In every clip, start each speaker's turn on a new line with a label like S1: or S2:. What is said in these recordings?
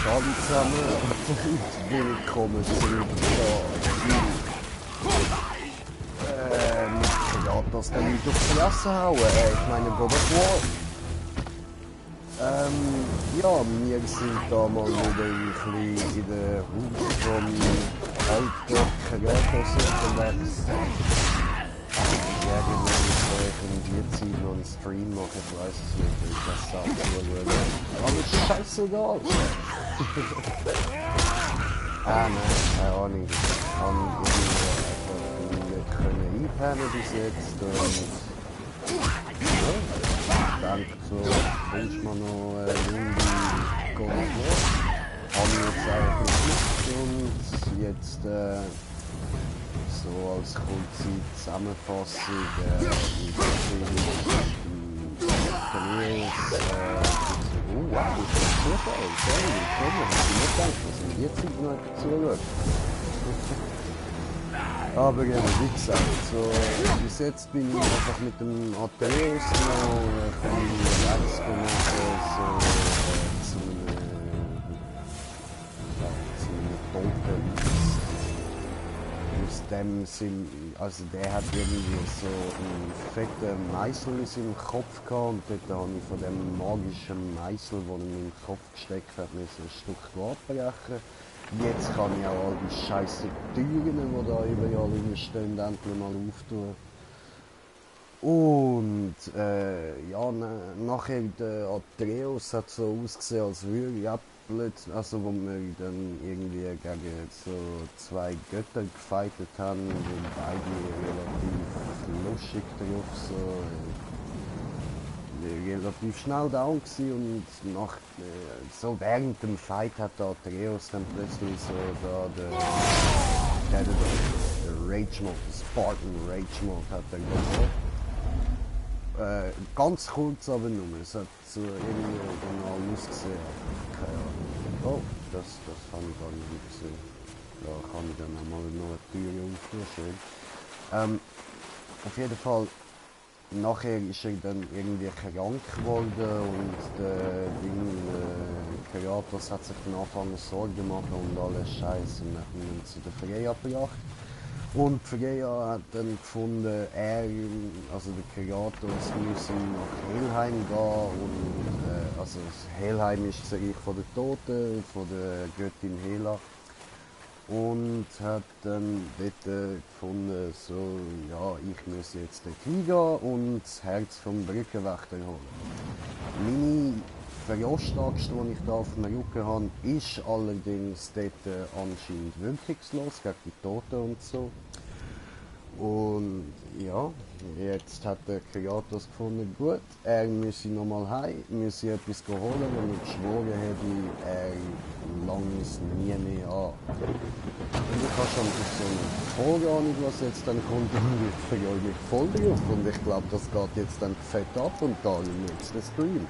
S1: Hallo zusammen und willkommen zurück da mit Kratos den Leute auf die Fresse hauen. Ich meine God of War. Ja, wir sind da mal wieder ein bisschen in der Haut vom alten Kratos unterwegs. Irgendwann in die Zeit noch einen Stream machen, ich weiß es nicht, weil ich das auch zuschauen. Aber ist scheißegal. Nein, keine Ahnung. Ich kann irgendwie einfach nicht einpennen bis jetzt. Und ja, ich denke so, wünscht mir noch eine Runde God of War. Haben wir jetzt eigentlich nicht und jetzt so als kurze Zusammenfassung oh wow, das ist Zufall, geil, willkommen, hätte ich nicht gedacht, dass in der Zeit noch zuschaut. Aber wie gesagt, so, bis jetzt bin ich einfach mit dem Atreus noch relax gemacht, so zu einem Toten. Aus dem Sinn, also der hat irgendwie so einen fetten Meißel in seinem Kopf gehabt und dort habe ich von dem magischen Meißel, der in meinen Kopf gesteckt hat, ein Stück abbrechen. Jetzt kann ich auch all die scheisse Türen, die da überall rumstehen, endlich mal auftun. Und ja, nachher der Atreus hat so ausgesehen, als würde ja plötzlich, also wo wir dann irgendwie gegen so zwei Götter gefightet haben, und beide relativ lustig drauf, so relativ schnell down gewesen und nach, so während dem Fight hat der Atreus dann plötzlich so der Rage Mode, Spartan Rage Mode hat er gemacht. Ganz kurz aber nur, es hat so irgendwie genau ausgesehen, keine Ahnung. Oh, das habe ich gar nicht gesehen. Da kann ich dann einmal noch eine Tür öffnen, schön. Auf jeden Fall, nachher ist er dann irgendwie krank geworden und der Kratos hat sich dann angefangen Sorgen zu machen und alles Scheiße und hat ihn zu der Freya gebracht. Und Freya hat dann gefunden, also der Kratos müsse nach Helheim gehen und also Helheim ist das Reich von der Toten, von der Göttin Hela. Und hat dann dort gefunden, so, ja, ich muss jetzt dort hingehen und das Herz vom Brückenwächter holen. Meine Verrostaxt, die ich da auf dem Rücken habe, ist allerdings dort anscheinend wirkungslos gegen die Toten und so. Und ja, jetzt hat der Kratos gefunden, gut, er müsse nochmal heim, müsse etwas holen, weil er geschworen hätte, er lange es nie mehr an. Und ich habe schon so eine Vorahnung, was jetzt dann kommt, und ich freue mich voll drauf. Und ich glaube, das geht jetzt dann fett ab und da im nächsten Stream.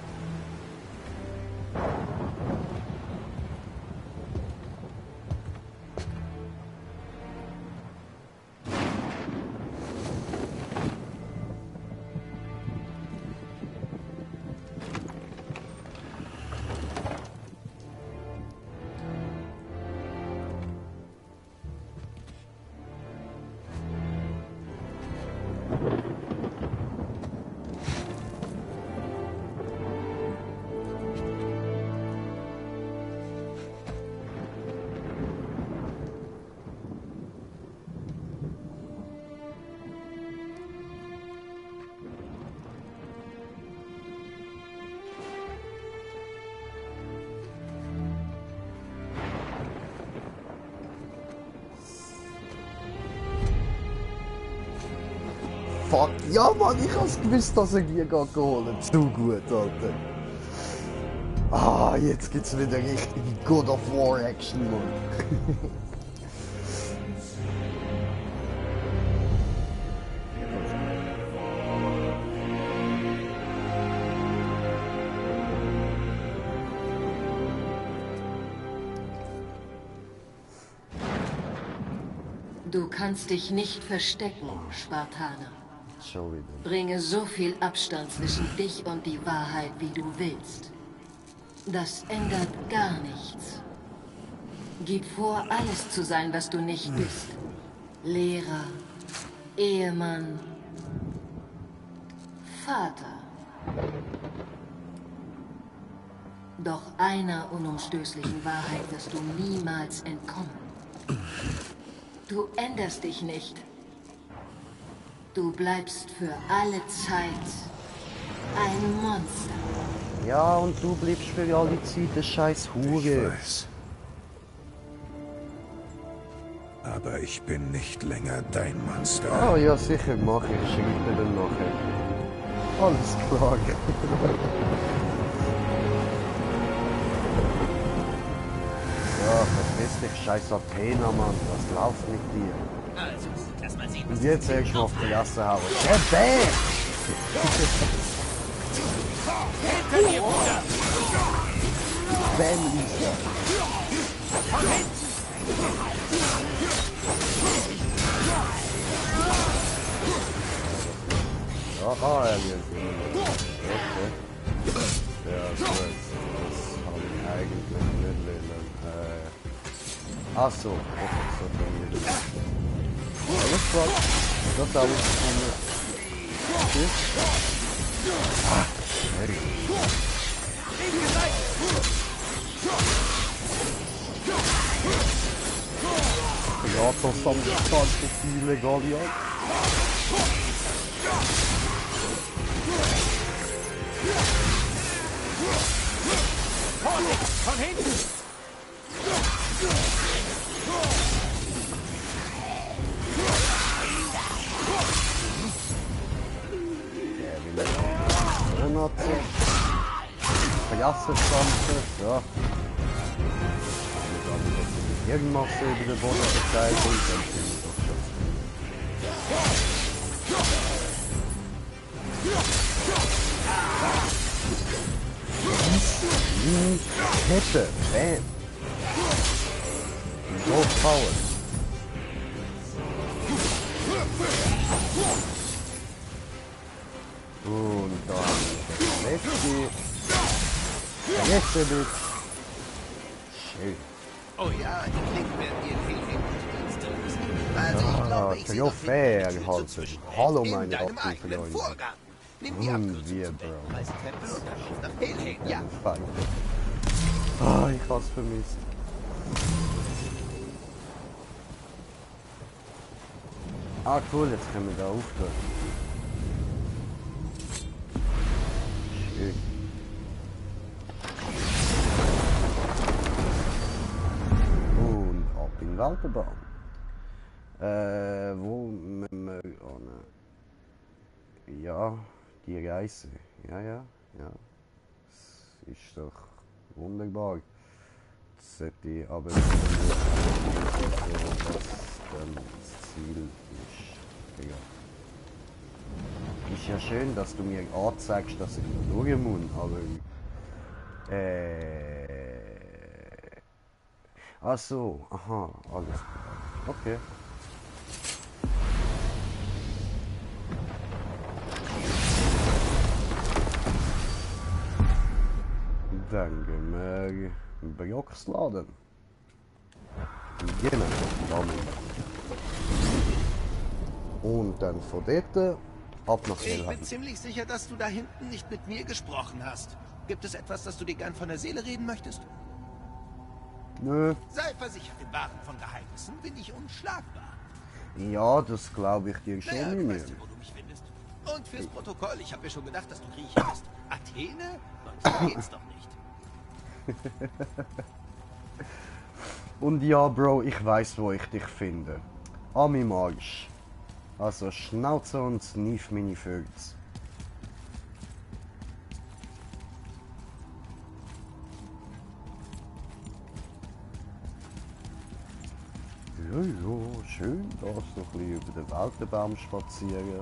S1: Fuck, ja Mann, ich hab's gewusst, dass er hier geholt hat. Zu gut, Alter. Ah, jetzt gibt's wieder richtig God of War Action, Mann.
S2: Du kannst dich nicht verstecken, Spartaner.
S1: Schon wieder.
S2: Bringe so viel Abstand zwischen dich und die Wahrheit, wie du willst. Das ändert gar nichts. Gib vor, alles zu sein, was du nicht bist. Lehrer, Ehemann, Vater. Doch einer unumstößlichen Wahrheit wirst du niemals entkommen. Du änderst dich nicht. Du bleibst für alle Zeit ein Monster.
S1: Ja, und du bleibst für alle Zeit eine scheiß
S3: Ich
S1: Hure.
S3: weiß. Aber ich bin nicht länger dein Monster.
S1: Ah ja, sicher, mach ich. Schreib dir dann nachher. Alles klar. Ja, verpiss dich, scheiß Athena, Mann. Was läuft mit dir?
S4: Also, lass mal sehen, was
S1: Und jetzt erst mal auf die Gasse hauen. Der Bär!
S4: hinter dir, Bruder!
S1: Bam, Lisa.
S4: Von hinten!
S1: Aha, er wird okay. Ja, gut. Das habe ich eigentlich nicht wollen. Ach so, okay, so von mir. Alles klar. Das habe ich gefunden. Tschüss. Very good.
S4: Linke Seite!
S1: Ja, das haben wir ganz so viele Gallion.
S4: Vorsicht! Von hinten!
S1: Granate. Vergasserstanze. Ja. Irgendwas über den Boden verteilt und dann sind wir doch schon. Kette. Bam. Gold Power. Und da haben wir das letzte. Jetzt wird schön.
S5: Oh ja, die Klingen werden dir viel Dienste müssen. Also ich glaube, ich sehe
S1: ja,
S5: auf jeden Fall
S1: fair
S5: die Tür
S1: gehalten.
S5: so zwischen
S1: Hallo,
S5: in
S1: meine
S5: deinem
S1: Opfer,
S5: eigenen
S1: Freunde.
S5: Vorgarten. Nimm die
S1: Wir,
S5: Abkürzung zum
S1: Bro.
S5: Weltmeistertempel und dann auf nach Pelhane. Ja,
S1: Fein. Ah, ich hab's vermisst. Ah, cool, jetzt können wir da aufgehen. Schön. Und ab in die Weltenbahn. Wo müssen wir an? Ja, die Reise. Ja. Das ist doch wunderbar. Jetzt sollte ich aber wissen, was dann das Ziel ist. Egal. Ist ja schön, dass du mir anzeigst, dass ich noch schauen muss, aber... Ach so, aha, alles klar. Okay. Dann gehen wir Brocksladen. Genau, damit. Und dann von dort ab nach
S5: ich bin
S1: Elheim.
S5: ziemlich sicher, dass du da hinten nicht mit mir gesprochen hast. Gibt es etwas, das du dir gern von der Seele reden möchtest?
S1: Nö.
S5: Sei versichert, im Wahren von Geheimnissen bin ich unschlagbar.
S1: Ja, das glaube ich dir schon
S5: Naja, du
S1: nicht mehr.
S5: weißt ja, wo du mich findest. Und fürs Protokoll, ich habe mir schon gedacht, dass du Grieche bist. Athene? Sonst geht's doch nicht.
S1: Und ja, Bro, ich weiß, wo ich dich finde. An meinem Arsch. Also Schnauze und sniff meine Vögel. Ja, schön, da ist noch ein bisschen über den Weltenbaum spazieren.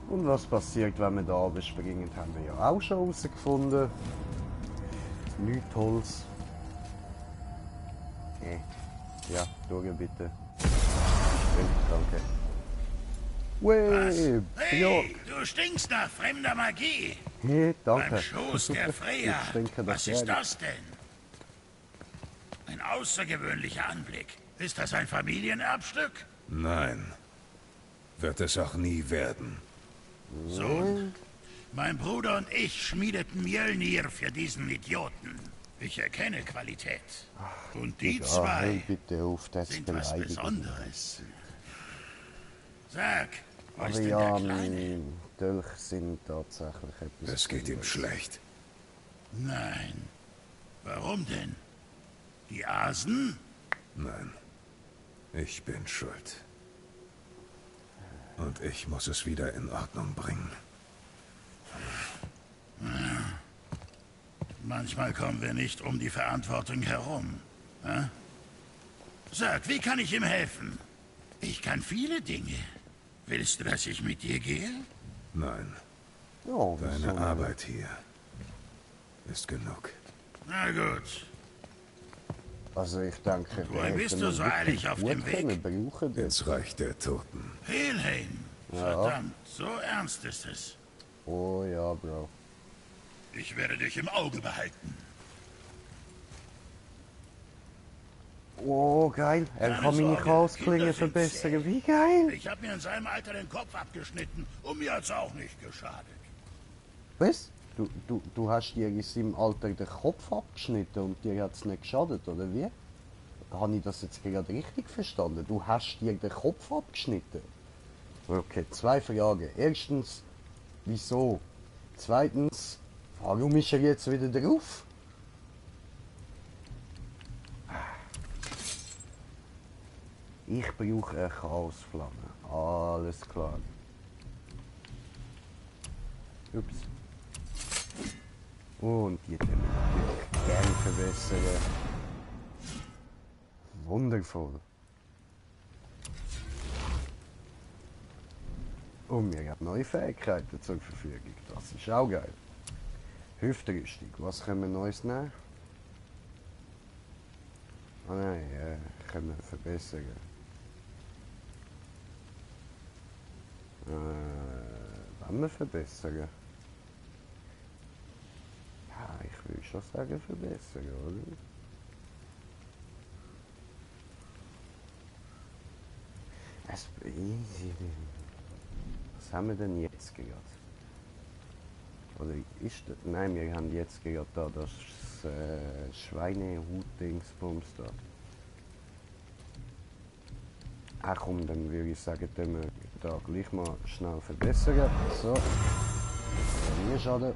S1: Und was passiert, wenn wir da bespringen, haben wir ja auch schon herausgefunden. Nichts Holz. Ja, durch bitte. Schön, danke. Wey,
S3: Hey, du stinkst nach fremder Magie.
S1: Hey,
S3: Beim
S1: danke.
S3: Schoß der Freya.
S1: Ich denke, das
S3: Was ist
S1: wäre-
S3: das denn? Ein außergewöhnlicher Anblick. Ist das ein Familienerbstück?
S6: Nein. Wird es auch nie werden.
S3: Sohn, mein Bruder und ich schmiedeten Mjölnir für diesen Idioten. Ich erkenne Qualität. Und die
S1: Ja, hör
S3: zwei
S1: bitte auf, das zu
S3: sind was
S1: beleidigen.
S3: Besonderes. Sag, wo ist
S1: Aber
S3: denn
S1: ja,
S3: der Kleine?
S1: Dolch sind tatsächlich etwas...
S6: Es geht ihm
S1: Besonderes.
S6: schlecht.
S3: Nein. Warum denn? Die Asen?
S6: Nein. Ich bin schuld. Und ich muss es wieder in Ordnung bringen.
S3: Manchmal kommen wir nicht um die Verantwortung herum. Hä? Sag, wie kann ich ihm helfen? Ich kann viele Dinge. Willst du, dass ich mit dir gehe?
S6: Nein,
S1: Ja, wieso
S6: deine
S1: nicht?
S6: Arbeit hier ist genug.
S3: Na gut.
S1: Also ich denke,
S3: Wohin bist du so eilig auf dem Weg?
S1: brauchen das.
S6: Ins Reich der Toten.
S3: Helheim. Verdammt, so ernst ist es.
S1: Oh ja, Bro.
S3: Ich werde dich im Auge behalten.
S1: Oh, geil. Er
S3: Keine
S1: kann meine
S3: Sorge,
S1: Chaosklinge
S3: Kinder sind
S1: verbessern.
S3: zäh.
S1: Wie geil.
S3: Ich habe mir in seinem Alter den Kopf abgeschnitten und mir hat's auch nicht geschadet.
S1: Was? Du hast dir in seinem Alter den Kopf abgeschnitten und dir hat es nicht geschadet, oder wie? Habe ich das jetzt gerade richtig verstanden? Du hast dir den Kopf abgeschnitten? Okay, 2 Fragen. Erstens, wieso? Zweitens, warum ist er jetzt wieder drauf? Ich brauche eine Chaosflamme. Alles klar. Ups. Und die können wir natürlich gerne verbessern. Wundervoll. Und wir haben neue Fähigkeiten zur Verfügung. Das ist auch geil. Hüftrüstung. Was können wir Neues nehmen? Ah nein, können wir verbessern. Wollen wir verbessern? Ja, ich würde schon sagen verbessern, oder? Was haben wir denn jetzt gerade? Oder ist das? Nein, wir haben jetzt gerade da das Schweinehut-Dingsbums da. Ach komm, dann würde ich sagen, dann wir da gleich mal schnell verbessern. So. Nie schaden.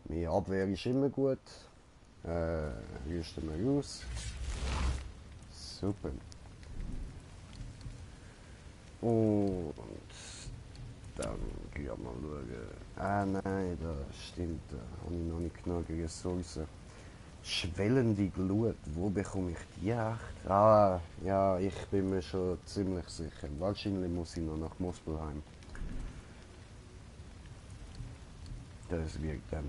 S1: Meine Abwehr ist immer gut. Rüsten wir aus. Super. Und dann gehen wir mal schauen. Ah nein, das stimmt. Da habe ich noch nicht genug Ressourcen. Schwellende Glut, wo bekomme ich die echt? Ah, ja, ich bin mir schon ziemlich sicher. Wahrscheinlich muss ich noch nach Muspelheim. Das wird dann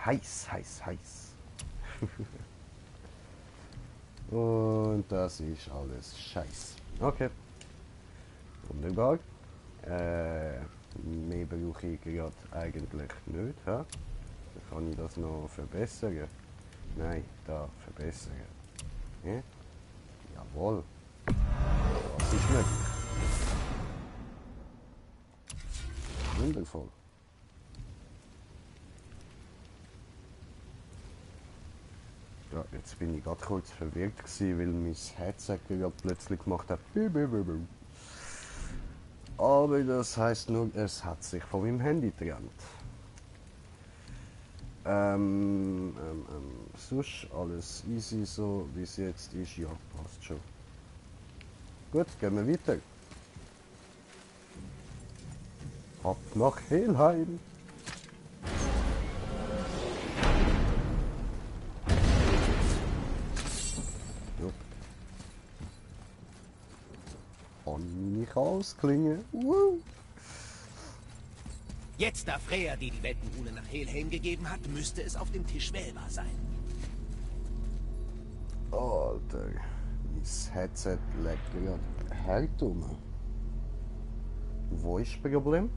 S1: heiß, heiß, heiß. Und das ist alles Scheiß. Okay. Wunderbar. Mehr brauche ich gerade eigentlich nicht. Ha? Dann kann ich das noch verbessern. Nein, da verbessern. Ja? Jawohl. Das ist möglich. Wundervoll. Ja, jetzt bin ich gerade kurz verwirrt gewesen, weil mein Headset gerade plötzlich gemacht hat. Aber das heißt nur, es hat sich von meinem Handy getrennt. Sonst alles easy so, wie es jetzt ist. Ja, passt schon. Gut, gehen wir weiter. Ab nach Helheim. Ja. Kann mich ausklingen.
S5: Jetzt, da Freya dir die Weltenrune nach Helheim gegeben hat, müsste es auf dem Tisch wählbar sein.
S1: Alter, mein Headset leckt gerade hart um. Wo ist das Problem?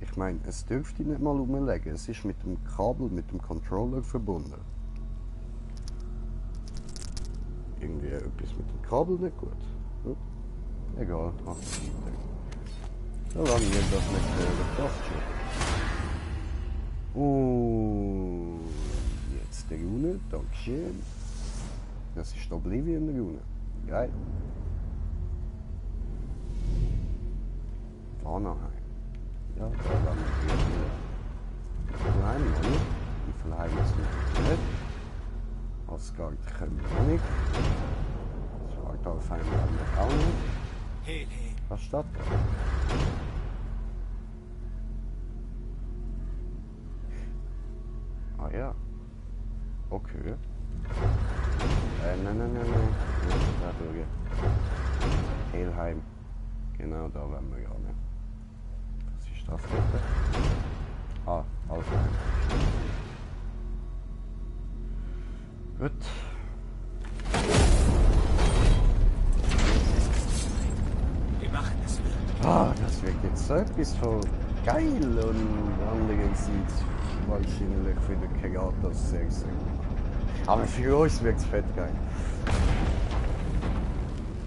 S1: Ich meine, es dürfte nicht mal rumlegen. Es ist mit dem Kabel, mit dem Controller verbunden. Irgendwie etwas mit dem Kabel nicht gut. Hm? Egal, ach, solange wir das nicht hören, passt schon. Und jetzt die Rune, dankeschön. Das ist die Oblivion-Rune. Geil. Vanaheim. Ja, da werden wir wieder. Nein, noch nicht. Wie viel Heim ist noch nicht? Asgard können wir noch nicht. Svartalfheim werden wir auch nicht.
S5: Helheim.
S1: Was steht da? Ah ja. Okay. Nein. Nicht da durch. Helheim. Genau, da werden wir ja nicht. Was ist das bitte? Ah, Alfheim. Gut.
S5: Wir machen es wirklich.
S1: Ah, das wird jetzt so etwas von geil und andererseits wahrscheinlich für den Kreator sehr, sehr gut. Aber für uns wird es fett geil.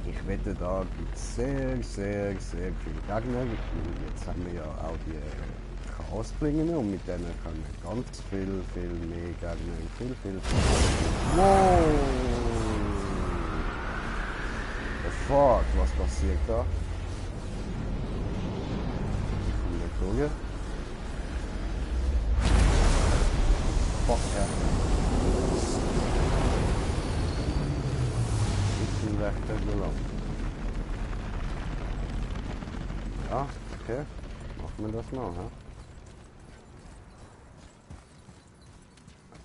S1: Ich wette, da gibt es sehr viele Gegner. Jetzt haben wir ja auch die Chaosklingen und mit denen können wir ganz viel mehr Gegner und viel. Wow! The fuck, was passiert da? Folie. Fuck, ja. Ich bin rechter gelangt. Ja, okay. Machen wir das mal, ja?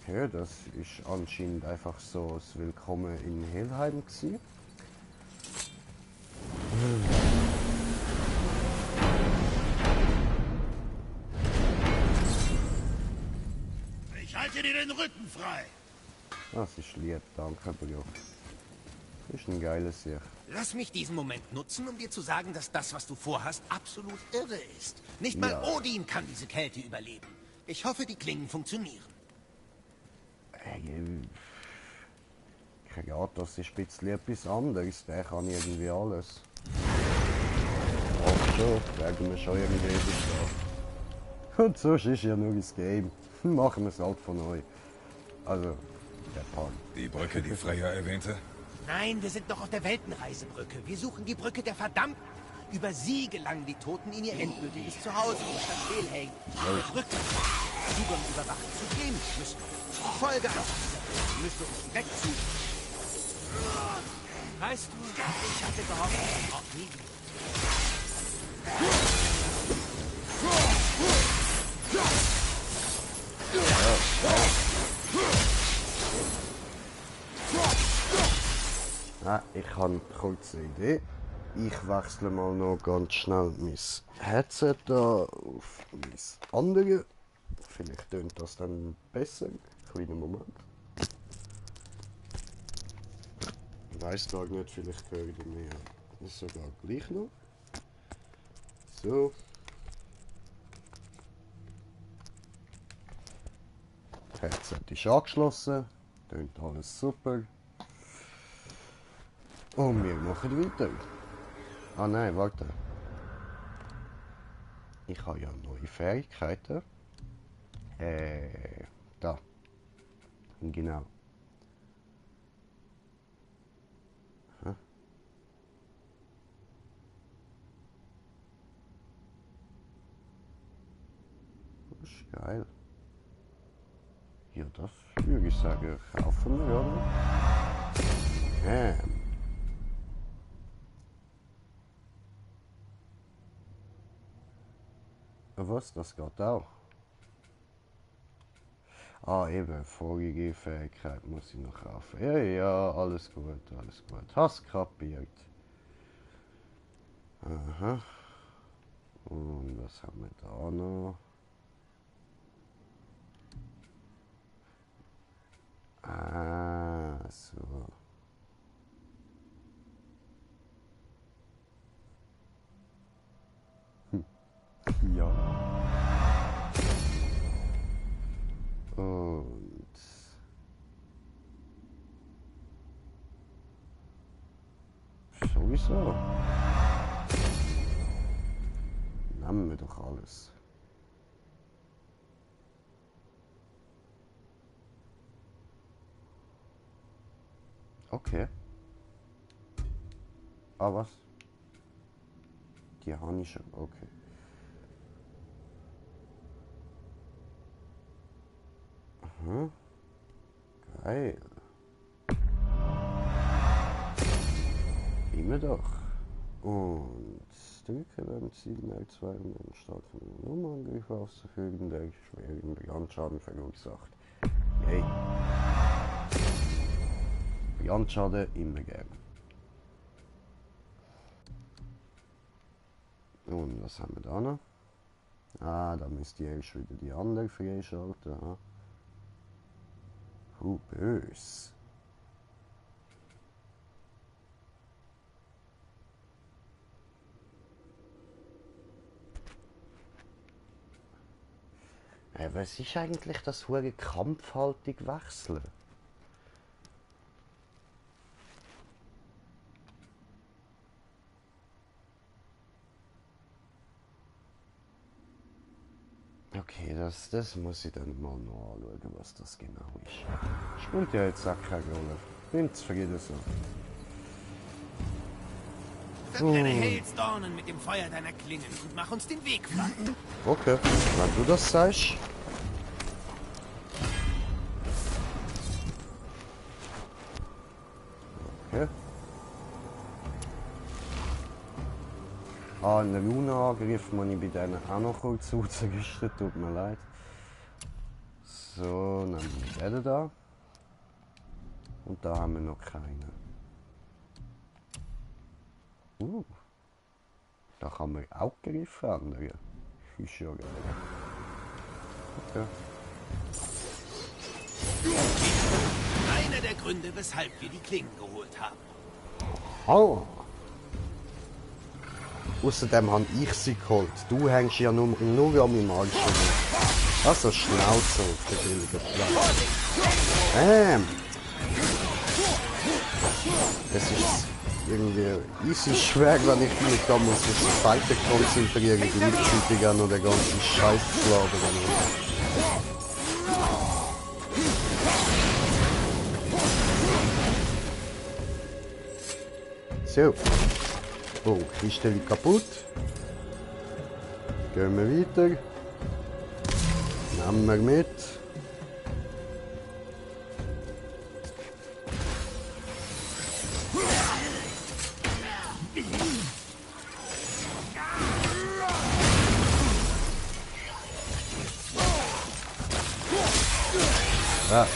S1: Okay, das ist anscheinend einfach so das Willkommen in Helheim gewesen.
S3: Ich halte dir den Rücken frei.
S1: Das ist lieb, danke, Bro. Ist ein geiles Sieg.
S5: Lass mich diesen Moment nutzen, um dir zu sagen, dass das, was du vorhast, absolut irre ist. Nicht mal
S1: Ja.
S5: Odin kann diese Kälte überleben. Ich hoffe, die Klingen funktionieren.
S1: Hey, Kreatos ist ein bisschen etwas anderes. Der kann irgendwie alles. Ach so, werden wir schon irgendwie überstehen. Und sonst ist ja nur das Game. Machen wir es halt von euch. Also, der Part.
S6: Die Brücke, die Freya erwähnte?
S5: Nein, wir sind noch auf der Weltenreisebrücke. Wir suchen die Brücke der Verdammten. Über sie gelangen die Toten in ihr endgültiges Zuhause, in der Stadt Helheim. Der Brücke. Zugang überwachen. Zu dem müssen wir. Folge auf dieser Brücke. Müsste uns direkt zu.
S4: Weißt du,
S5: Ich hatte gehofft, dass auch nie.
S1: Ah, ich habe eine kurze Idee. Ich wechsle mal noch ganz schnell mein Headset da auf mein andere. Vielleicht tönt das dann besser. Kleiner Moment. Ich weiss gar nicht, vielleicht höre ich mir sogar gleich noch. So. Headset ist angeschlossen. Tönt alles super. Und wir machen weiter. Ah nein, warte. Ich habe ja neue Fähigkeiten. Da. Genau. Hä? Das ist geil. Ja, das würde ich sagen, kaufen wir, oder? Was? Das geht auch? Ah, eben, vorige Fähigkeit muss ich noch kaufen. Ja, alles gut, alles gut. Hast kapiert. Aha. Und was haben wir da noch? Ah, so. sowieso. Nehmen wir doch alles. Okay. Ah, was? Die habe ich schon. Okay. Aha. Geil. Immer doch. Und drücke beim Zielen L2 um einen Start von einer Nummernangriff auszuführen, der schweren Brandschaden verursacht. Yay. Brandschaden immer gerne. Und was haben wir da noch? Ah, da müsst ihr erst wieder die andere freischalten. Ah. Bös. Was ist eigentlich das hohe Kampfhaltung wechseln? Okay, das muss ich dann mal noch anschauen, was das genau ist. Spielt ja jetzt auch keine Rolle. Bin zufrieden so.
S5: Verbrenne Hailstornen mit dem Feuer deiner Klingen und mach uns den Weg frei.
S1: Okay, wenn du das sagst. Okay. Ah, einen Luna-Angriff muss ich bei denen auch noch kurz ausrüsten, tut mir leid. So, nehmen wir den da. Und da haben wir noch keinen. Da kann man auch Griffe ändern. Ist ja geil. Okay.
S5: Einer der Gründe, weshalb wir die Klingen geholt haben.
S1: Oh. Außerdem habe ich sie geholt. Du hängst ja nur an meinem Arsch. Also Schnauze auf der billigen Platz. Es ist irgendwie easy schwer, wenn ich mich da muss auf das Fighten konzentrieren, gleichzeitig auch noch den ganzen Scheiß zu labern. So. Oh, Kiste kaputt. Gehen wir weiter. Nehmen wir mit. Ah.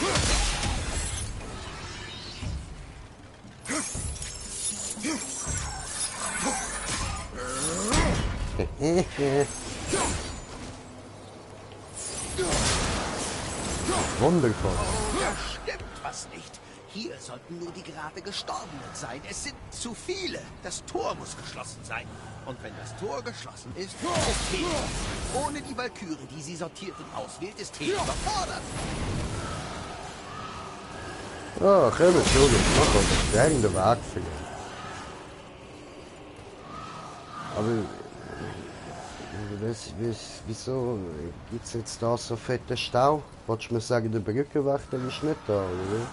S1: Wundervoll.
S5: Da stimmt was nicht. Hier sollten nur die gerade Gestorbenen sein. Es sind zu viele. Das Tor muss geschlossen sein. Und wenn das Tor geschlossen ist, ist Hel. Ohne die Walküre, die sie sortiert und auswählt, ist Hel überfordert.
S1: Ah, komm, Entschuldigung, mach doch das steigende Weg für ihn. Aber wieso gibt es jetzt da so fetten Stau? Wolltest du mir sagen, der Brückenwächter ist nicht da, oder?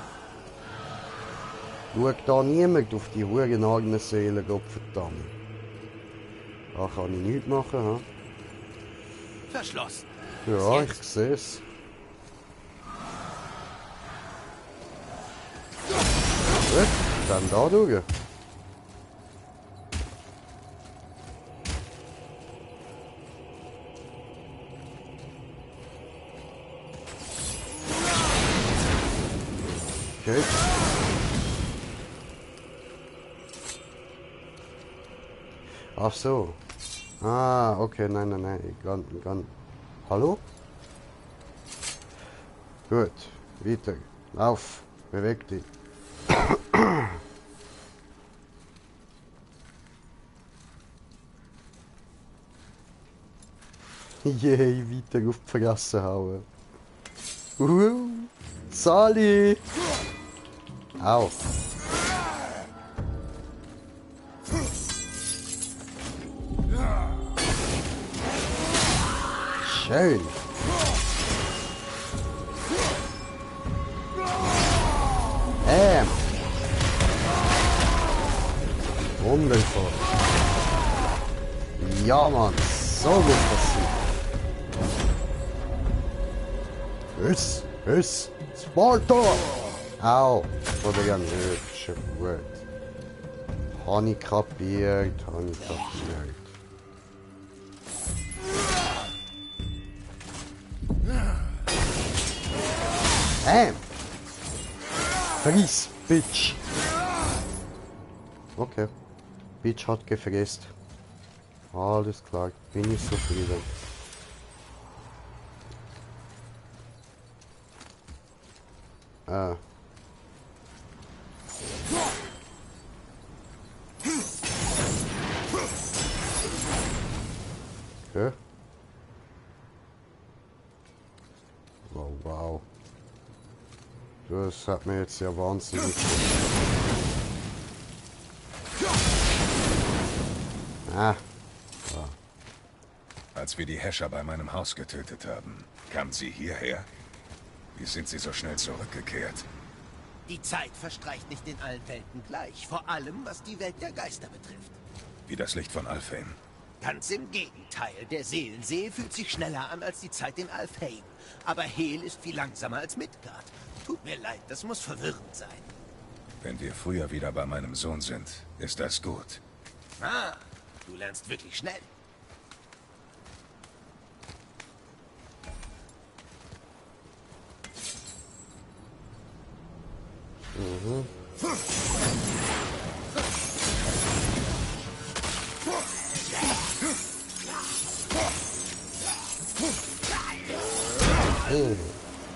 S1: Schaut da niemand auf die huren armen Seelen, Gottverdammt. Da kann ich nichts machen, ha?
S5: Verschlossen.
S1: Ja, ich sehe es. Gut, dann da durch. Okay. Ach so. Ah, okay, nein. Ganz. Hallo? Gut, weiter. Lauf, beweg dich. Yay, weiter auf die Fresse hauen. Sali! Au! Schön. Wundervoll. Ja, Mann. So muss das sein. Sparta! Au. Oder ja nicht. Schon gut. Habe ich kapiert. Vergiss, Bitch. Okay. Bitch hat gefressen. Alles klar, bin ich zufrieden. Okay. Wow. Das hat mir jetzt ja wahnsinnig.
S6: Als wir die Häscher bei meinem Haus getötet haben, kamen sie hierher? Wie sind sie so schnell zurückgekehrt?
S5: Die Zeit verstreicht nicht in allen Welten gleich, vor allem was die Welt der Geister betrifft.
S6: Wie das Licht von Alfheim.
S5: Ganz im Gegenteil, der Seelensee fühlt sich schneller an als die Zeit in Alfheim. Aber Hel ist viel langsamer als Midgard. Tut mir leid, das muss verwirrend sein.
S6: Wenn wir früher wieder bei meinem Sohn sind, ist das gut.
S5: Ah, du lernst wirklich schnell.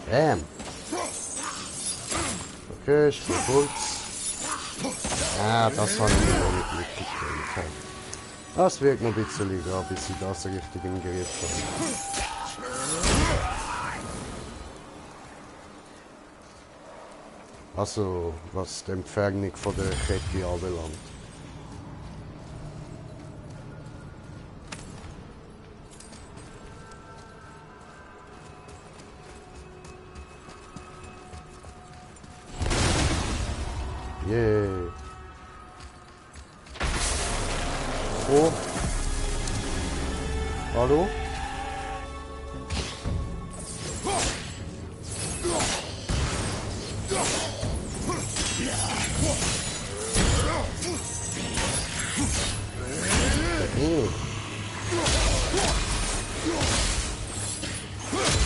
S1: Bam. Okay, ich bin kurz. Das war nicht mitgekriegt. Das wirkt noch ein bisschen lieber, bis ich das richtig im Gerät habe. Also, was die Entfernung von der Kette anbelangt. Yay. Oh. Hallo?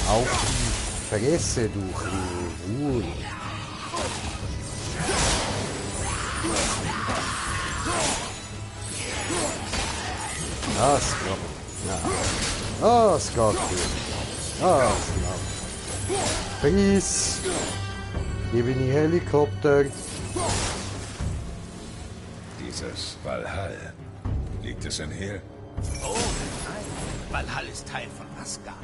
S1: Auf die Fresse, du Huhn. Das geht. Ja. Das geht gut. Das läuft. Peace. Hier bin ich Helikopter.
S6: Dieses Valhall. Liegt es in Hel?
S5: Oh nein, Valhall ist Teil von Asgard.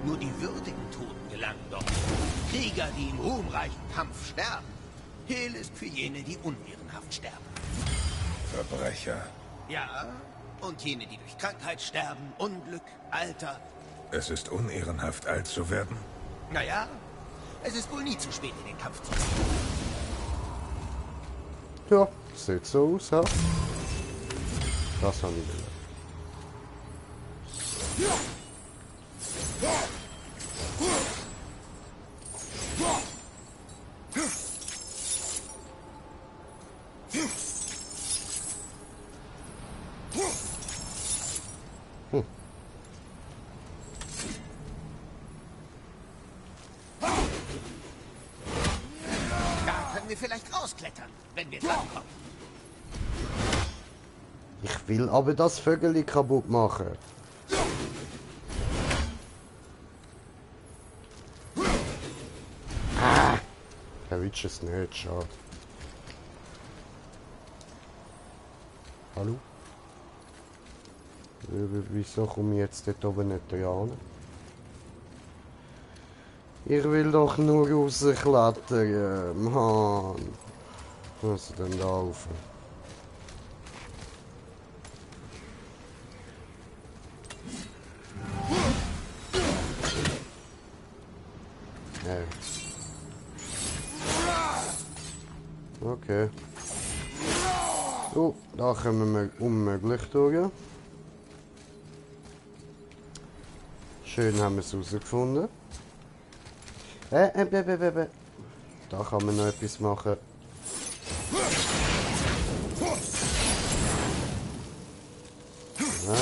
S5: Nur die würdigen Toten gelangen dort. Krieger, die im ruhmreichen Kampf sterben. Hel ist für jene, die unehrenhaft sterben.
S6: Verbrecher.
S5: Ja, und jene, die durch Krankheit sterben, Unglück, Alter.
S6: Es ist unehrenhaft, alt zu werden?
S5: Naja, es ist wohl nie zu spät, in den Kampf zu ziehen.
S1: Ja, sieht so aus, ja. Das habe ich gelernt.
S5: Da können wir vielleicht rausklettern, wenn wir drankommen.
S1: Ich will aber das Vögel kaputt machen. Der Witsch ist nicht, schade. Hallo? Wieso komme ich jetzt dort oben nicht dran? Ich will doch nur rausklettern, Mann. Was ist denn da rauf? Okay. Oh, da kommen wir unmöglich durch. Schön haben wir es herausgefunden. Da kann man noch etwas machen. Ja.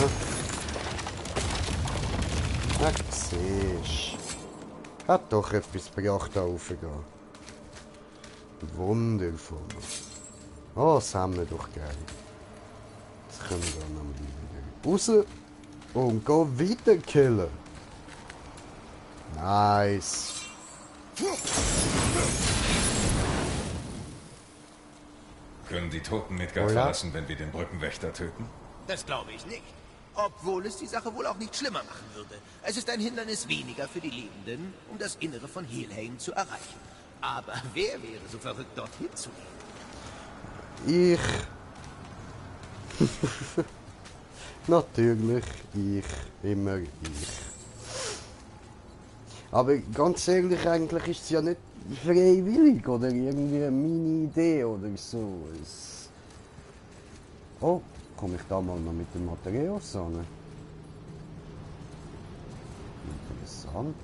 S1: Ach, siehst. Hat doch etwas gebracht, da raufzugehen. Wundervoll. Oh, das haben wir doch geil. Jetzt können wir dann noch wieder raus und gehen weiter killen. Nice.
S6: Können die Toten Midgard verlassen, wenn wir den Brückenwächter töten?
S5: Das glaube ich nicht. Obwohl es die Sache wohl auch nicht schlimmer machen würde. Es ist ein Hindernis weniger für die Lebenden, um das Innere von Helheim zu erreichen. Aber wer wäre so verrückt, dorthin zu gehen?
S1: Ich. Natürlich, ich. Immer ich. Aber ganz ehrlich, eigentlich ist es ja nicht freiwillig oder irgendwie meine Idee oder so. Oh, komme ich da mal noch mit dem Matthäus an? Interessant.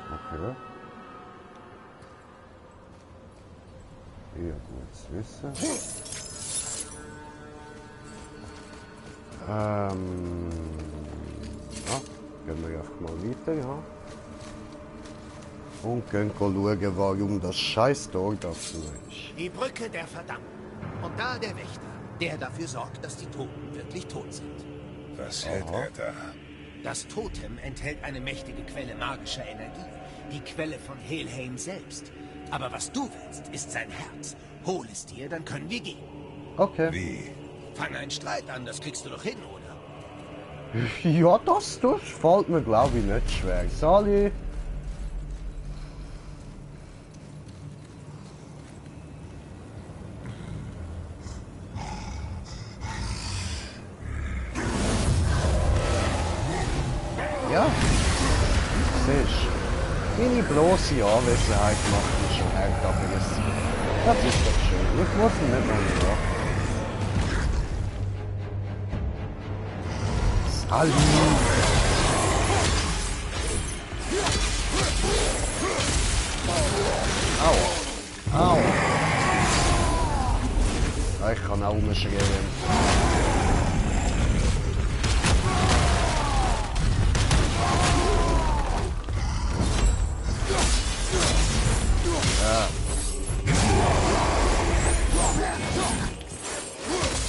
S1: Okay. Ja, gut zu wissen. Ja, gehen wir einfach mal weiter, ja. Und gehen schauen, warum das scheiß Tor dazu ist.
S5: Die Brücke der Verdammten. Und da der Wächter, der dafür sorgt, dass die Toten wirklich tot sind.
S6: Was hält er da?
S5: Das Totem enthält eine mächtige Quelle magischer Energie. Die Quelle von Helheim selbst. Aber was du willst, ist sein Herz. Hol es dir, dann können wir gehen.
S1: Okay.
S6: Wie?
S5: Fang einen Streit an, das kriegst du doch hin, oder?
S1: Ja, das fällt mir, glaube ich, nicht schwer. Sali. Ja, siehst du. Meine bloße Anwesenheit macht mich schon hart aggressiv. Das ist doch schön. Ich muss ihn nicht mehr machen. Sali! Aua! Aua! Ich kann auch umschreien.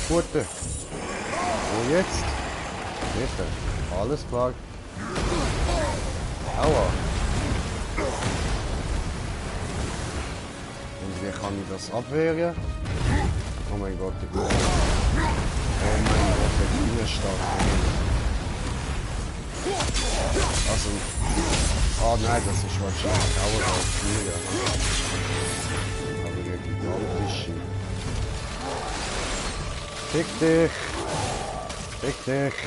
S1: Gute. Wo jetzt? Bitte. Alles klar. Aua. Und wie kann ich das abwehren? Oh mein Gott, der Widerstand. Oh mein Gott, der Widerstand. Also. Oh nein, das ist wahrscheinlich auch auf Flieger. Aber der gigantische. Fick dich! Fick dich!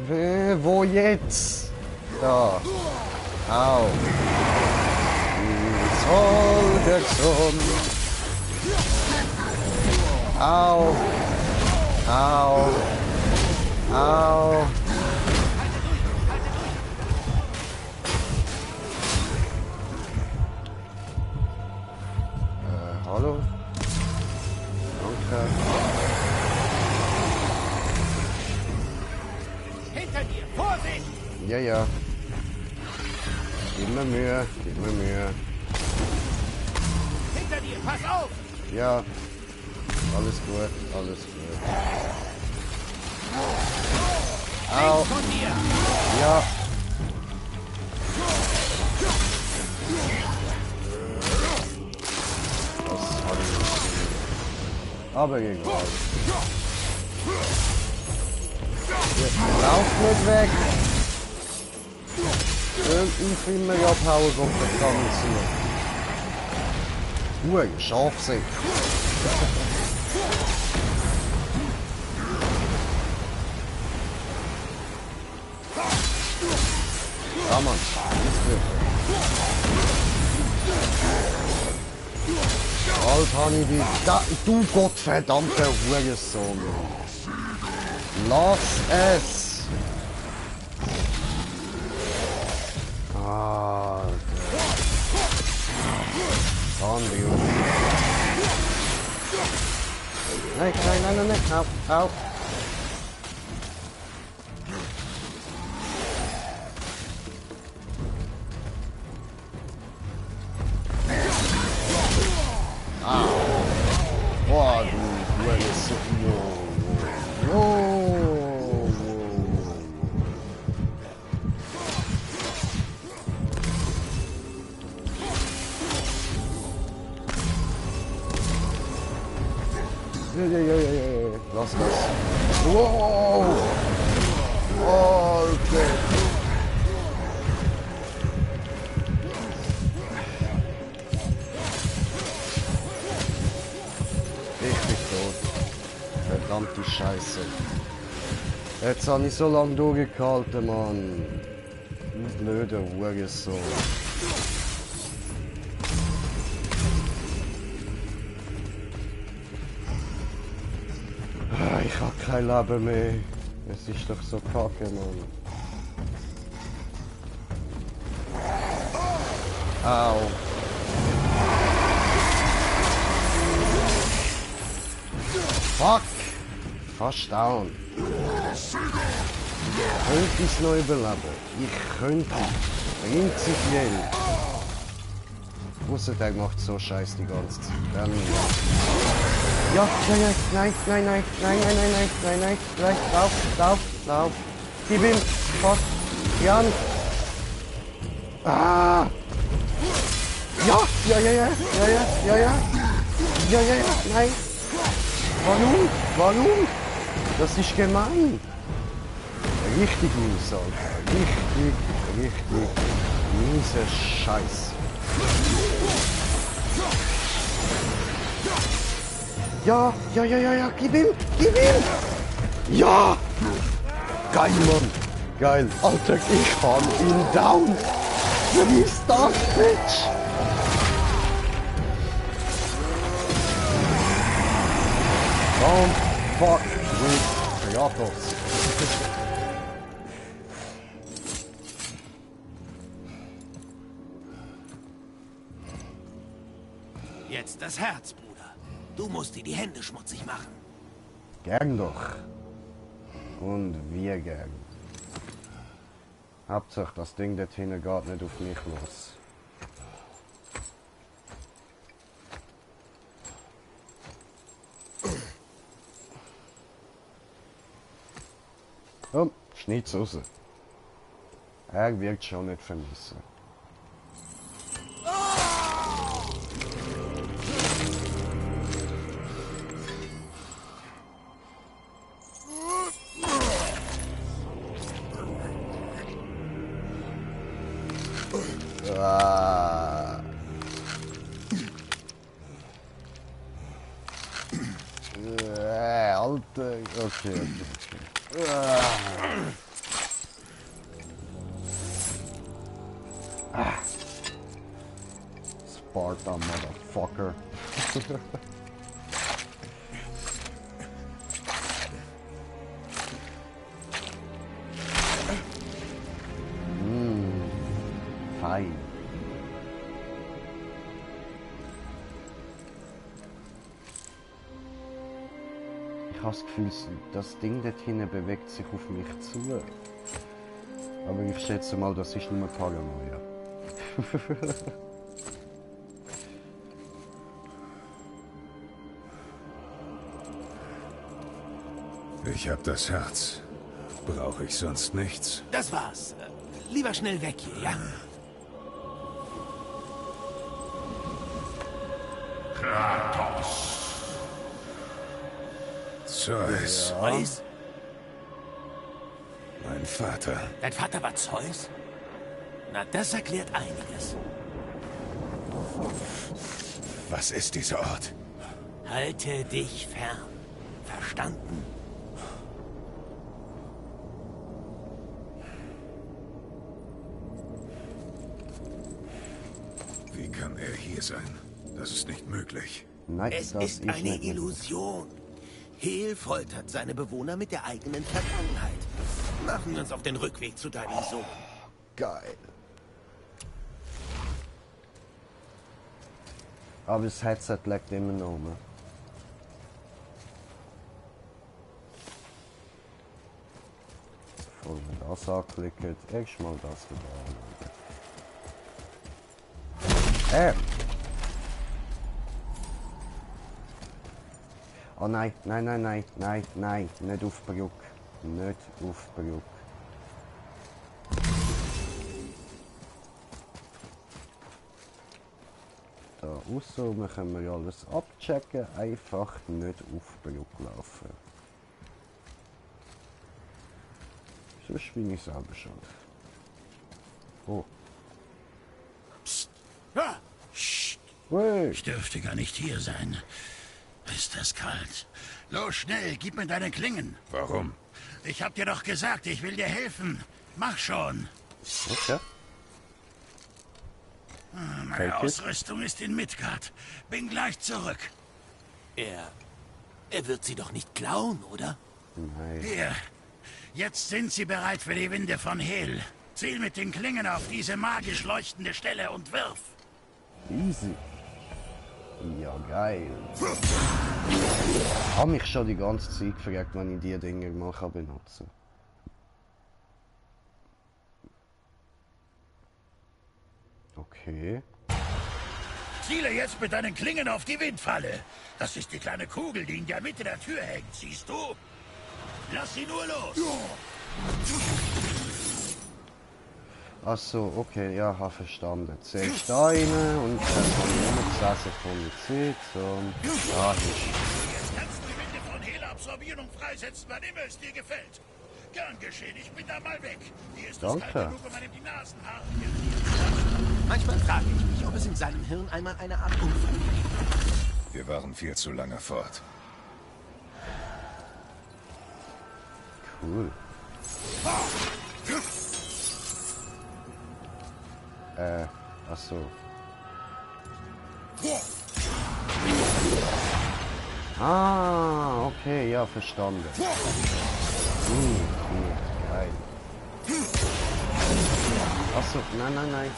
S1: Bitte! Wo jetzt? Da! Au! Holgersson! Au! Au! Au! Hallo? Danke.
S4: Hinter dir! Vorsicht!
S1: Ja, ja. Gib mir Mühe, gib mir Mühe.
S4: Hinter dir! Pass auf!
S1: Ja. Alles gut, alles gut. Au!
S4: Links von dir!
S1: Ja. Das hat ich nicht gesehen. Aber egal. Ja. Lauf nicht weg! Irgendein Film ja abhauen, kommt der Kammel zu. Schafsee! Ja, Mann. Alter, habe ich die... Du gottverdammter Hurensohn. Lass es! Alter. Zombie. Nein, au. Boah, du Hurensohn. Ja. Lass das. Wow. Okay. Richtig tot. Verdammte Scheiße. Jetzt habe ich so lange durchgehalten, Mann. Du blöder Hurensohn. Ich hab kein Leben mehr. Es ist doch so kacke, Mann. Au. Fuck! Fast down. Könnte ich noch überleben? Ich könnte. Prinzipiell. Ausser der macht so Scheiß die ganze Zeit. Dann... Ja, nein. Gleich, lauf. Gib ihm. Fuck. Jan. Ah. Ja. Nein. Warum? Das ist gemein. Richtig mies, Alter. Richtig mieser Scheiß. Ja, gib ihm! Ja! Geil, Mann! Geil! Alter, ich hab ihn down! Wie ist das, Bitch? Don't fuck with Kratos.
S5: Jetzt das Herz, Bruder. Du musst dir die Hände schmutzig machen.
S1: Gern doch. Und wir gern. Hauptsache, das Ding dort hinten geht nicht auf mich los. Oh, schneid's raus. Er wird schon nicht vermissen. Alter, okay. Sparta, motherfucker. Fein. Ich habe das Gefühl, das Ding dort hinten bewegt sich auf mich zu. Aber ich schätze mal, das ist nur Paranoia.
S6: Ich hab das Herz. Brauche ich sonst nichts.
S5: Das war's. Lieber schnell weg hier, ja?
S3: Kratos.
S6: Zeus.
S5: Zeus?
S6: Mein Vater.
S5: Dein Vater war Zeus? Na, das erklärt einiges.
S6: Was ist dieser Ort?
S5: Halte dich fern. Verstanden?
S6: Wie kann er hier sein? Das ist nicht möglich.
S1: Nein,
S5: Es
S1: das
S5: ist eine
S1: nicht
S5: Illusion. Hel foltert seine Bewohner mit der eigenen Vergangenheit. Machen wir uns auf den Rückweg zu deinem Sohn.
S1: geil. Aber das Headset leckt immer noch. Ne? Bevor wir das anklicken, erstmal das wieder. Oh nein, nein, nein, nein, nein, nein, nicht auf Brück. Nicht auf Brück. Da aussen können wir ja alles abchecken, einfach nicht auf Brück laufen. Sonst bin ich selber schon. Oh.
S3: Psst. Ah, Psst.
S1: Hey.
S3: Ich dürfte gar nicht hier sein. Ist das kalt? Los, schnell, gib mir deine Klingen.
S6: Warum?
S3: Ich hab dir doch gesagt, ich will dir helfen. Mach schon.
S1: Okay.
S3: Meine
S1: Take it.
S3: Ausrüstung ist in Midgard. Bin gleich zurück.
S5: Er wird sie doch nicht klauen, oder?
S1: Nein.
S3: Hier. Jetzt sind sie bereit für die Winde von Hel. Ziel mit den Klingen auf diese magisch leuchtende Stelle und wirf.
S1: Easy. Ja, geil. Ich habe mich schon die ganze Zeit gefragt, wann ich die Dinger mal benutzen kann. Okay.
S3: Ziele jetzt mit deinen Klingen auf die Windfalle. Das ist die kleine Kugel, die in der Mitte der Tür hängt, siehst du? Lass sie nur los.
S1: Ach so, okay, ja, habe verstanden. Zuerst da rein und dann habe ich nur 10 Sekunden Zeit. So, da ist.
S3: Jetzt kannst du die Winde von Hel absorbieren und freisetzen, wann immer es dir gefällt. Gern geschehen, ich bin da mal weg. Hier ist es
S1: Danke.
S3: kalt genug, um einem die Nasenhaare.
S5: Manchmal frage ich mich, ob es in seinem Hirn einmal eine Art Unfall gibt.
S6: Wir waren viel zu lange fort.
S1: Cool. Ach so. Ah, okay, ja, verstanden. Geil. Ach so, nein, nein, nein.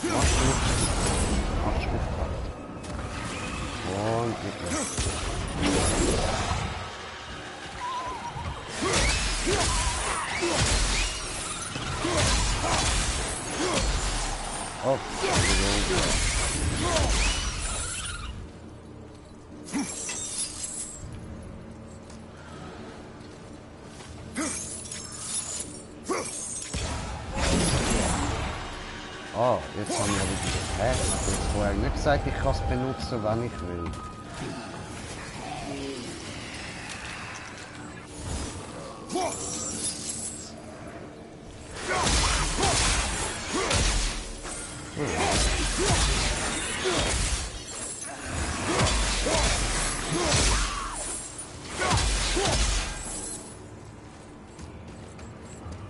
S1: Mach Schrift. Und bitte. Oh, ah, jetzt haben wir wieder. Hä? Ich habe jetzt vorher nicht gesagt, ich kann es benutzen, wenn ich will.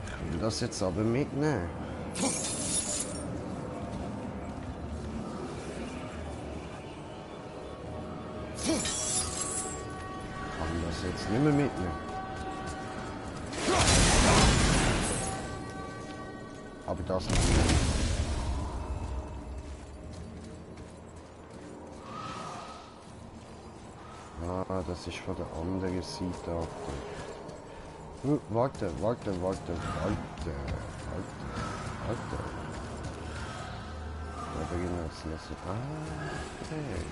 S1: Ich will das jetzt aber mitnehmen. Ich kann das jetzt nicht mehr mitnehmen. Aber das nicht. Ah, das ist von der anderen Seite ab. Warte. Da beginnen wir jetzt lassen. Ah, okay.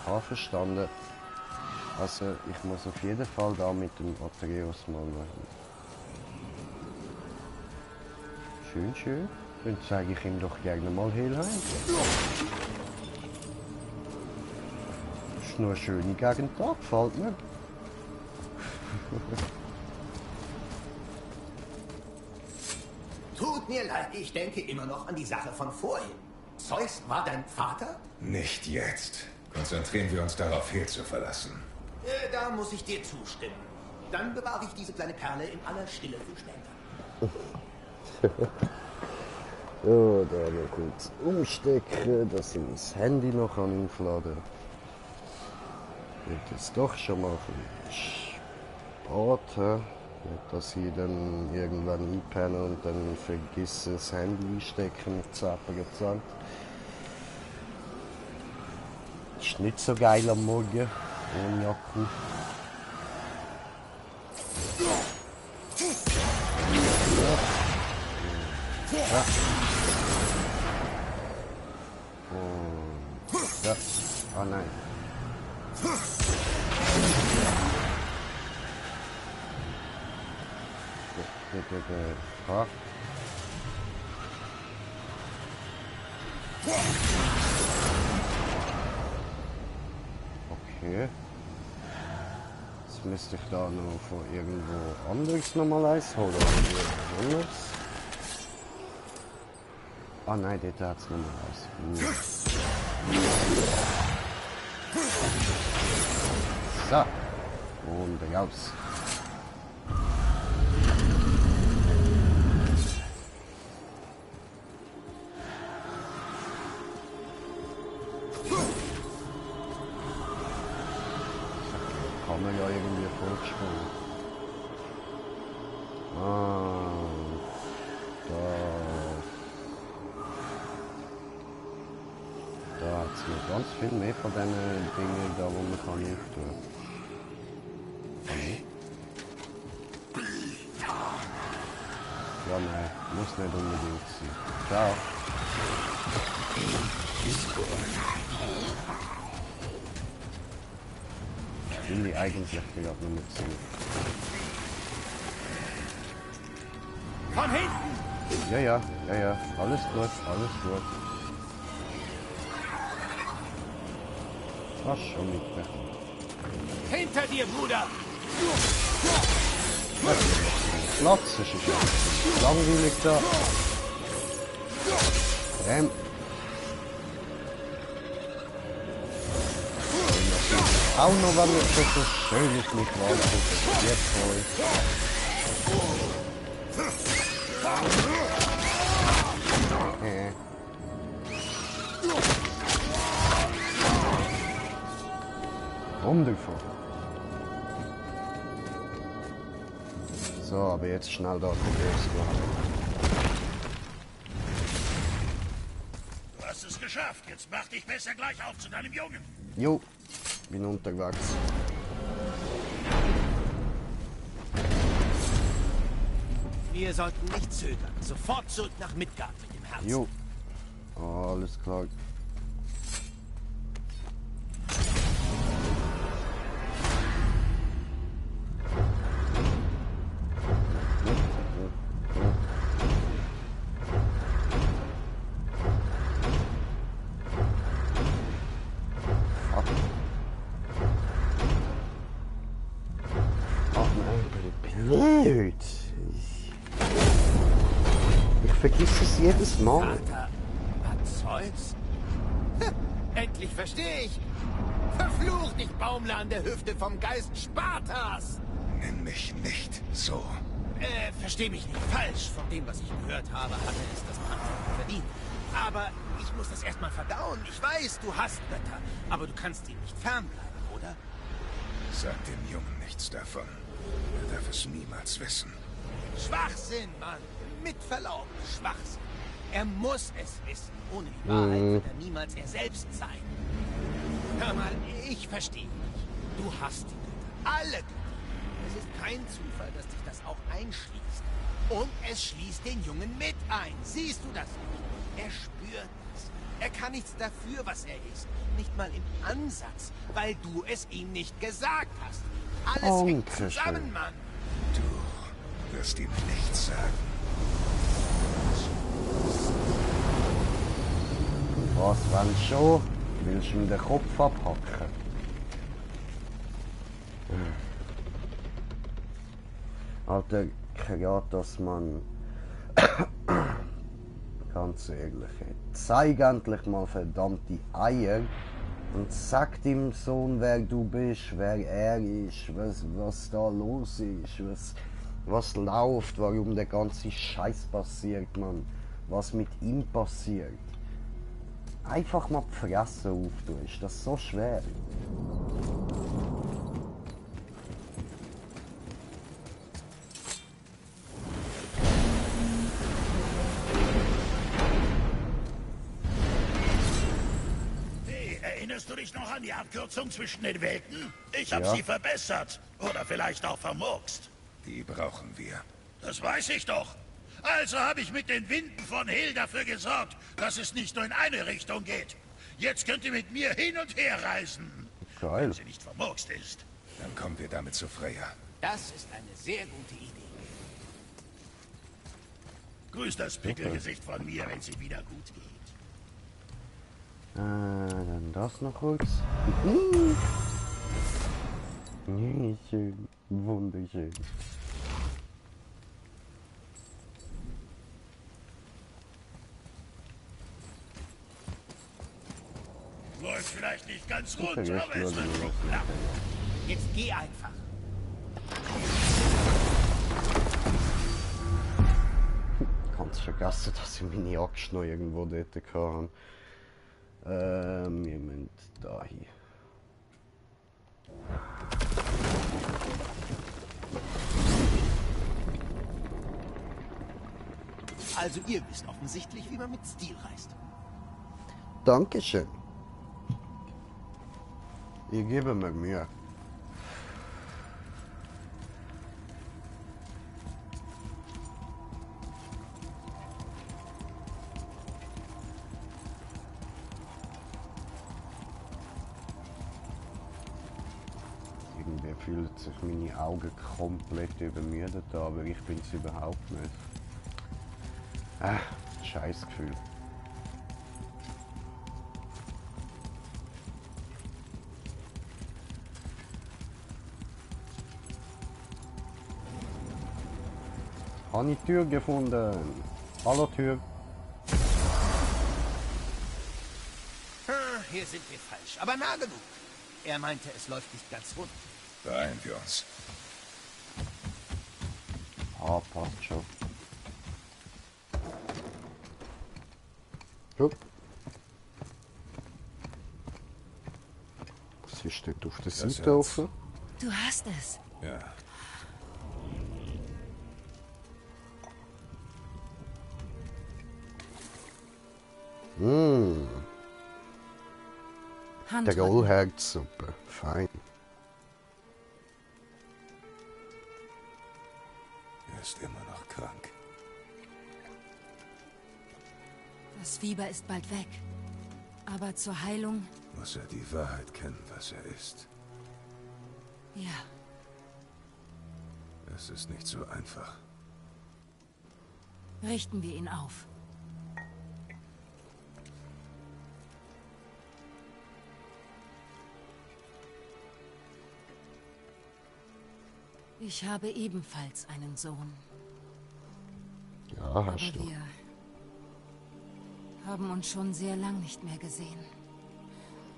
S1: Ah, verstanden. Also, ich muss auf jeden Fall da mit dem Atreus mal machen. Schön. Dann zeige ich ihm doch gerne mal Helheim. Ist nur eine schöne Gegend da, gefällt mir.
S5: Tut mir leid, ich denke immer noch an die Sache von vorhin. Zeus war dein Vater?
S6: Nicht jetzt. Konzentrieren wir uns darauf, Hehl zu verlassen.
S5: Da muss ich dir zustimmen. Dann bewahre ich diese kleine Perle in aller Stille für später.
S1: Ja, da noch kurz umstecken, dass ich das Handy noch aufladen kann. Wird jetzt doch schon mal spät, nicht, dass ich dann irgendwann einpenne und dann vergesse das Handy einstecken mit zappiger Zeit. Ist nicht so geil am Morgen ohne Akku. Ja. Und ja. Ah nein. Ha. Okay. Jetzt müsste ich da noch von irgendwo anderes nochmal eins holen. Oder anderes. Ah nein, dort hat es nochmal eins. So. Und raus. Kann man ja irgendwie vorgespielt. Ah, da hat es noch ganz viel mehr von diesen Dingen da, wo man kann auftun. Ja, nein, muss nicht unbedingt sein. Ciao. Will ich eigentlich gerade noch mit singen.
S4: Von hinten!
S1: Ja, alles gut, alles gut. Ach, schon nicht mehr.
S4: Hinter dir, Bruder!
S1: Platz, es ist ja langweilig da. Auch noch, wenn es so schön ist, nicht wahr, das ist jetzt voll. Wundervoll. So, aber jetzt schnell da losgehen.
S3: Du hast es geschafft. Jetzt mach dich besser gleich auf zu deinem Jungen.
S1: Jo, bin unterwegs.
S5: Wir sollten nicht zögern. Sofort zurück nach Midgard mit dem Herzen.
S1: Jo, alles klar. Blöd. Ich vergiss es jedes Mal.
S5: Vater war Zeus? Endlich verstehe ich. Verflucht, ich baumle an der Hüfte vom Geist Spartas.
S6: Nenn mich nicht so.
S5: Versteh mich nicht falsch. Von dem, was ich gehört habe, hatte es das Pantheon verdient. Aber ich muss das erstmal verdauen. Ich weiß, du hast Götter. Aber du kannst ihnen nicht fernbleiben, oder?
S6: Sag dem Jungen nichts davon. Er darf es niemals wissen.
S5: Schwachsinn, Mann. Mit Verlaub, Schwachsinn. Er muss es wissen. Ohne die Wahrheit wird er niemals er selbst sein. Hör mal, ich verstehe dich. Du hast die Götter. Alle Götter. Es ist kein Zufall, dass dich das auch einschließt. Und es schließt den Jungen mit ein. Siehst du das nicht? Er spürt es. Er kann nichts dafür, was er ist. Nicht mal im Ansatz, weil du es ihm nicht gesagt hast. Alles hängt zusammen, Mann.
S6: Du wirst ihm nichts sagen.
S1: Was, wenn schon? Willst du ihm den Kopf abhacken? Alter, gerade dass man Ganz ehrlich, ey. Zeig endlich mal verdammte Eier und sag dem Sohn, wer du bist, wer er ist, was da los ist, was läuft, warum der ganze Scheiß passiert, Mann. Was mit ihm passiert. Einfach mal die Fresse auftun, ist das so schwer?
S3: Hey, erinnerst du dich noch an die Abkürzung zwischen den Welten? Ich habe
S1: Ja.
S3: sie verbessert. Oder vielleicht auch vermurkst.
S6: Die brauchen wir.
S3: Das weiß ich doch. Also habe ich mit den Winden von Hill dafür gesorgt, dass es nicht nur in eine Richtung geht. Jetzt könnt ihr mit mir hin und her reisen.
S1: Geil.
S3: Wenn sie nicht vermurkst ist.
S6: Dann kommen wir damit zu Freya.
S5: Das ist eine sehr gute Idee.
S3: Grüß das Pickelgesicht von mir, wenn sie wieder gut geht.
S1: Dann das noch kurz. Nee, schön. Wunderschön.
S3: Läuft vielleicht nicht ganz rund,
S1: Vergesst
S3: aber es
S1: nur
S3: wird
S1: die
S3: schon
S1: Lassen.
S3: klappen.
S5: Jetzt geh einfach.
S1: Ganz vergessen, dass ich meine Axt noch irgendwo dort hatte. Wir müssen da hin.
S5: Also ihr wisst offensichtlich, wie man mit Stil reist.
S1: Dankeschön. Ich gebe mir Mühe. Irgendwie fühlt sich meine Augen komplett übermüdet an, aber ich bin es überhaupt nicht. Scheißgefühl. Habe ich die Tür gefunden? Hallo Tür.
S5: Hier sind wir falsch, aber nah genug. Er meinte, es läuft nicht ganz rund.
S6: Beeilen wir uns.
S1: Passt schon. Gut. Was ist dort auf der
S6: Das
S1: Seite
S6: Herz.
S1: offen?
S7: Du hast es.
S6: Ja.
S1: Der
S7: Handrücken.
S1: Rollherzsuppe. Fein.
S6: Er ist immer noch krank.
S7: Das Fieber ist bald weg. Aber zur Heilung,
S6: Muss er die Wahrheit kennen, was er ist.
S7: ja.
S6: Es ist nicht so einfach.
S7: Richten wir ihn auf. Ich habe ebenfalls einen Sohn.
S1: Ja,
S7: Aber
S1: hast du.
S7: wir haben uns schon sehr lang nicht mehr gesehen.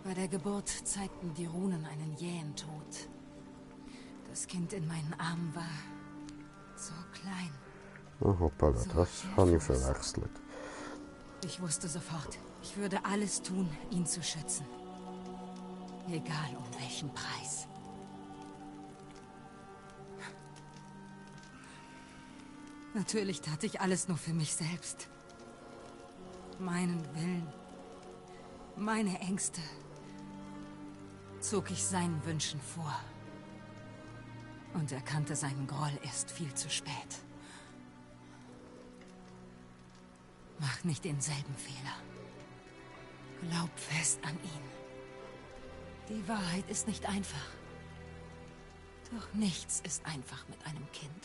S7: Bei der Geburt zeigten die Runen einen jähen Tod. Das Kind in meinen Armen war so klein.
S1: Oh, hoppala,
S7: So
S1: das
S7: viel
S1: habe ich
S7: Fuß.
S1: verwechselt.
S7: Ich wusste sofort, ich würde alles tun, ihn zu schützen. Egal um welchen Preis. Natürlich tat ich alles nur für mich selbst. Meinen Willen, meine Ängste zog ich seinen Wünschen vor. Und erkannte seinen Groll erst viel zu spät. Mach nicht denselben Fehler. Glaub fest an ihn. Die Wahrheit ist nicht einfach. Doch nichts ist einfach mit einem Kind.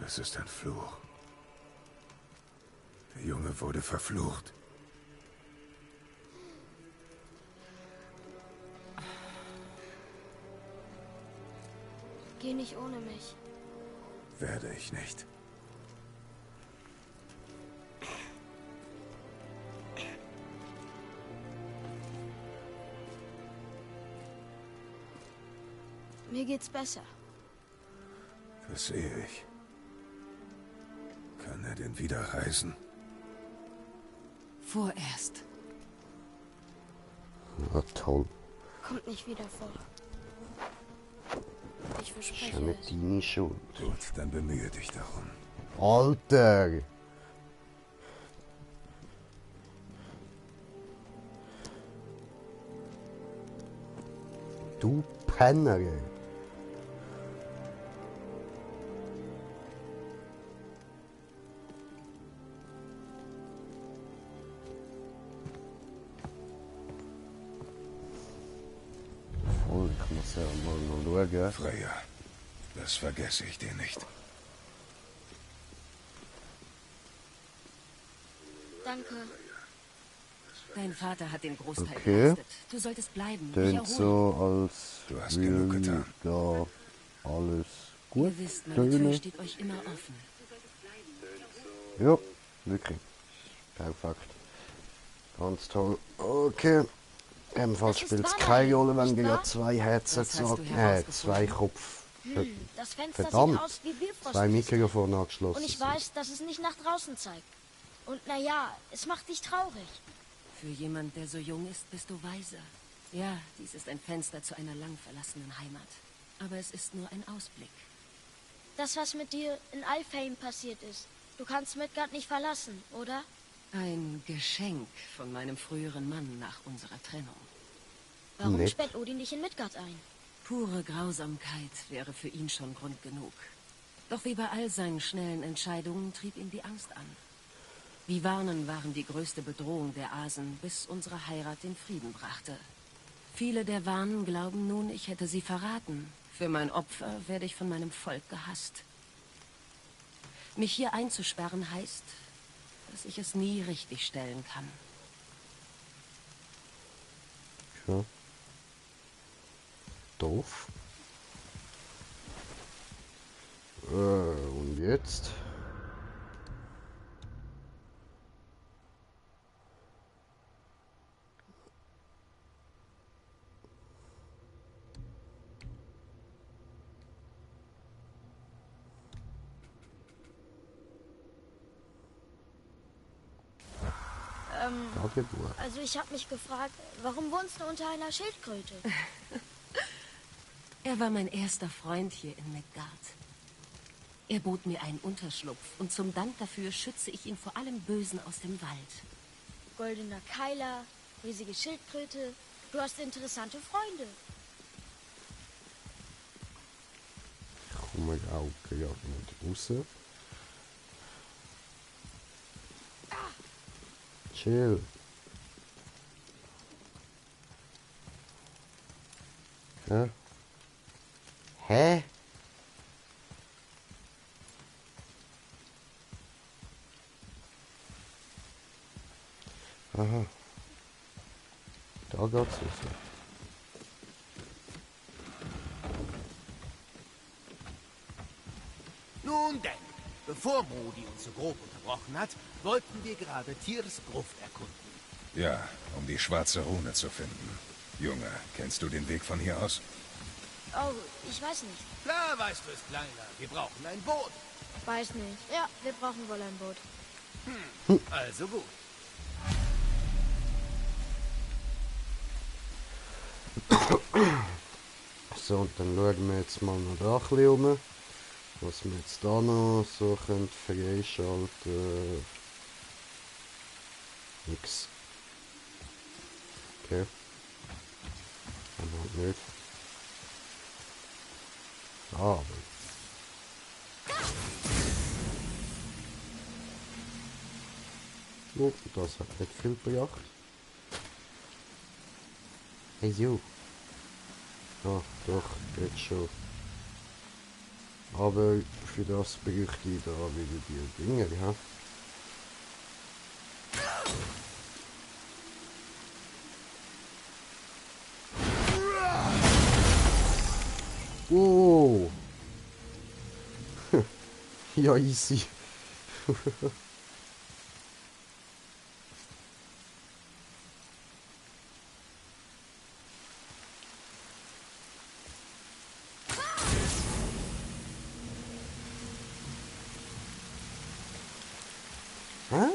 S6: Es ist ein Fluch. Der Junge wurde verflucht.
S8: Geh nicht ohne mich.
S6: Werde ich nicht.
S8: Mir geht's besser.
S6: Das sehe ich. Kann er denn wieder reisen?
S7: Vorerst.
S1: Na toll.
S8: Kommt nicht wieder vor. Ich
S1: Ist ja
S8: verspreche
S1: nicht
S8: es.
S1: deine Schuld.
S6: Gut, dann bemühe dich darum.
S1: Alter! Du Penner! Voll, ich muss ja mal noch schauen.
S6: Freya, das vergesse ich dir nicht.
S8: Danke.
S7: Dein Vater hat den Großteil
S1: Okay.
S7: geleistet. Du solltest bleiben, dich
S1: Tönt
S7: erholen.
S1: so, als
S6: Du hast genug
S1: will
S6: getan.
S1: da alles gut
S7: Ihr wisst, meine Tür
S1: tönen.
S7: steht euch immer offen.
S1: Ja, wirklich. Perfekt. Ganz toll. Okay. Ebenfalls
S8: Das ist
S1: spielt es
S8: wahr,
S1: keine Rolle, wenn
S8: nicht
S1: du ja
S8: wahr?
S1: zwei Herzen
S7: Was hast du
S1: gesagt
S7: herausgefunden?
S1: zwei Kopf.
S8: Das Fenster
S1: Verdammt.
S8: sieht aus wie Bifrost.
S1: Zwei Mikrofone angeschlossen.
S8: Und ich
S1: sind.
S8: weiß, dass es nicht nach draußen zeigt. Und naja, es macht dich traurig.
S7: Für jemand, der so jung ist, bist du weise. Ja, dies ist ein Fenster zu einer lang verlassenen Heimat. Aber es ist nur ein Ausblick.
S8: Das, was mit dir in Alfheim passiert ist. Du kannst Midgard nicht verlassen, oder?
S7: Ein Geschenk von meinem früheren Mann nach unserer Trennung.
S8: Warum
S1: Nett.
S8: sperrt Odin dich in Midgard ein?
S7: Pure Grausamkeit wäre für ihn schon Grund genug. Doch wie bei all seinen schnellen Entscheidungen trieb ihn die Angst an. Die Warnen waren die größte Bedrohung der Asen, bis unsere Heirat den Frieden brachte. Viele der Warnen glauben nun, ich hätte sie verraten. Für mein Opfer werde ich von meinem Volk gehasst. Mich hier einzusperren heißt, dass ich es nie richtig stellen kann.
S1: Ja. Doof. Und jetzt? Tagebuch.
S8: Also ich habe mich gefragt, warum wohnst du unter einer Schildkröte?
S7: Er war mein erster Freund hier in Midgard. Er bot mir einen Unterschlupf und zum Dank dafür schütze ich ihn vor allem Bösen aus dem Wald.
S8: Goldener Keiler, riesige Schildkröte. Du hast interessante Freunde.
S1: Ich komme auch gerade nicht raus. Chill. Ja. Hä? Aha. Da geht's raus.
S5: Nun denn, bevor Modi uns so grob unterbrochen hat, wollten wir gerade Tiers Gruft erkunden.
S6: Ja, um die schwarze Rune zu finden. Junge, kennst du den Weg von hier aus?
S8: Oh, ich weiß nicht.
S5: Klar weißt du es, Kleiner. Wir brauchen ein Boot.
S8: Weiß nicht. Ja, wir brauchen wohl ein Boot.
S5: Also gut.
S1: So, und dann schauen wir jetzt mal noch da ein bisschen rum. Was wir jetzt da noch so können freischalten. Nix. Okay. Aber halt nicht. Aber. Oh, das hat nicht viel gebracht. Hey, you. Ah, doch, jetzt schon. Aber für das bräuchte ich da wieder die Dinger, ja. Oh, Ja, easy. Ah.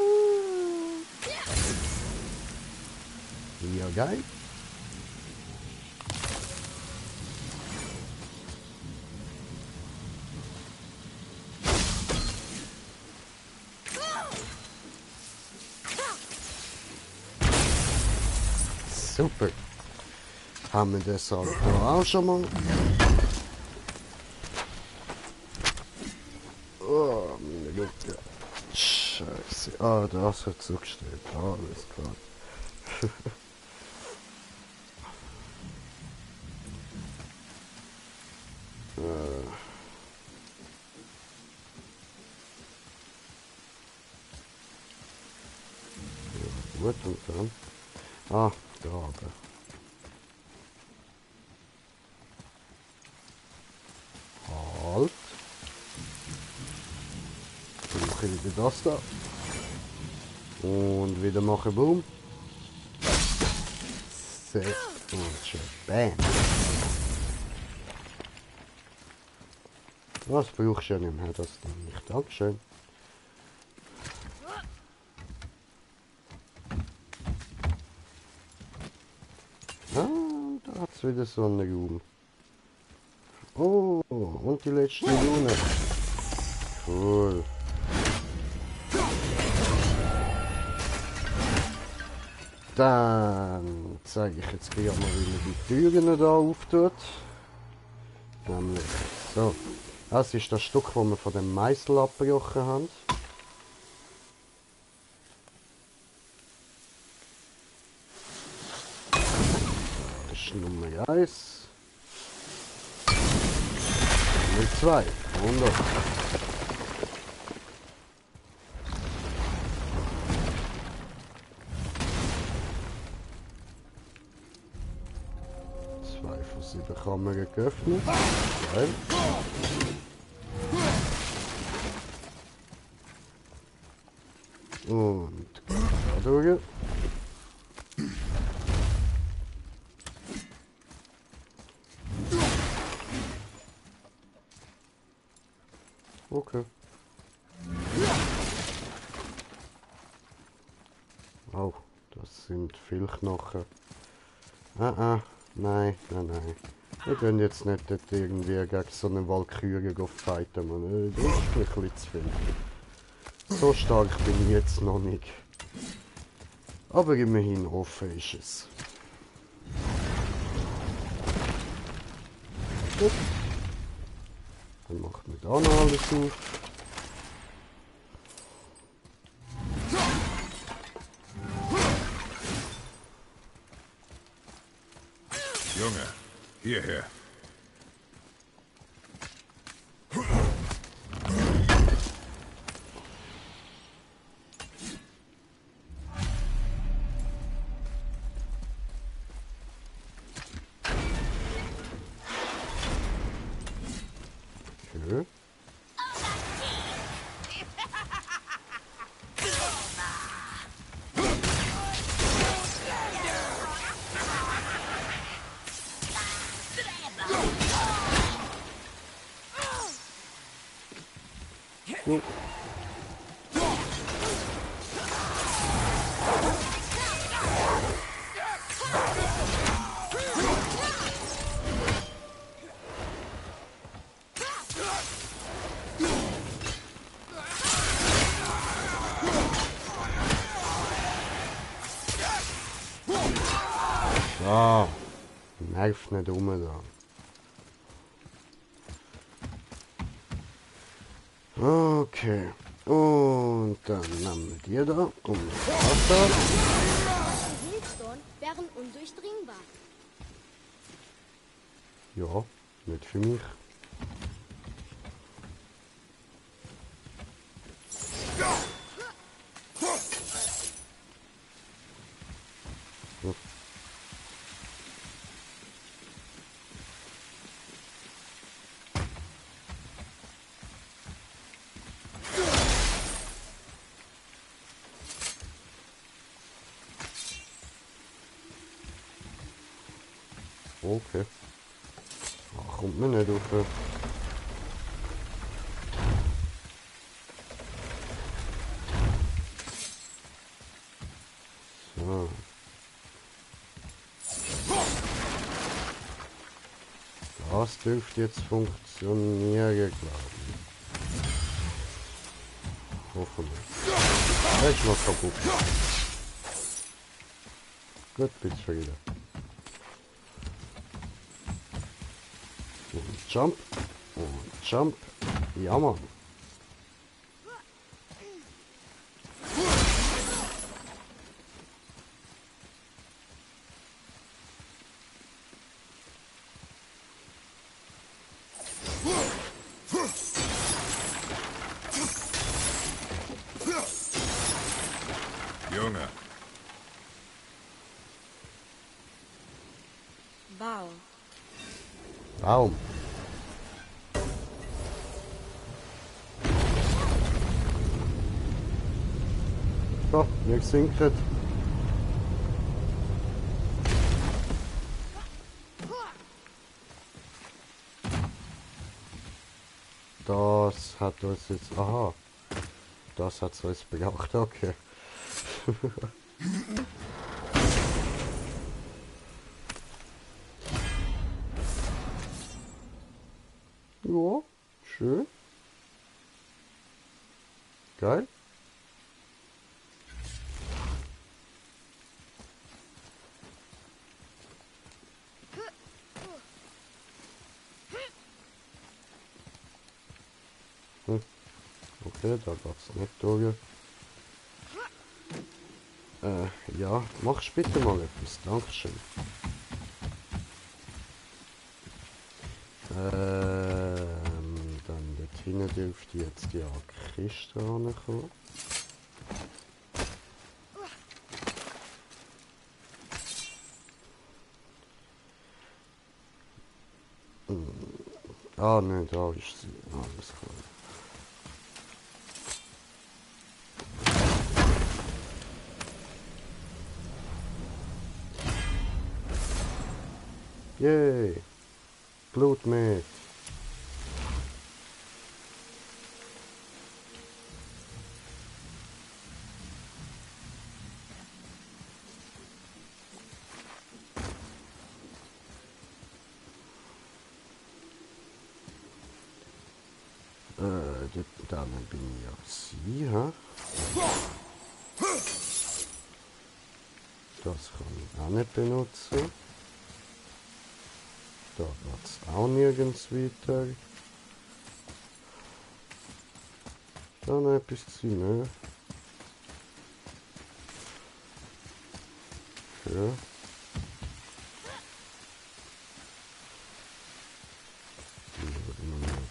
S1: Ja, geil. Super. Haben wir das also auch schon mal? Oh, meine Güte. Scheiße. Ah, das hat zugestellt. Alles klar. Gut, und dann? Ah, da oben. Halt. Dann mache ich wieder das da. Und wieder machen Boom. Set und schon bam. Was brauchst du ja nicht mehr, das Ding nicht. Dankeschön. Ah, da hat es wieder so einen Raum. Oh, und die letzte Lune. Cool. Dann zeige ich jetzt gleich mal, wie man die Türen da auftut. Nämlich so. Das ist das Stück, das wir von dem Meißel abgebrochen haben. Das ist Nummer 1. Nummer 2. Wunderbar. Von 7 Kammern geöffnet. Geil. Und da durch. Okay. Oh, das sind viel Knochen. Nein. Wir können jetzt nicht dort irgendwie gegen so eine Walküre fighten, man. Das ist mir ein bisschen zu viel. So stark bin ich jetzt noch nicht. Aber immerhin offen ist es. Gut. Dann macht man da noch alles auf.
S6: Junge, hierher.
S1: Okay. Jo. Ah, nerv nicht rum da. Okay. Und dann nehmen wir die da und das da.
S8: Die Hillstorn wären undurchdringbar.
S1: Ja, nicht für mich. Okay. Ach, kommt mir nicht auf. So. Das dürfte jetzt funktionieren, glaube ich. Hoffentlich. Der ist noch kaputt. Gut, bin zufrieden. Und Jump. Und Jump. Ja, Mann.
S6: Junge,
S8: Baum.
S1: Baum. So, wir sinken. Das hat uns jetzt... Aha. Das hat uns bedacht, okay. Ja, schön. Geil. Okay, da geht's nicht durch. Ja, machst bitte mal etwas. Dankeschön. Dann dort hinten dürfte jetzt die Kiste rankommen. Ah, nein, da ist sie. Alles klar. Yay! Blutmet! Dann bin ich auf sie, ha? Das kann ich auch nicht benutzen. Da geht's auch nirgends weiter. Da noch etwas zu ziehen, ja.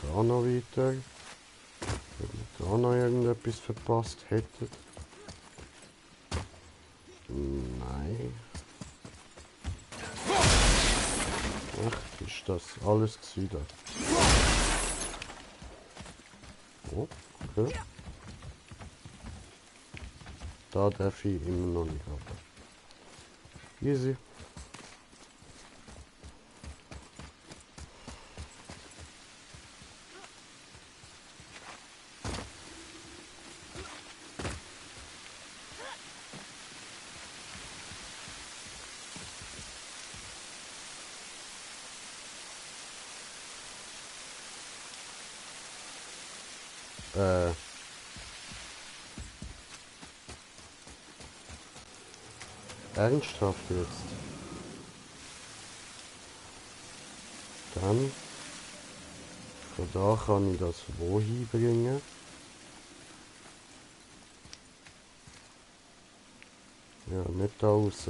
S1: Da noch weiter. Wenn wir da noch irgendetwas verpasst hätten. Nein. Ach, ist das alles gewesen? Oh, okay. Da darf ich immer noch nicht haben. Easy. Ernsthaft jetzt. Dann von da kann ich das wohin bringen. Ja, nicht da raus.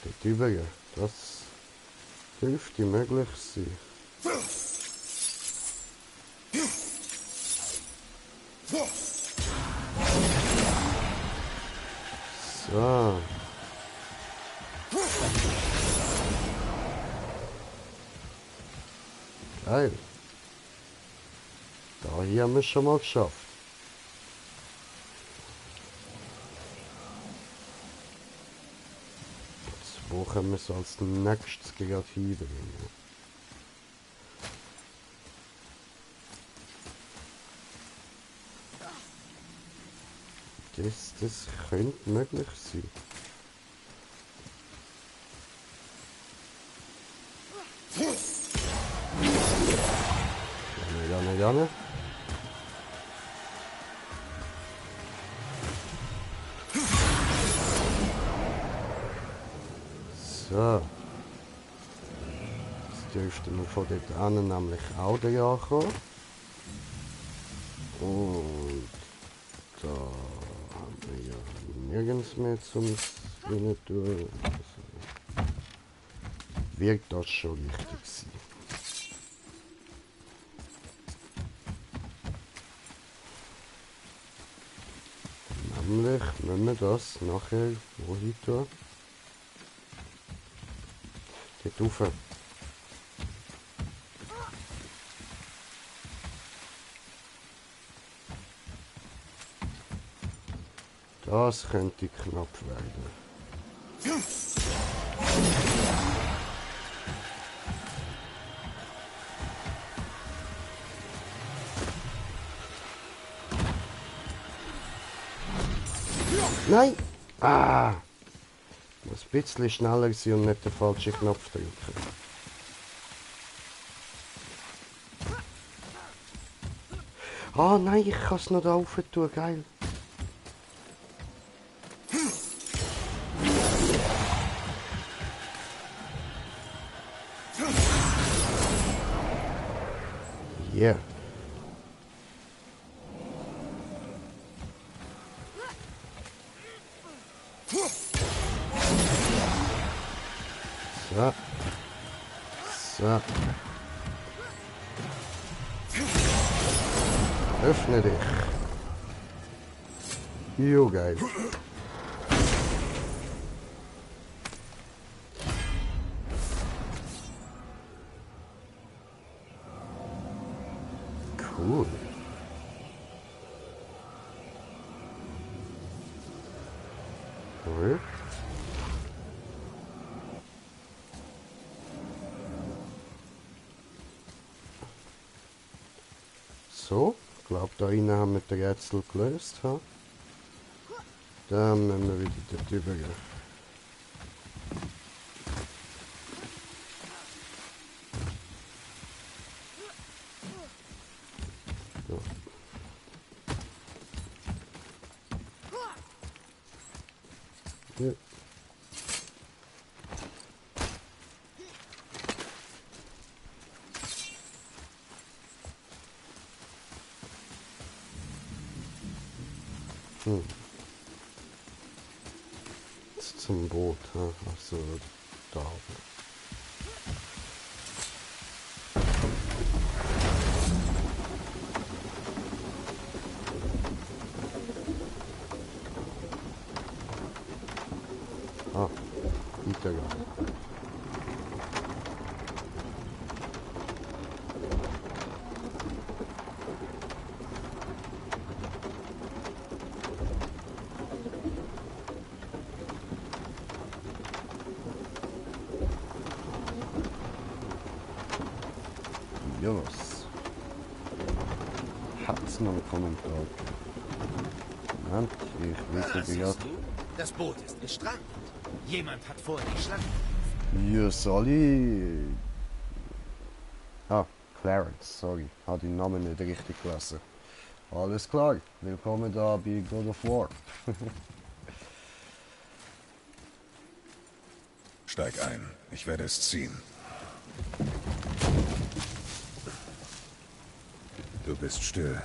S1: Dort rüber. Das dürfte möglich sein. So. Geil. Da hier haben wir schon mal geschafft. wo können wir so als nächstes gerade hinbringen? Das könnte möglich sein. Gerne. So. Jetzt dürfte man von dort an nämlich auch da kommen. Und da haben wir ja nirgends mehr zum Rennen tun. Also wird das schon richtig sein. Nämlich müssen wir das nachher wohin tun? Dort rauf. Das könnte knapp werden. Nein! Ah! Ich muss ein bisschen schneller sein und nicht den falschen Knopf drücken. Ah nein, ich kann es noch da rauf tun, geil. Yeah. So. So. Öffne dich. Jo, geil. Cool. Cool. So, ich glaube, da rein haben wir das Rätsel gelöst. Ha? Dann müssen wir wieder dort rübergehen. So. Ja. Zum Boot, ha? Also da oben. Ah, weitergehen. Jos. Hat's noch einen Kommentar? Moment, ich weiß gerade.
S5: Das Boot ist gestrandet. Jemand hat vorher die Schlange.
S1: Ja, Sally. Ah, Clarence, sorry. Hat den Namen nicht richtig gelesen. Alles klar. Willkommen da bei God of War.
S6: Steig ein. Ich werde es ziehen. Du bist still.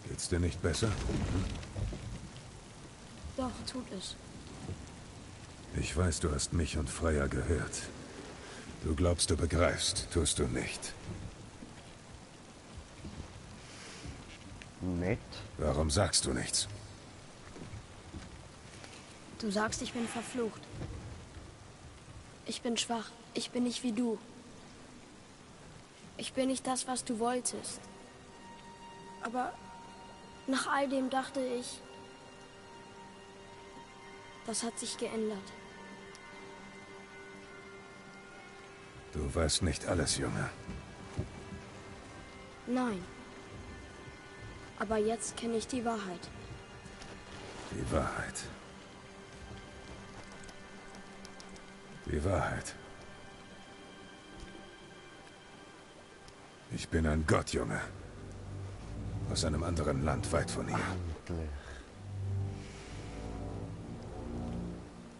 S6: Geht's dir nicht besser?
S8: Doch, tut es.
S6: Ich weiß, du hast mich und Freya gehört. Du glaubst, du begreifst, tust du nicht.
S1: Nett.
S6: Warum sagst du nichts?
S8: Du sagst, ich bin verflucht. Ich bin schwach. Ich bin nicht wie du. Ich bin nicht das, was du wolltest. Aber nach all dem dachte ich, das hat sich geändert.
S6: Du weißt nicht alles, Junge.
S9: Nein. Aber jetzt kenne ich die Wahrheit.
S6: Die Wahrheit. Die Wahrheit. Ich bin ein Gott, Junge. Aus einem anderen Land, weit von hier.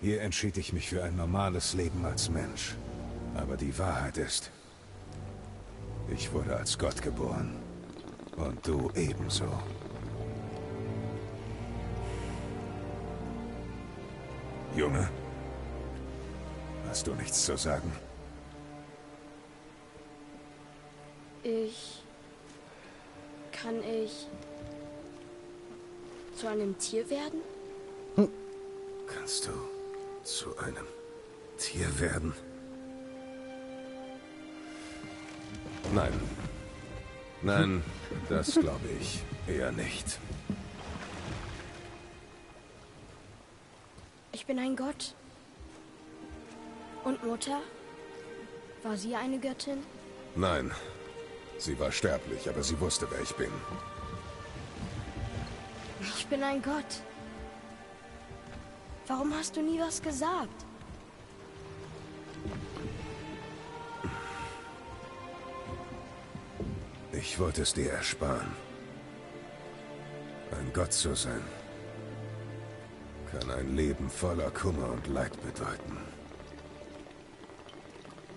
S6: Hier entschied ich mich für ein normales Leben als Mensch. Aber die Wahrheit ist, ich wurde als Gott geboren. Und du ebenso. Junge, hast du nichts zu sagen?
S9: Kann ich zu einem Tier werden?
S6: Kannst du zu einem Tier werden? Nein. Nein, das glaube ich eher nicht.
S9: Ich bin ein Gott. Und Mutter? War sie eine Göttin?
S6: Nein. Sie war sterblich, aber sie wusste, wer ich bin.
S9: Ich bin ein Gott. Warum hast du nie was gesagt?
S6: Ich wollte es dir ersparen. Ein Gott zu sein, kann ein Leben voller Kummer und Leid bedeuten.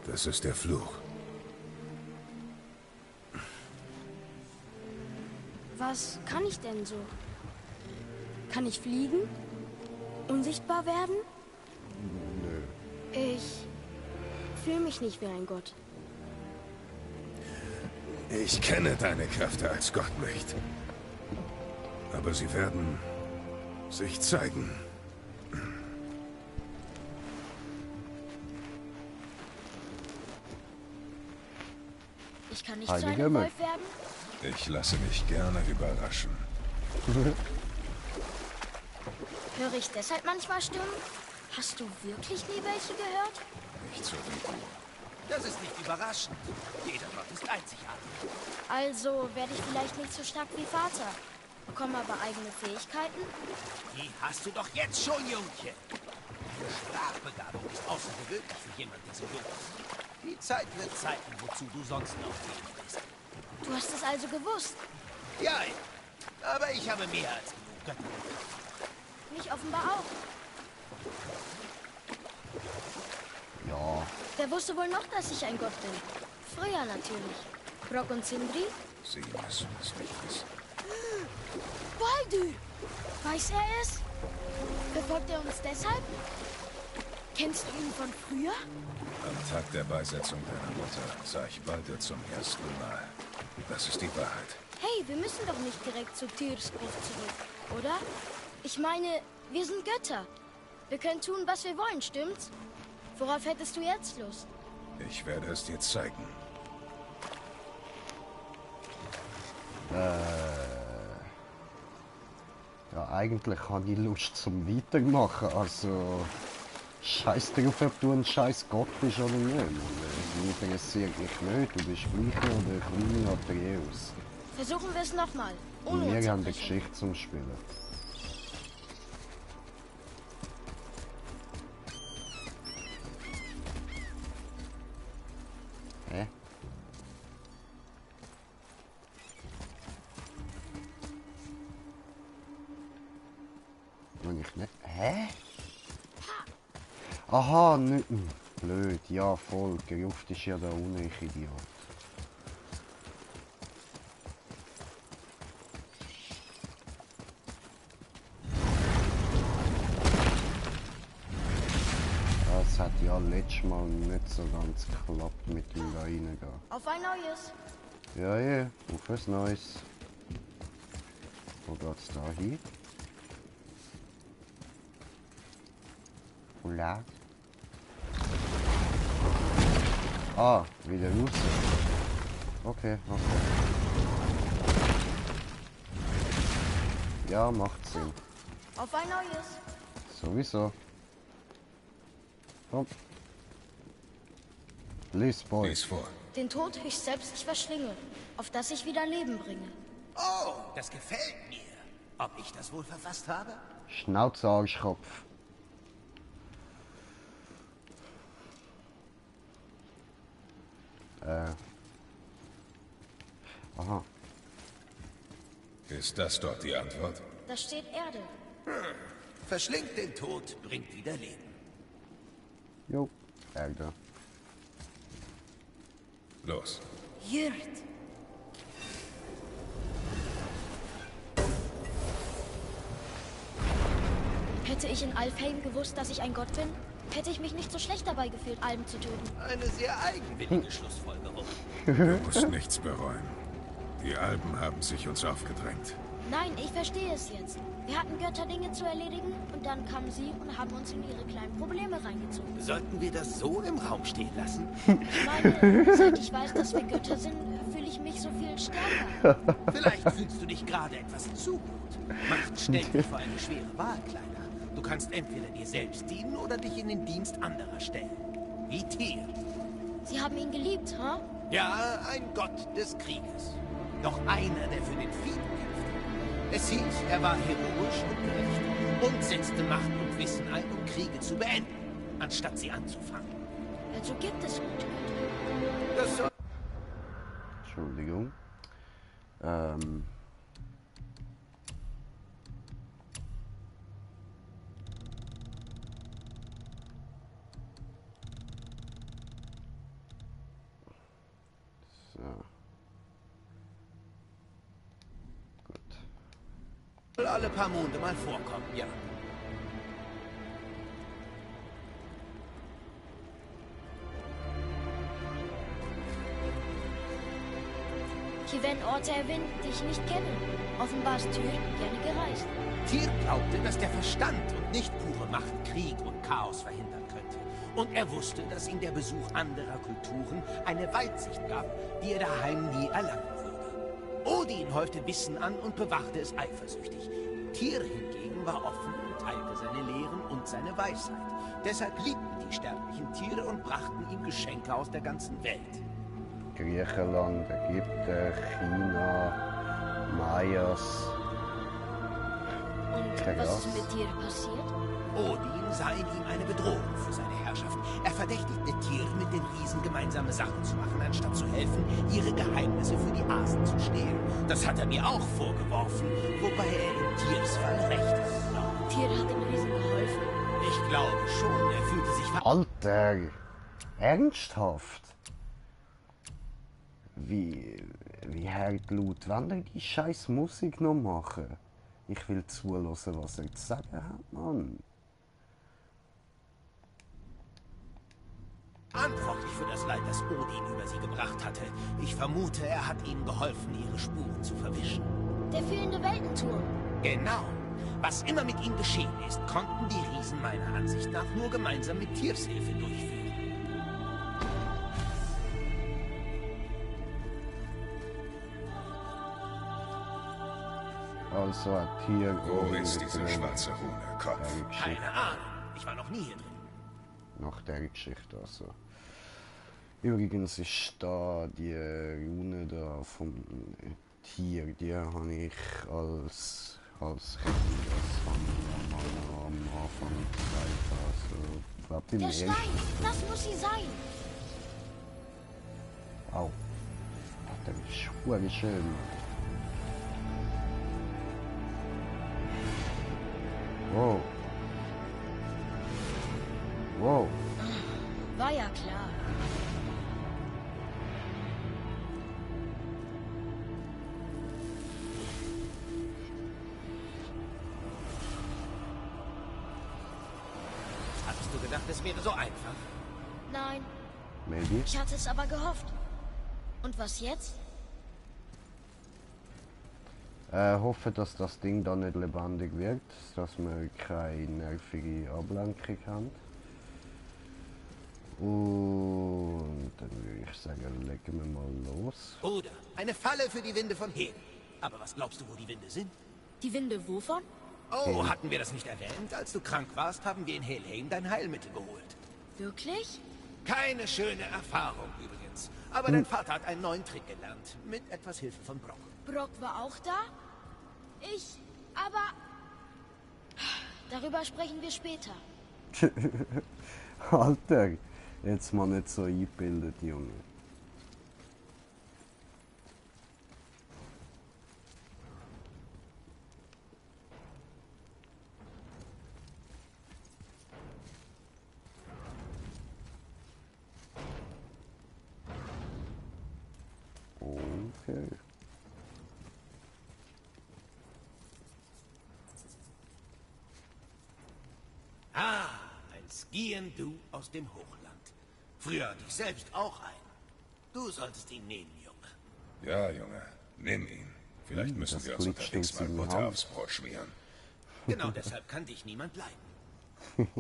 S6: Das ist der Fluch.
S9: Was kann ich denn so? Kann ich fliegen? Unsichtbar werden?
S1: Nö.
S9: Ich fühle mich nicht wie ein Gott.
S6: Ich kenne deine Kräfte als Gott nicht. Aber sie werden sich zeigen.
S8: Ich kann nicht zu einem
S1: Himmel.
S8: Wolf werden?
S6: Ich lasse mich gerne überraschen.
S8: Höre ich deshalb manchmal Stimmen? Hast du wirklich nie welche gehört?
S6: Nicht so wie du.
S5: Das ist nicht überraschend. Jeder Gott ist einzigartig.
S8: Also werde ich vielleicht nicht so stark wie Vater, bekomme aber eigene Fähigkeiten?
S5: Die hast du doch jetzt schon, Jungchen. Deine Sprachbegabung ist außergewöhnlich für jemanden, der so jung ist. Die Zeit wird zeigen, wozu du sonst noch fähig bist.
S8: Du hast es also gewusst.
S5: Ja, aber ich habe mehr als genug Götter.
S8: Mich offenbar auch.
S1: Ja.
S8: Wer wusste wohl noch, dass ich ein Gott bin? Früher natürlich. Brock und Sindri?
S6: Sie müssen es nicht wissen.
S8: Baldur! Weiß er es? Verfolgt er uns deshalb? Kennst du ihn von früher?
S6: Am Tag der Beisetzung deiner Mutter sah ich Baldur zum ersten Mal. Das ist die Wahrheit.
S8: Hey, wir müssen doch nicht direkt zu Tyrskov zurück, oder? Ich meine, wir sind Götter. Wir können tun, was wir wollen, stimmt's? Worauf hättest du jetzt Lust?
S6: Ich werde es dir zeigen.
S1: Ja, eigentlich habe ich Lust zum Weitermachen. Also, scheiß drauf, ob du ein scheiß Gott bist oder nicht. Mich interessiert mich nicht. Du bist gleich noch der kleine Atreus.
S8: Versuchen wir es nochmal.
S1: Und
S8: Ohne
S1: wir haben die
S8: Unterbrechung.
S1: Geschichte zum Spielen. Hä? Und ich nicht. Hä? Aha, nicht. Blöd, ja voll. Geruft ist ja da unten, ich Idiot. Das hat ja letztes Mal nicht so ganz geklappt mit dem da reingehen.
S8: Auf ein neues.
S1: Ja, ja, auf was Neues. Wo geht's da hin? Hola. Ah, wieder raus. Okay, okay. Ja, macht Sinn.
S8: Auf ein neues.
S1: Sowieso. Komm. Lies vor.
S6: Lies vor.
S8: Den Tod höchst selbst ich verschlinge, auf dass ich wieder Leben bringe.
S5: Oh, das gefällt mir. Ob ich das wohl verfasst habe?
S1: Schnauze, Arschkopf. Aha.
S6: Ist das dort die Antwort?
S8: Da steht Erde.
S5: Verschlingt den Tod, bringt wieder Leben.
S1: Jo, Erde.
S6: Los.
S8: Jürt. Hätte ich in Alfheim gewusst, dass ich ein Gott bin, hätte ich mich nicht so schlecht dabei gefühlt, Alben zu töten.
S5: Eine sehr eigenwillige Schlussfolgerung.
S6: Du musst nichts bereuen. Die Alben haben sich uns aufgedrängt.
S8: Nein, ich verstehe es jetzt. Wir hatten Götterdinge zu erledigen und dann kamen sie und haben uns in ihre kleinen Probleme reingezogen.
S5: Sollten wir das so im Raum stehen lassen?
S8: Ich meine, seit ich weiß, dass wir Götter sind, fühle ich mich so viel stärker.
S5: Vielleicht fühlst du dich gerade etwas zu gut. Macht stellt dich vor eine schwere Wahl, Kleiner. Du kannst entweder dir selbst dienen oder dich in den Dienst anderer stellen. Wie Tyr.
S8: Sie haben ihn geliebt, ha? Huh?
S5: Ja, ein Gott des Krieges. Doch einer, der für den Frieden kämpfte. Es hieß, er war heroisch und gerecht und setzte Macht und Wissen ein, um Kriege zu beenden, anstatt sie anzufangen.
S8: Also gibt es gute Götter.
S5: Das soll...
S1: Entschuldigung. So.
S5: Soll alle paar Monde mal vorkommen, ja.
S8: Hier werden Orte erwähnt, die ich nicht kenne. Offenbar ist Tyr gerne gereist.
S5: Tyr glaubte, dass der Verstand und nicht pure Macht Krieg und Chaos verhindern könnte. Und er wusste, dass ihm der Besuch anderer Kulturen eine Weitsicht gab, die er daheim nie erlangen würde. Odin häufte Wissen an und bewachte es eifersüchtig. Tyr hingegen war offen und teilte seine Lehren und seine Weisheit. Deshalb liebten die sterblichen Tiere und brachten ihm Geschenke aus der ganzen Welt.
S1: Griechenland, Ägypten, China, Mayas.
S8: Und was ist mit Tyr passiert?
S5: Odin sah in ihm eine Bedrohung für seine Herrschaft. Er verdächtigte Tyr, mit den Riesen gemeinsame Sachen zu machen, anstatt zu helfen, ihre Geheimnisse für die Asen zu stehlen. Das hat er mir auch vorgeworfen, wobei er in Tyrs Fall recht hat.
S8: Tyr hat den Riesen geholfen?
S5: Ich glaube schon, er fühlte sich...
S1: Alter! Ernsthaft? Wie hört laut, wenn er die scheiß Musik noch machen? Ich will zuhören, was er zu sagen hat, Mann.
S5: Verantwortlich für das Leid, das Odin über sie gebracht hatte. Ich vermute, er hat ihnen geholfen, ihre Spuren zu verwischen.
S8: Der fehlende Weltenturm.
S5: Genau. Was immer mit ihm geschehen ist, konnten die Riesen meiner Ansicht nach nur gemeinsam mit Tyrs Hilfe durchführen.
S1: Also hat Tyr...
S6: Wo ist diese schwarze Rune? Kopf.
S5: Keine Ahnung. Ich war noch nie hier drin.
S1: Nach der Geschichte also. Übrigens ist da die Rune da vom Tier, die habe ich als Rettung, das haben wir am Anfang gesagt. Also,
S8: der Stein, das muss sie sein.
S1: Au. Das ist verdammt schön. Wow. Wow.
S8: War ja klar.
S5: Hattest du gedacht, es wäre so einfach?
S8: Nein.
S1: Maybe.
S8: Ich hatte es aber gehofft. Und was jetzt?
S1: Hoffe, dass das Ding da nicht lebendig wird, dass wir keine nervige Ablenkung haben. Und dann würde ich sagen, legen wir mal los.
S5: Bruder, eine Falle für die Winde von Heden. Aber was glaubst du, wo die Winde sind?
S8: Die Winde wovon?
S5: Oh, hatten wir das nicht erwähnt? Als du krank warst, haben wir in Helheim dein Heilmittel geholt.
S8: Wirklich?
S5: Keine schöne Erfahrung übrigens. Aber dein Vater hat einen neuen Trick gelernt. Mit etwas Hilfe von Brock.
S8: Brock war auch da? Aber... Darüber sprechen wir später.
S1: Alter, jetzt mal nicht so eingebildet, Junge. Okay.
S5: Ah, ein Skiendu aus dem Hochland. Früher hatte ich selbst auch einen. Du solltest ihn nehmen, Junge.
S6: Ja, Junge, nimm ihn. Vielleicht müssen
S1: das
S6: wir uns
S1: glitscht
S6: unterwegs
S1: uns
S6: mal
S1: in die
S6: Butter
S1: Hand.
S6: aufs Brot schmieren.
S5: Genau deshalb kann dich niemand leiden.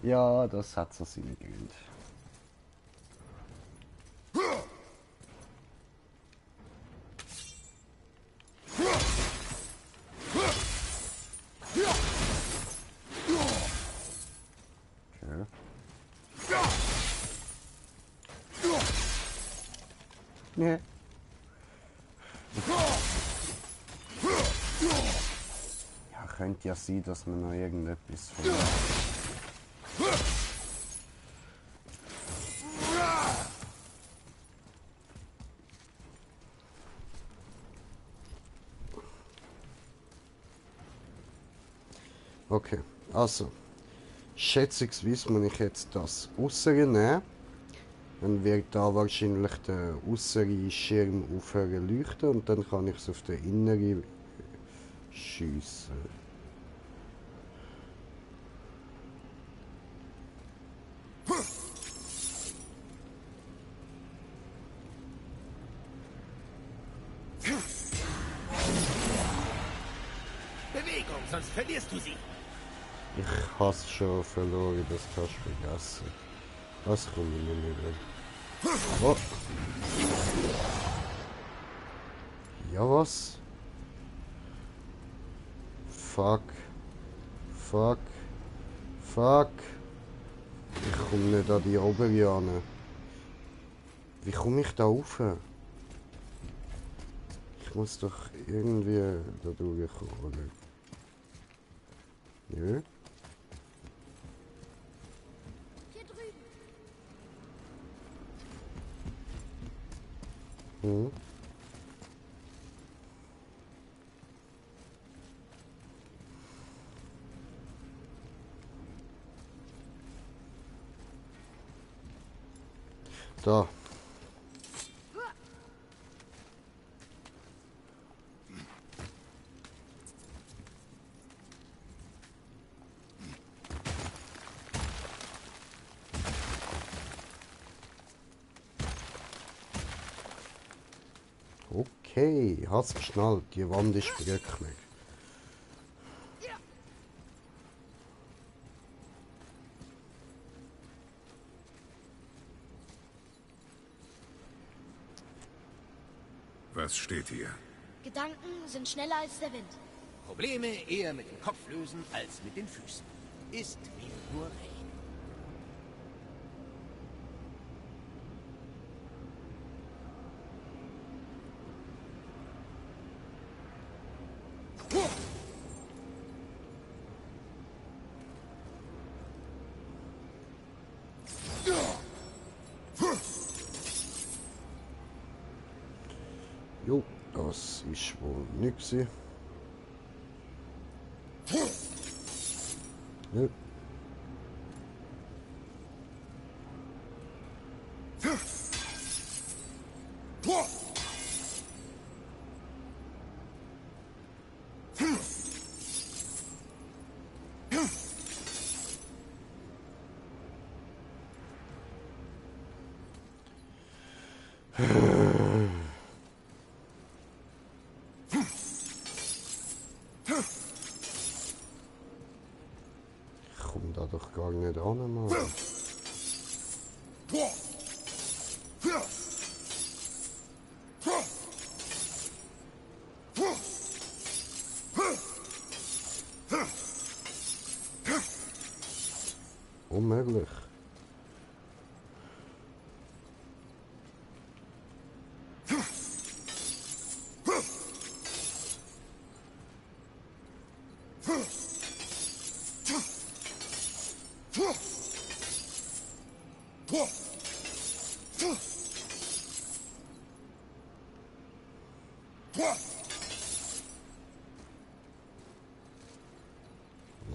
S1: Ja, das hat so seine Gründe. Nee. Ja, könnte ja sein, dass man noch irgendetwas von... Okay, also schätzungsweise muss ich jetzt das Äußere nehmen. Dann wird da wahrscheinlich der äußere Schirm aufhören leuchten und dann kann ich es auf den inneren schiessen.
S5: Bewegung, sonst verlierst du sie.
S1: Ich hasse schon verloren, das kannst du vergessen. Das komme ich nicht mehr weg. Oh. Ja, was? Fuck. Fuck. Fuck. Ich komme nicht an die obere ran. Wie komme ich da rauf? Ich muss doch irgendwie da durchkommen. Nö.
S8: Hier drüben.
S1: Mhm. Da. Okay, hat's geschnallt, die Wand ist bröcklig.
S6: Was steht hier?
S8: Gedanken sind schneller als der Wind.
S5: Probleme eher mit dem Kopf lösen als mit den Füßen. Ist mir nur recht.
S1: Jo, das ist wohl nichts. Nö. Ich komme da doch gar nicht an, Mann. Unmöglich. Ja,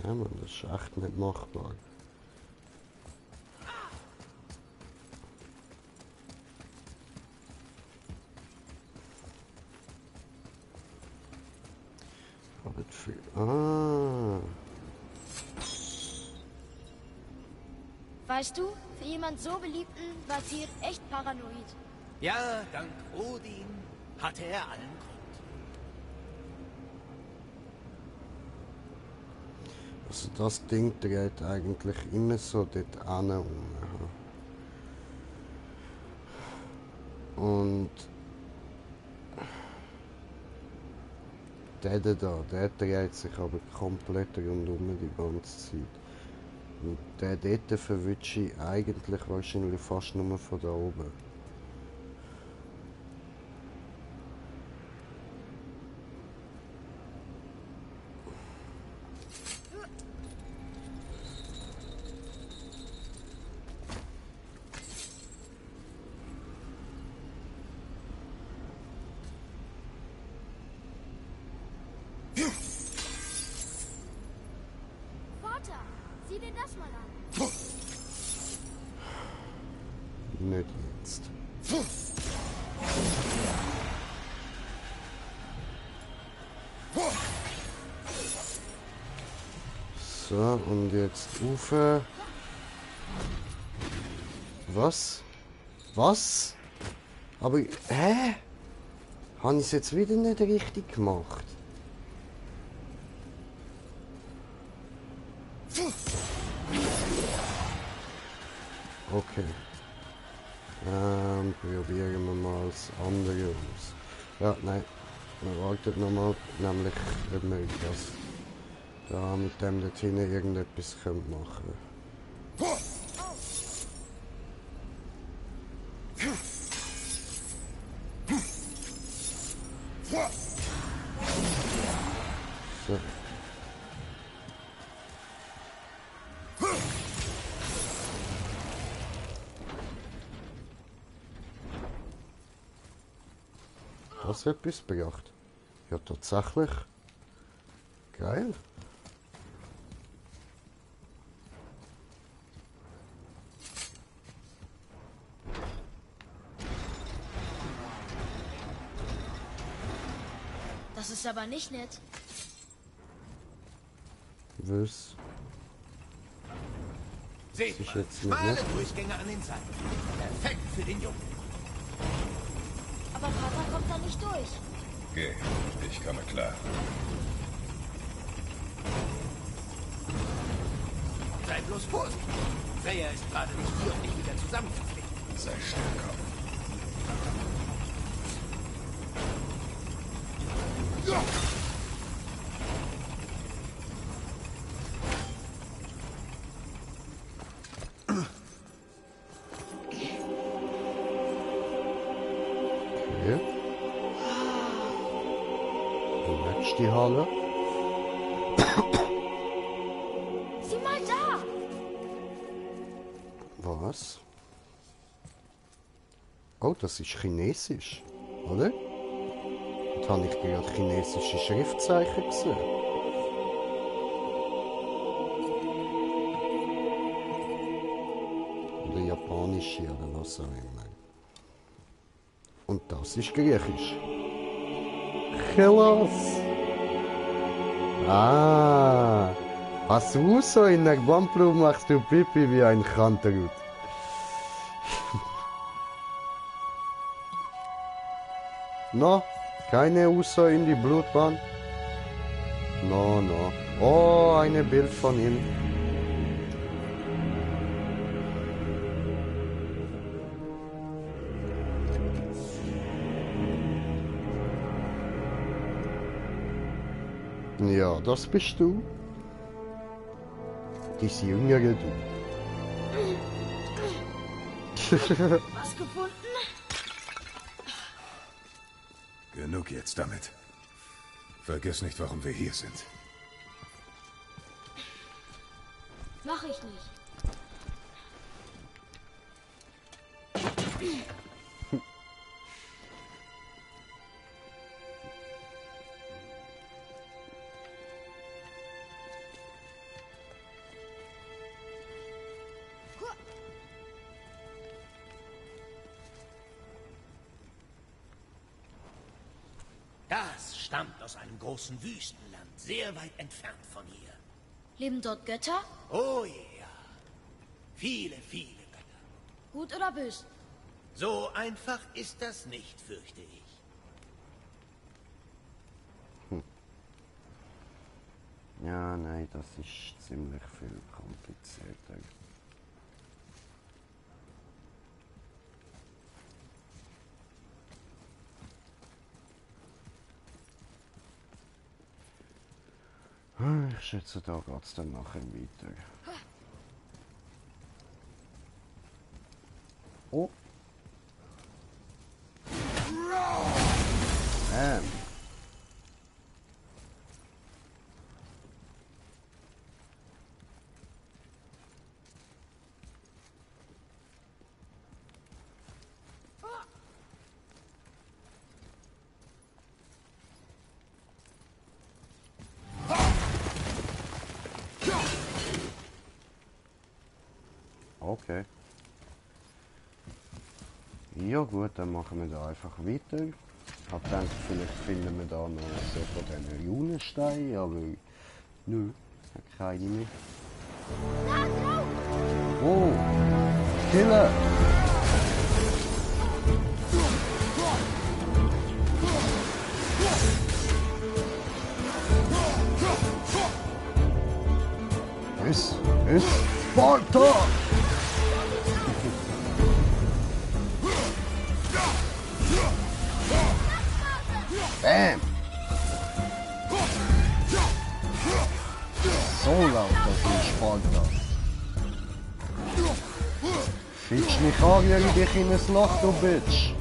S1: Mann, das ist echt nicht machbar. Aber viel.
S8: Weißt du, für jemand so beliebten war Tyr echt paranoid.
S5: Ja, dank Odin hatte er allen Grund.
S1: Also das Ding dreht eigentlich immer so dort hin und der da, der dreht sich aber komplett rundum die ganze Zeit. Und der dort verwünsche ich eigentlich wahrscheinlich fast nur von da oben.
S8: Vater, sieh dir das mal an.
S1: Nicht jetzt. So, und jetzt Ufer. Was? Was? Aber, hä? Habe ich es jetzt wieder nicht richtig gemacht? Okay. Probieren wir mal das andere aus. Ja, nein. Wir warten nochmal, nämlich ob wir das da mit dem dort hinten irgendetwas machen können. So. Das hat etwas gebracht. Ja, tatsächlich. Geil.
S8: Das ist aber nicht nett.
S1: Was?
S5: Seht
S1: Das ist
S5: mal,
S1: jetzt nicht
S5: schmale
S1: nett.
S5: Durchgänge an den Seiten. Perfekt für den Jungen.
S8: Aber Vater kommt da nicht durch.
S6: Geh, ich komme klar.
S5: Sei bloß vorsichtig. Freya ist gerade nicht hier, um dich wieder zusammenzuflicken.
S6: Sei stärker.
S1: Okay. Du merkst die Halle.
S8: Sieh mal da!
S1: Was? Oh, das ist Chinesisch, oder? Und habe ich gerade chinesische Schriftzeichen gesehen? Oder japanische oder was auch immer. Und das ist Griechisch. Chelos! Ah! Hast du so in der Wamplum machst du Pipi wie ein Kanterut. No, keine Uso in die Blutbahn. No, no. Oh, ein Bild von ihm. Ja, das bist du. Dies jüngere du.
S8: Was gefunden?
S6: Genug jetzt damit. Vergiss nicht, warum wir hier sind.
S8: Mach ich nicht.
S5: Das stammt aus einem großen Wüstenland, sehr weit entfernt von hier.
S8: Leben dort Götter?
S5: Oh ja. Viele, viele Götter.
S8: Gut oder böse?
S5: So einfach ist das nicht, fürchte ich.
S1: Ja, nein, das ist ziemlich viel komplizierter. Ich schätze, da geht es dann nachher weiter. Oh! Okay. Ja gut, dann machen wir da einfach weiter. Ich habe gedacht, vielleicht finden wir da noch so von diesen Runensteinen, aber nö, ich habe keine mehr. Oh, Killer! Es Sparta! Bam! So laut das in Sparta. Fitsch mich an, wie ich dich in ein Loch, du Bitch!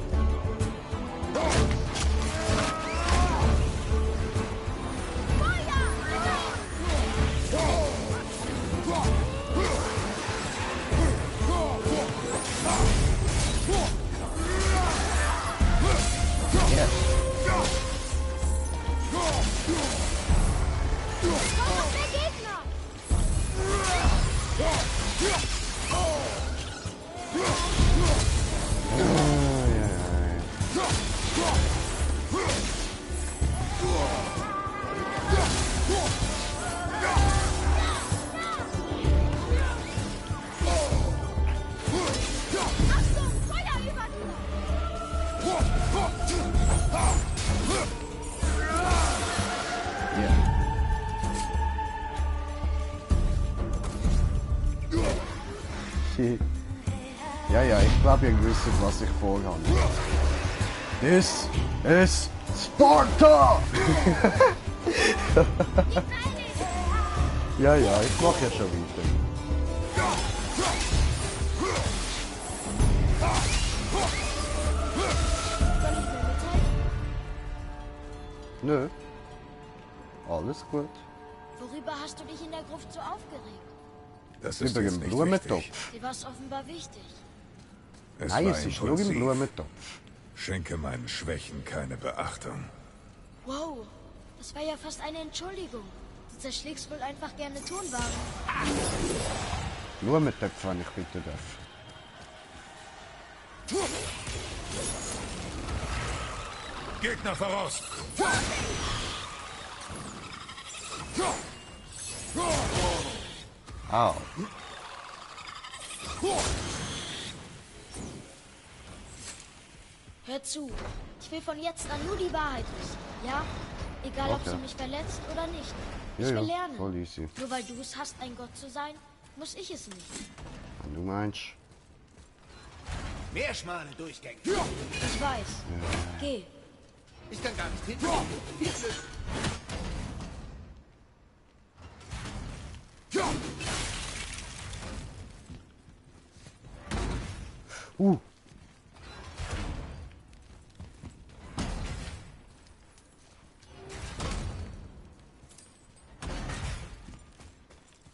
S1: Ja, ich glaube, ihr wisst, was ich vorhabe. Das ist Sparta! ja, ich mache ja schon weiter. Nö. Alles gut.
S8: Worüber hast du dich in der Gruft so aufgeregt?
S6: Das ist
S1: Über
S6: jetzt
S1: den
S6: nicht
S1: Blumentopf.
S6: wichtig.
S8: Dir war es offenbar wichtig.
S1: Nein,
S6: war
S1: es ist nur im
S6: impulsiv.
S1: Blumentopf.
S6: Schenke meinen Schwächen keine Beachtung.
S8: Wow, das war ja fast eine Entschuldigung. Du zerschlägst wohl einfach gerne Tonwaren.
S1: Blumentöpfe, wenn ich bitte darf.
S6: Gegner voraus!
S1: Au.
S8: Hör zu, ich will von jetzt an nur die Wahrheit wissen, ja? Egal, ob
S1: Okay.
S8: sie mich verletzt oder nicht. Ich
S1: Ja,
S8: will
S1: ja,
S8: lernen.
S1: voll easy.
S8: Nur weil du es hast, ein Gott zu sein, muss ich es nicht.
S1: Wenn du meinst.
S5: Mehr schmale Durchgänge.
S8: Ich weiß. Geh.
S5: Ich kann gar nicht hin. Viel Glück.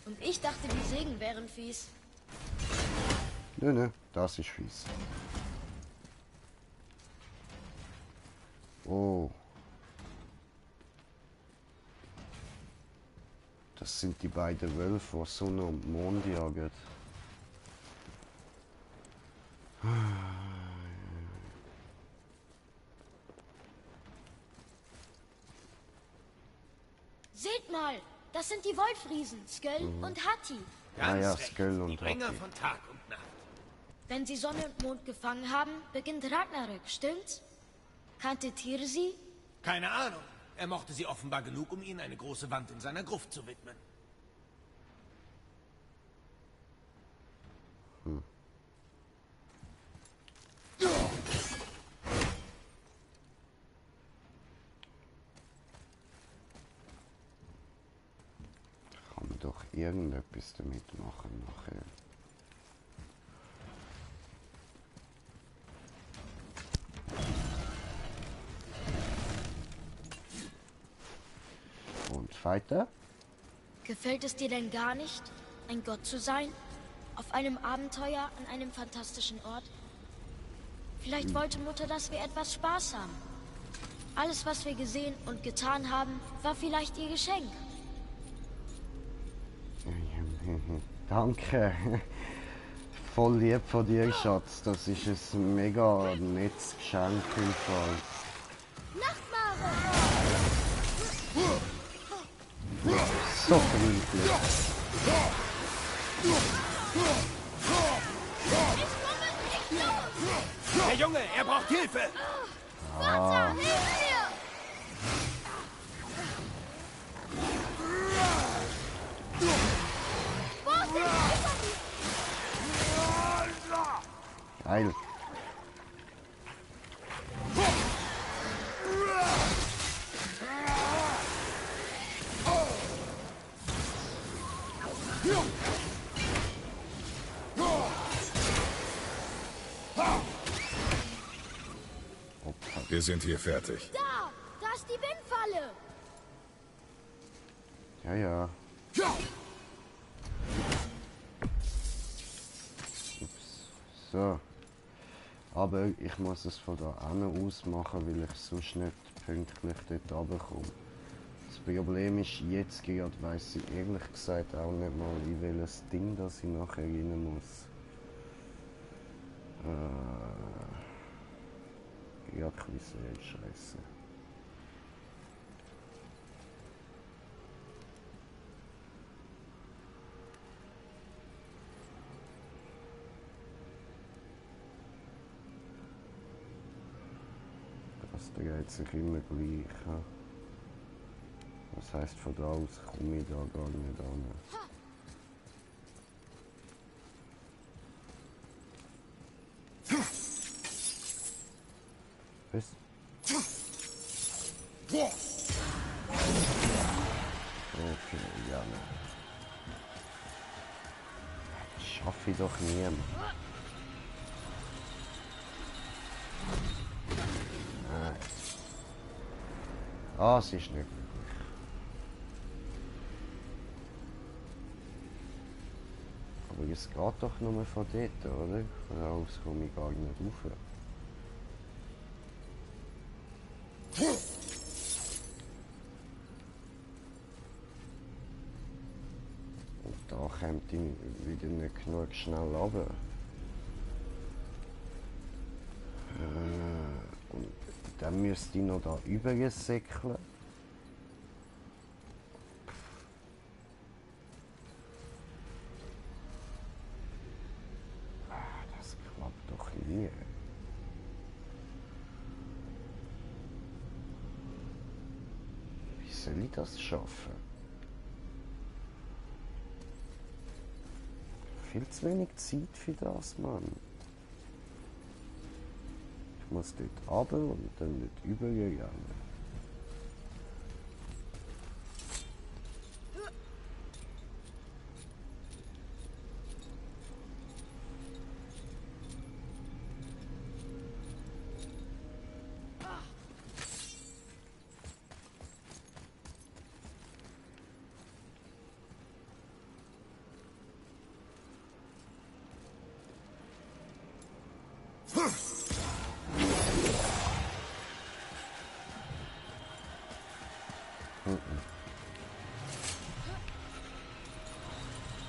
S8: Und ich dachte, die Segen wären fies.
S1: Nö, das ist fies. Oh. Das sind die beiden Wölfe, die Sonne und Mond jagen.
S8: Seht mal, das sind die Wolfriesen, Sköll und Hati.
S1: Ah ja,
S5: recht.
S1: Sköll und
S5: Die Bringer
S1: Hati.
S5: von Tag und Nacht.
S8: Wenn sie Sonne und Mond gefangen haben, beginnt Ragnarök, stimmt's? Kannte Tyr sie?
S5: Keine Ahnung. Er mochte sie offenbar genug, um ihnen eine große Wand in seiner Gruft zu widmen.
S1: Kann man doch irgendetwas damit machen nachher. Und weiter?
S8: Gefällt es dir denn gar nicht, ein Gott zu sein? Auf einem Abenteuer an einem fantastischen Ort? Vielleicht wollte Mutter, dass wir etwas Spaß haben. Alles, was wir gesehen und getan haben, war vielleicht ihr Geschenk.
S1: Danke. Voll lieb von dir, Schatz. Das ist ein mega nettes Geschenk im Fall.
S8: Nachtmare!
S1: So freundlich.
S5: Der Junge, er braucht Hilfe!
S8: Vater, hilf mir!
S1: Geil.
S6: Wir sind hier fertig.
S8: Da ist die Windfalle!
S1: Ja, ja. Ups. So. Aber ich muss es von da hinten aus machen, weil ich sonst nicht pünktlich dort runterkomme. Das Problem ist, jetzt gerade weiss ich ehrlich gesagt auch nicht mal, in welches Ding das ich nachher rein muss. Ja, Quizze, scheiße. Das dreht sich immer gleich. Ja. Das heisst, von da aus komme ich da gar nicht an. Was? Okay, ja. Das schaffe ich doch nie. Nein. Ah, es ist nicht möglich. Aber es geht doch nur von dort, oder? Von da aus komme ich gar nicht rauf. Und da kommt ich wieder nicht genug schnell runter. Und dann müsste ich noch da übersäckeln. Das klappt doch nie. Wie soll ich das schaffen? Viel zu wenig Zeit für das, Mann. Ich muss dort runter und dann dort übergegangen.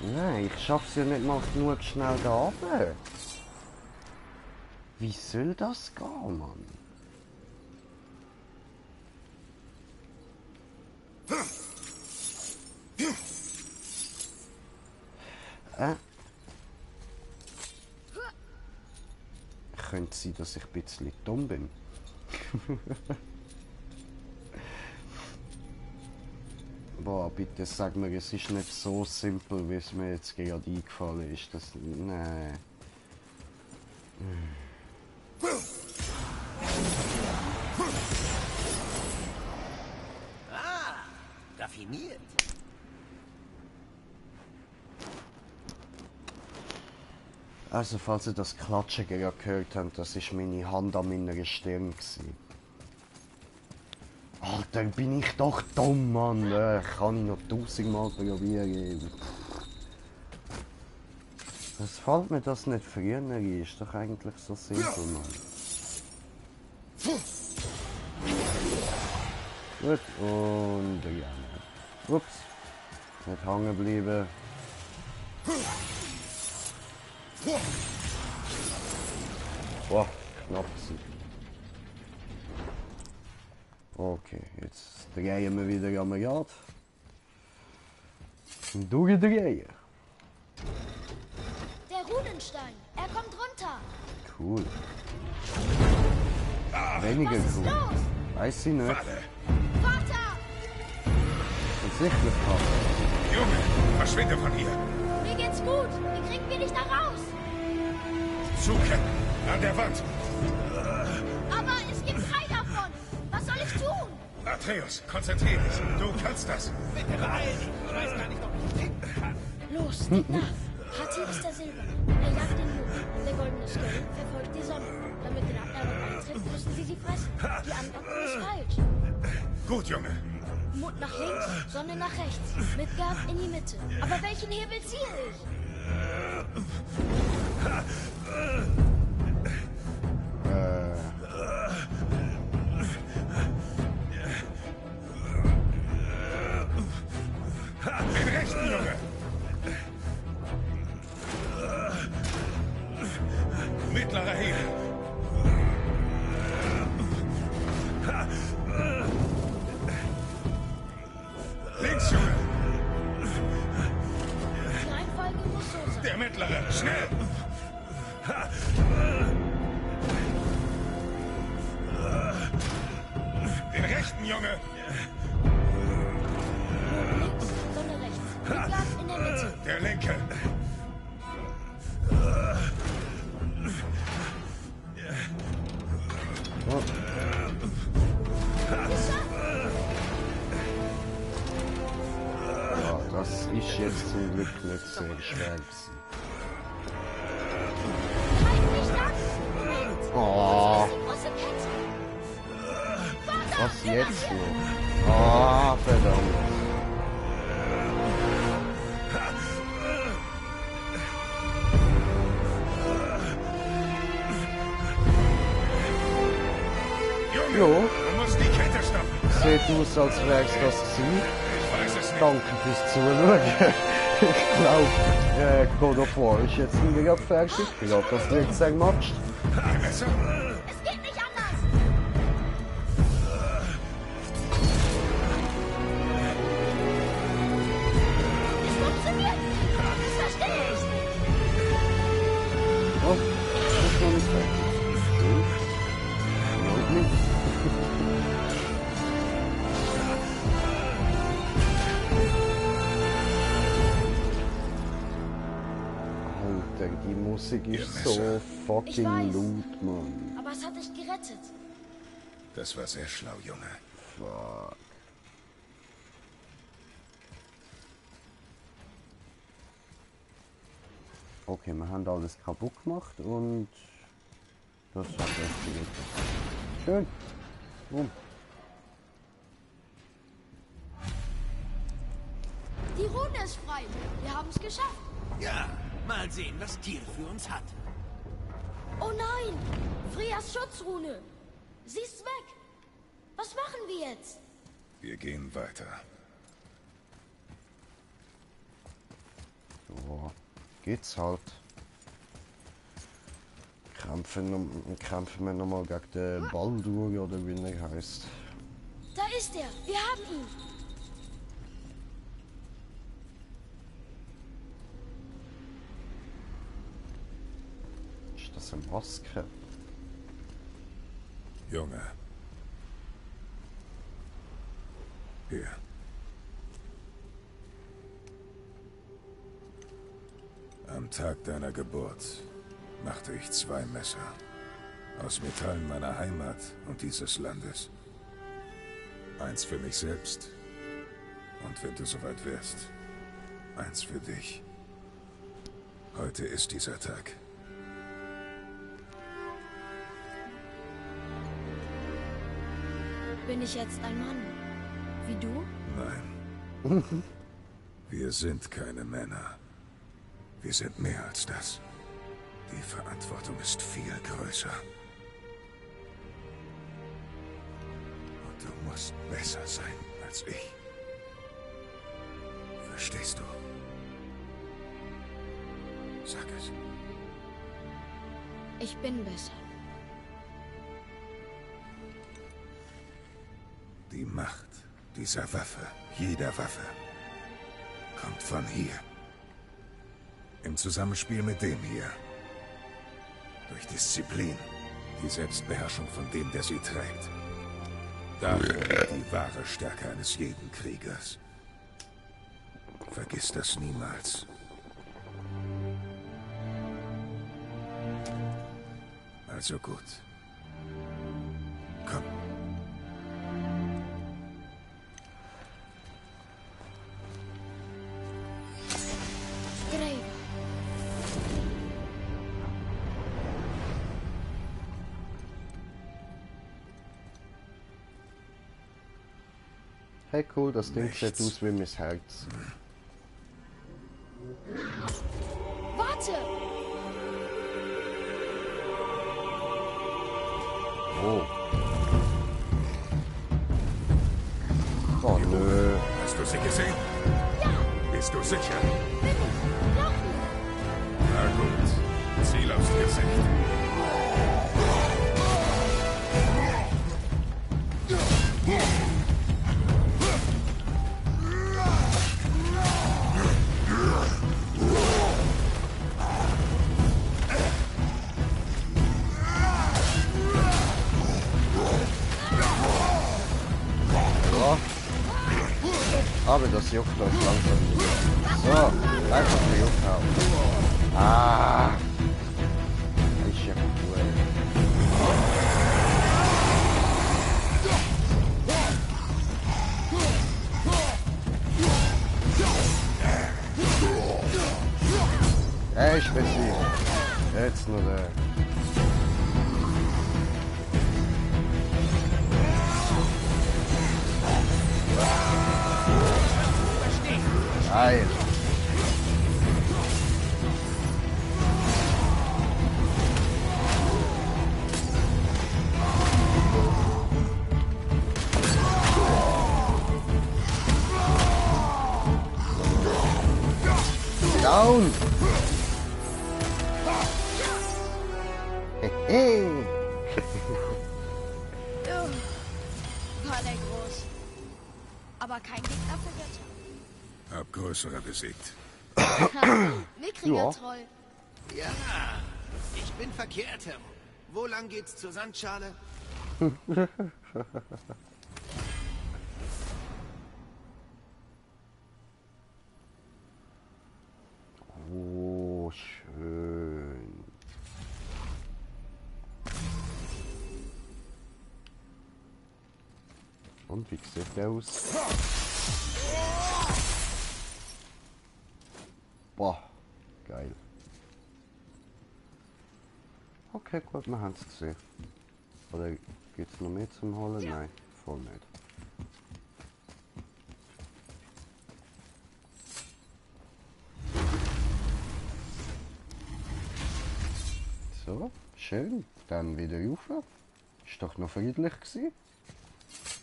S1: Nein, ich schaff's ja nicht mal genug schnell da runter. Wie soll das gehen, Mann? Könnte sein, dass ich ein bisschen dumm bin. Boah, bitte sag mir, es ist nicht so simpel, wie es mir jetzt gerade eingefallen ist. Das, nein.
S5: Ah, raffiniert.
S1: Also, falls ihr das Klatschen gerade gehört habt, das ist meine Hand an meiner Stirn gewesen. Alter, bin ich doch dumm, Mann. Kann ich noch 1000-mal probieren. Was fällt mir das nicht früher ein? Ist doch eigentlich so simpel, Mann. Gut, und ja. Ups. Nicht hängen bleiben. Boah, knapp gewesen. Okay, jetzt drehen wir wieder am Rad. Durchdrehen.
S8: Der Runenstein, er kommt runter.
S1: Cool. Weniger
S8: Was ist
S1: cool.
S8: los?
S1: Weiß ich nicht.
S8: Vater!
S1: Sicher Vater.
S6: Junge, verschwinde von hier.
S8: Mir geht's gut. Wie kriegen wir dich da raus?
S6: Zuketten, an der Wand.
S8: Aber es gibt 3 davon. Was soll ich tun?
S6: Atreus, konzentrier dich. Du kannst das.
S5: Bitte beeil dich. Ich weiß gar nicht, ob ich trinken kann.
S8: Los, gib nach. Hati ist der Silber. Er jagt den Mond. Der goldene Stern verfolgt die Sonne. Damit Ragnarok eintritt, müssen sie fressen. Die Anordnung ist falsch.
S6: Gut, Junge.
S8: Mond nach links, Sonne nach rechts. Midgard in die Mitte. Aber welchen Hebel ziehe ich?
S6: Den rechten, Junge. Mittlerer Hebel. Links, Junge.
S8: Die Reihenfolge muss so sein.
S6: Der mittlere. Schnell. Den rechten, Junge.
S8: Mond links, Sonne rechts. Midgard in der Mitte.
S6: Der linke.
S1: Oh. Ja, das ist jetzt zum Glück nicht sehr schwer gewesen.
S8: Halt mich an!
S1: Oh,
S8: Die große Kette. Vater!
S1: was jetzt noch? Ah, verdammt.
S6: Junge,
S1: Jo.
S6: du musst die Kette stoppen.
S1: Sieht aus, als wäre es das gewesen.
S6: Ich weiß es nicht.
S1: Danke fürs Zuschauen. Ich glaube, God of War ist jetzt nicht mehr fertig. Ich glaube, das wird sehr matcht.
S6: Ein Messer?
S8: Es geht nicht anders! Es funktioniert! Das verstehe ich!
S1: Oh, das ist noch nicht fertig. Gut. Noch nicht. Alter, die Musik ist so fucking
S8: weiß.
S1: laut, Mann.
S8: Aber es hat dich gerettet.
S6: Das war sehr schlau, Junge.
S1: Fuck. Okay, wir haben alles kaputt gemacht und das hat echt gut. Schön.
S8: Die Rune ist frei. Wir haben es geschafft.
S5: Ja, mal sehen, was Tyr für uns hat.
S8: Oh nein! Freyas Schutzrune. Sie ist weg. Was machen wir jetzt?
S6: Wir gehen weiter.
S1: Ja, geht's halt. Kämpfen wir nochmal gegen den Baldur oder wie er heißt.
S8: Da ist er. Wir haben ihn.
S1: Ist das eine Maske?
S6: Junge. Hier. Am Tag deiner Geburt machte ich 2 Messer. Aus Metallen meiner Heimat und dieses Landes. Eins für mich selbst. Und wenn du soweit wärst, eins für dich. Heute ist dieser Tag.
S8: Bin ich jetzt ein Mann? Wie du?
S6: Nein. Wir sind keine Männer. Wir sind mehr als das. Die Verantwortung ist viel größer. Und du musst besser sein als ich. Verstehst du? Sag es.
S8: Ich bin besser.
S6: Die Macht dieser Waffe, jeder Waffe, kommt von hier. Im Zusammenspiel mit dem hier. Durch Disziplin, die Selbstbeherrschung von dem, der sie trägt. Darin liegt die wahre Stärke eines jeden Kriegers. Vergiss das niemals. Also gut. Komm.
S8: Graver.
S1: Hey cool, das Ding sieht aus wie mein Herz.
S8: Warte!
S1: Oh. Oh nö.
S6: Hast du sie gesehen?
S8: Ja!
S6: Bist du sicher?
S8: Bin ich! Glaub mir!
S6: Na gut. Ziel aufs Gesicht.
S1: Aber das juckt uns langsam nicht. So, einfach gejuckt haben. Ah! Ist ja cool. Ey, Spezi. Jetzt nur der. Geil. Down.
S8: War der groß. Aber kein Gegner für Götter.
S6: Hab Größere besiegt.
S8: Mickriger Troll.
S5: Ja, ich bin verkehrt, Herr. Wo lang geht's zur Sandschale?
S1: Oh, schön. Und wie sieht der aus? Boah, geil. Okay, gut, wir haben es gesehen. Oder gibt es noch mehr zum Holen? Nein, voll nicht. So, schön. Dann wieder rauf. Ist doch noch friedlich gewesen.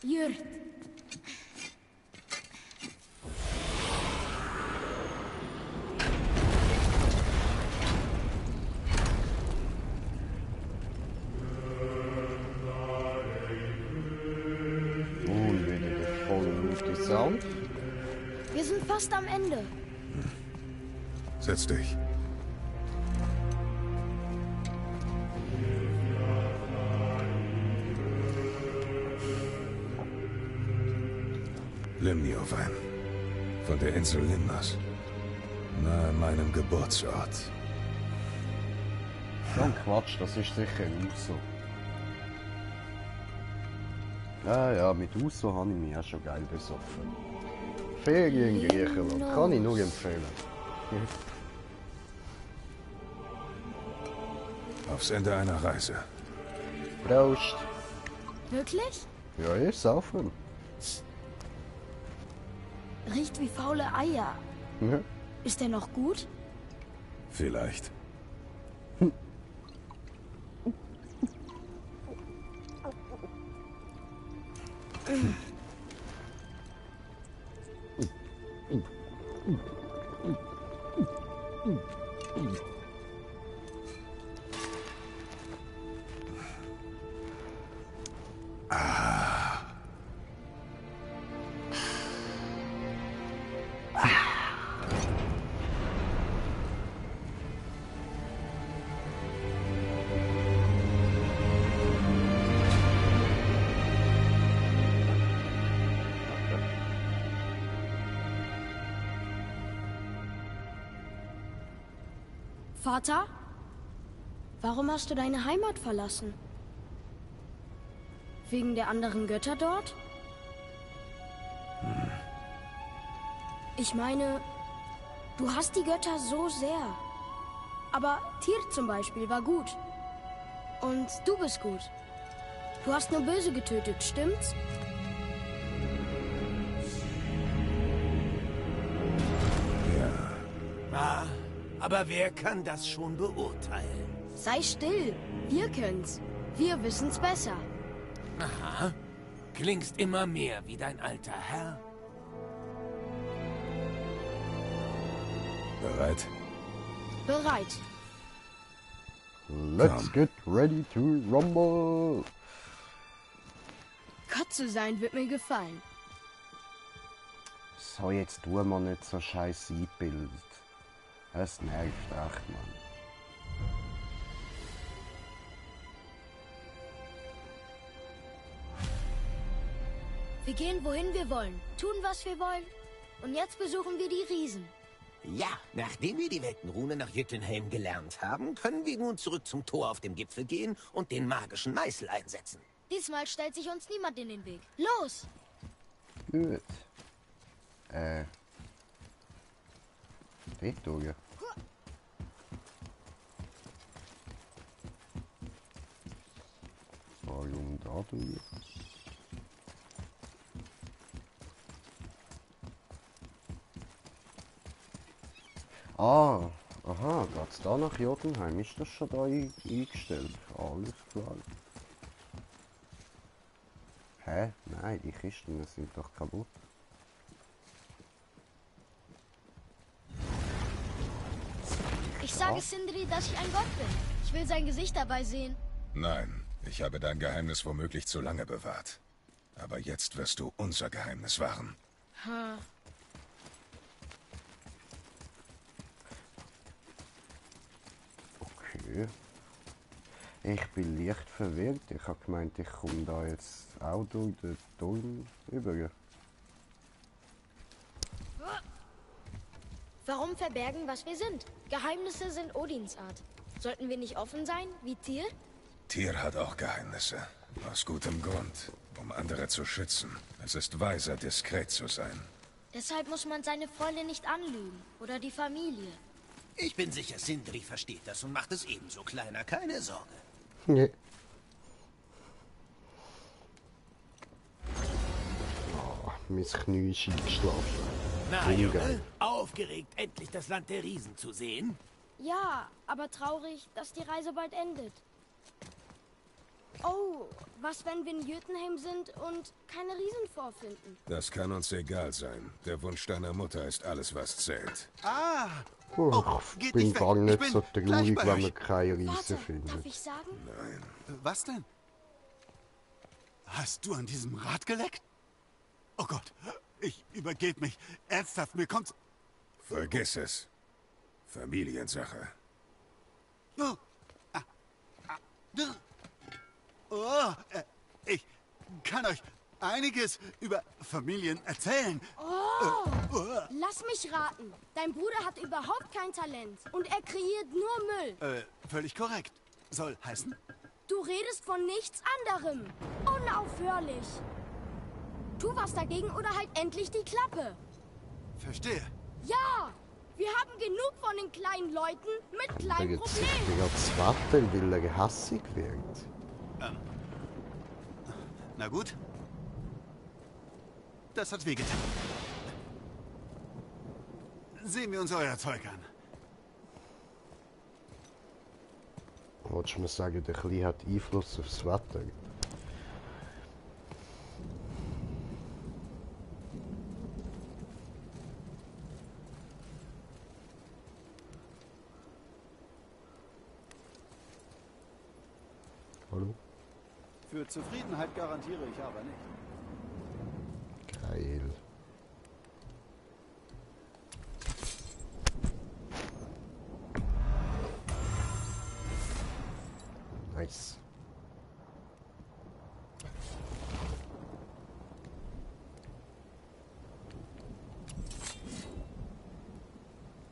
S8: Jürt.
S1: Sound?
S9: Wir sind fast am Ende.
S6: Setz dich. Limniowein. Von der Insel Limnos. Nahe meinem Geburtsort.
S1: So ein Quatsch, das ist sicher ein Uso. Ja, mit Uso habe ich mich auch schon geil besoffen. Ferien in Griechenland, kann ich nur empfehlen.
S6: Aufs Ende einer Reise.
S1: Prost!
S9: Wirklich?
S1: Ja, ich saufen.
S9: Riecht wie faule Eier.
S1: Ja.
S9: Ist der noch gut?
S6: Vielleicht.
S9: Vater? Warum hast du deine Heimat verlassen? Wegen der anderen Götter dort? Ich meine, du hast die Götter so sehr. Aber Tyr zum Beispiel war gut. Und du bist gut. Du hast nur Böse getötet, stimmt's?
S5: Ah, aber wer kann das schon beurteilen?
S9: Sei still. Wir können's. Wir wissen's besser.
S5: Aha. Klingst immer mehr wie dein alter Herr.
S6: Bereit?
S9: Bereit.
S1: Let's get ready to rumble!
S9: Gott zu sein wird mir gefallen.
S1: So, jetzt tun wir nicht so scheiß eingebildet. Es nervt echt, Mann.
S8: Wir gehen, wohin wir wollen, tun, was wir wollen. Und jetzt besuchen wir die Riesen.
S5: Ja, nachdem wir die Weltenrune nach Jötunheim gelernt haben, können wir nun zurück zum Tor auf dem Gipfel gehen und den magischen Meißel einsetzen.
S8: Diesmal stellt sich uns niemand in den Weg. Los!
S1: Gut. Dort durch. Warum da durch? Ah, aha, geht's da nach Jotunheim? Ist das schon da eingestellt? Alles klar. Hä? Nein, die Kisten sind doch kaputt.
S8: Ich sage Sindri, dass ich ein Gott bin. Ich will sein Gesicht dabei sehen.
S6: Nein, ich habe dein Geheimnis womöglich zu lange bewahrt. Aber jetzt wirst du unser Geheimnis wahren.
S8: Hm.
S1: Okay. Ich bin leicht verwirrt. Ich habe gemeint, ich komme da jetzt auch durch den Turm über.
S8: Warum verbergen, was wir sind? Geheimnisse sind Odins Art. Sollten wir nicht offen sein, wie Tyr?
S6: Tyr hat auch Geheimnisse. Aus gutem Grund. Um andere zu schützen. Es ist weiser, diskret zu sein.
S8: Deshalb muss man seine Freunde nicht anlügen. Oder die Familie.
S5: Ich bin sicher, Sindri versteht das und macht es ebenso, Kleiner. Keine Sorge.
S1: Nee. Oh, mein Knie ist eingeschlafen.
S5: Na, Junge, aufgeregt, endlich das Land der Riesen zu sehen?
S9: Ja, aber traurig, dass die Reise bald endet. Oh, was, wenn wir in Jötunheim sind und keine Riesen vorfinden?
S6: Das kann uns egal sein. Der Wunsch deiner Mutter ist alles, was zählt.
S5: Ah!
S1: Ich bin gar nicht so traurig, wenn
S5: euch.
S1: man keine Riese
S9: Warte,
S1: findet.
S9: darf ich sagen?
S6: Nein.
S10: Was denn? Hast du an diesem Rad geleckt? Oh Gott, Ich übergebe mich. Ernsthaft, mir kommt's...
S6: Vergiss es. Familiensache.
S10: Oh, oh, ich kann euch einiges über Familien erzählen.
S9: Oh, lass mich raten. Dein Bruder hat überhaupt kein Talent und er kreiert nur Müll.
S10: Völlig korrekt. Soll heißen?
S9: Du redest von nichts anderem. Unaufhörlich. Tu was dagegen oder halt endlich die Klappe.
S10: Verstehe.
S9: Ja, wir haben genug von den kleinen Leuten mit kleinen Problemen.
S1: Das Wetter, weil er hässig wird.
S10: Na gut. Das hat wehgetan. Sehen wir uns euer Zeug an.
S1: Wolltest du mir sagen, der Kleine hat Einfluss aufs Wetter? Hallo?
S10: Für Zufriedenheit garantiere ich aber nicht.
S1: Geil. Nice.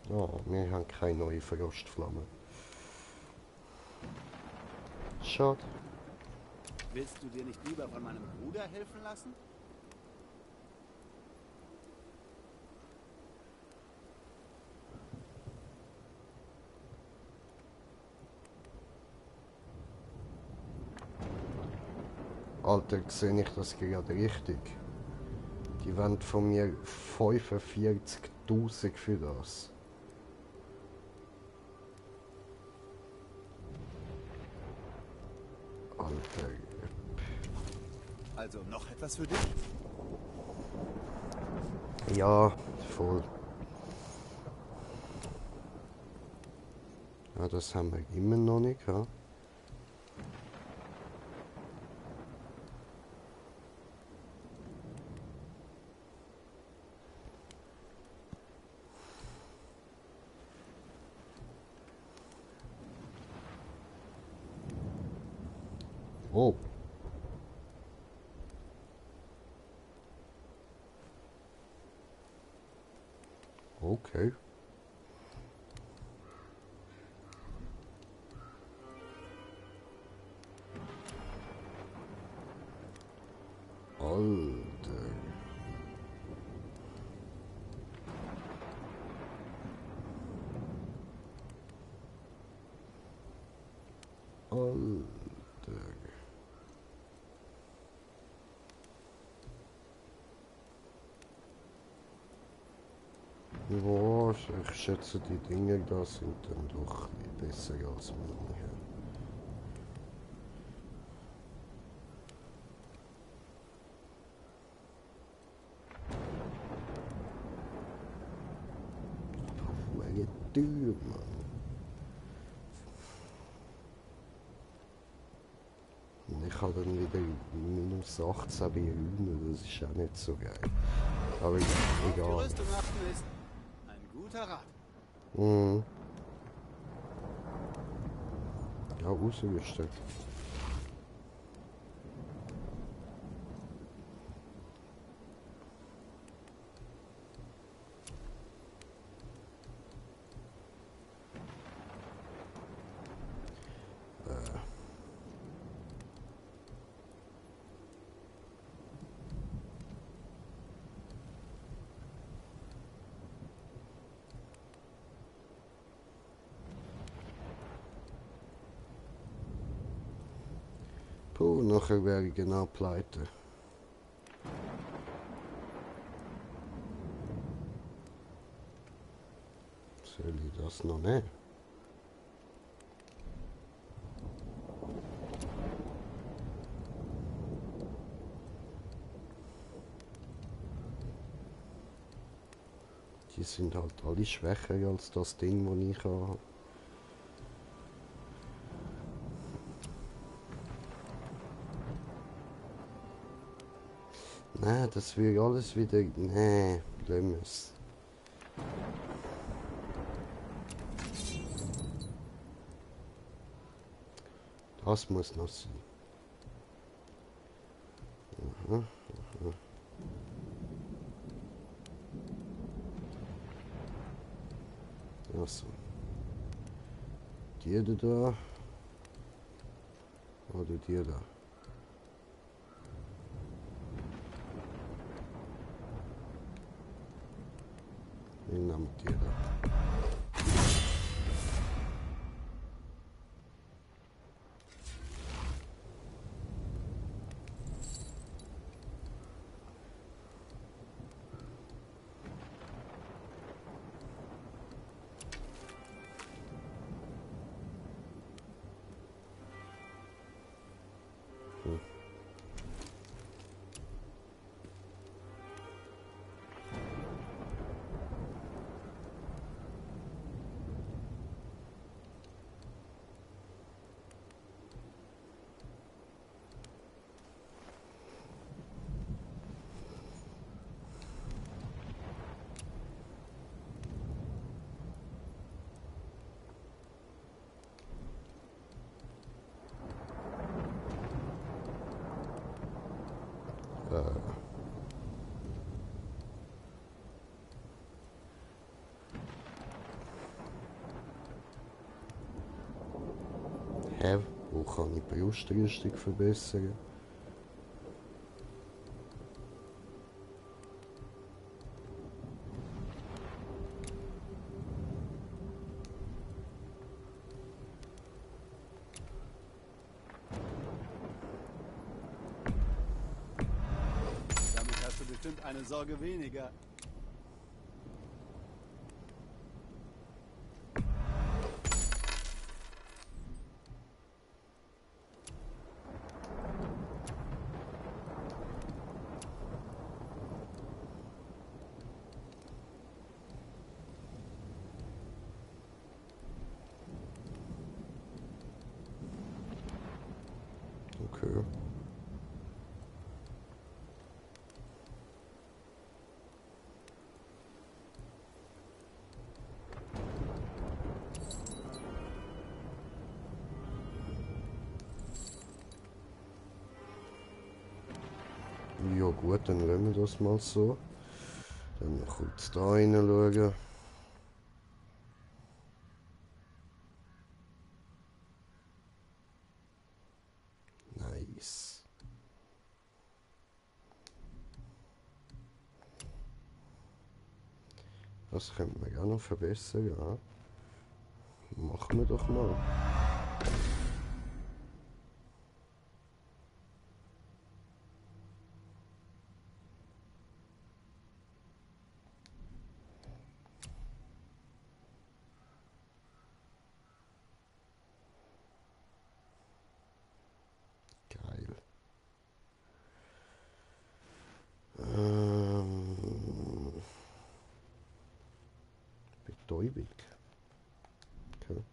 S1: Oh, wir haben keine neue Verrostflamme. Schade.
S10: Willst du dir nicht lieber von meinem Bruder helfen lassen?
S1: Alter, sehe ich das gerade richtig? Die wollen von mir 45.000 für das. Alter.
S10: Also noch etwas für dich?
S1: Ja, voll. Ja, das haben wir immer noch nicht, ja. Oh. Okay. Alter. Alter. Ja, ich schätze, die Dinge da sind dann doch besser als meine. Meine Tür, Mann. Und ich habe dann wieder minus 18 bei Hühner, das ist auch nicht so geil. Aber
S10: Die
S1: egal.
S10: Rüstung achten ist ein guter Rat.
S1: Mhm. Ja, ausgerüstet. Puh, nachher wäre ich genau pleite. Soll ich das noch nehmen? Die sind halt alle schwächer als das Ding, das ich habe. Nein, das will alles wieder... Nein, lassen wir es. Das muss noch sein. Aha, aha. Also. Die da. Oder die da. Wir nehmen die da. Hä? Wo kann ich Brustrüstung verbessern?
S10: Damit hast du bestimmt eine Sorge weniger.
S1: Okay. Ja gut, dann lassen wir das mal so. Dann noch kurz da rein schauen. Nice. Das könnte man auch noch verbessern, ja. Machen wir doch mal. Geil. Betäubung. Okay.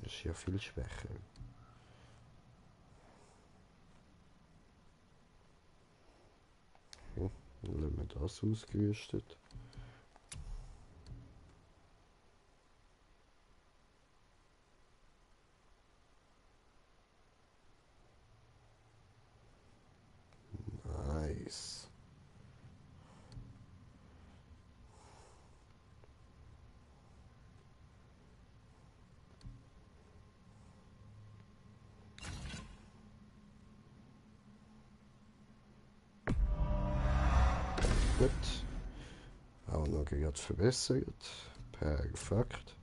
S1: Das ist ja viel schwächer. Okay. Dann lassen wir das ausgerüstet. Nice. Gut. Auch noch gerade verbessert. Perfekt.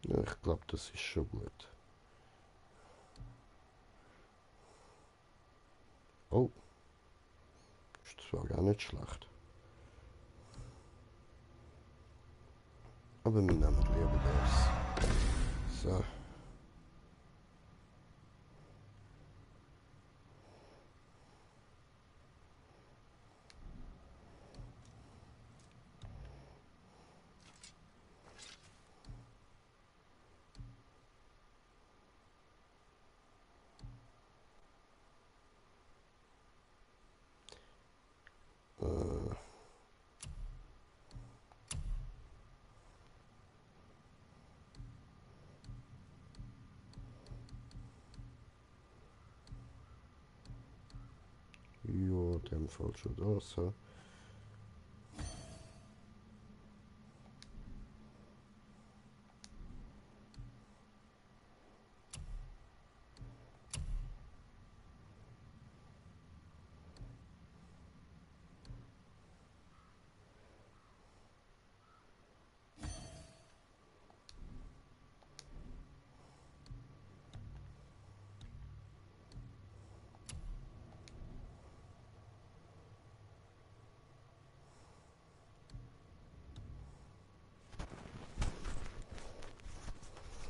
S1: Ja, ich glaube, das ist schon gut. Oh. Das war gar nicht schlecht. Aber wir nehmen lieber das. So. Ja, dem Fall schon das.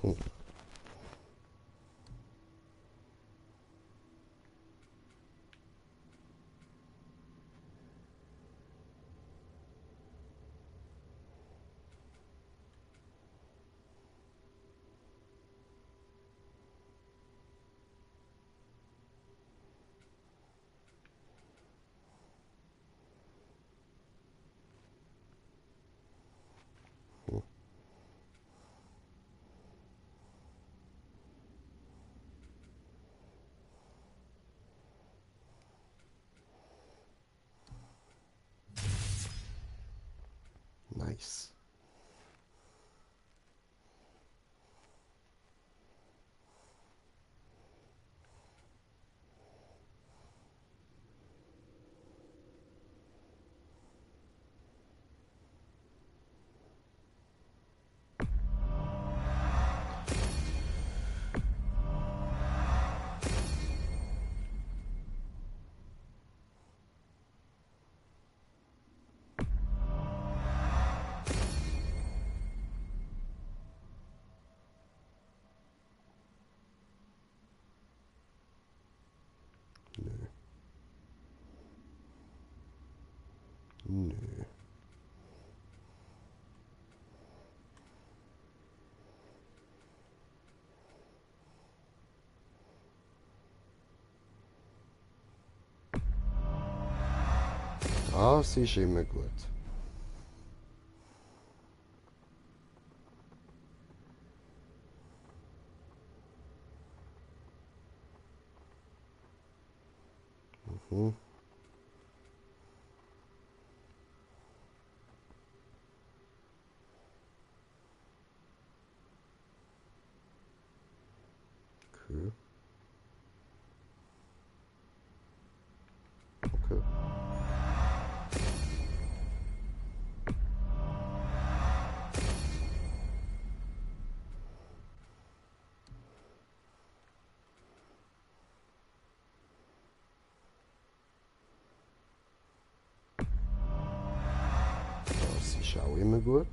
S1: He? Nice. Nö. Das ist immer gut. Mhm. Okay. Okay. Das ist auch immer gut.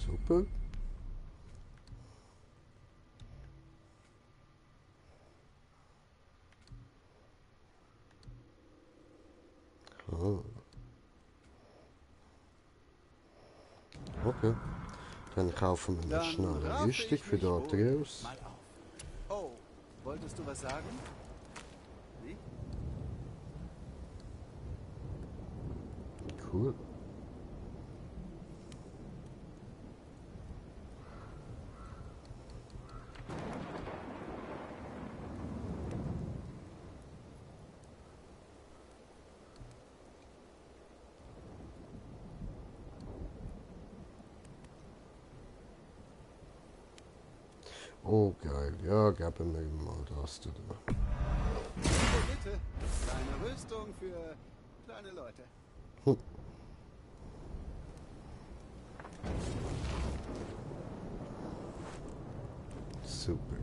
S1: Super. Ah. Okay. Dann kaufen wir eine schnelle Rüstung für den Atreus.
S10: Oh, wolltest du was sagen? Wie?
S1: cool. Oh geil, ja, gib mir mal das da.
S10: Bitte, kleine Rüstung für kleine Leute.
S1: Super.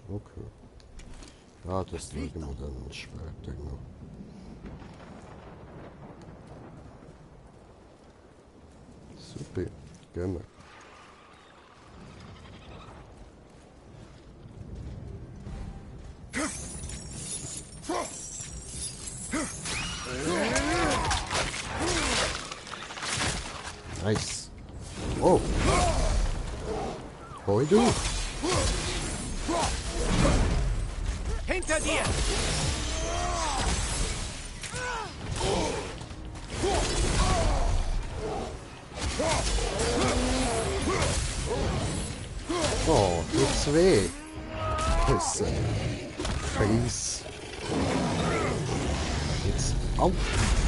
S1: Okay. Ja, das legen wir dann später noch. Super, gerne. Nice. Oh. Hoi du.
S4: Hinter dir!
S1: Oh, tut's weh. Pisse. Face. Jetzt. Au.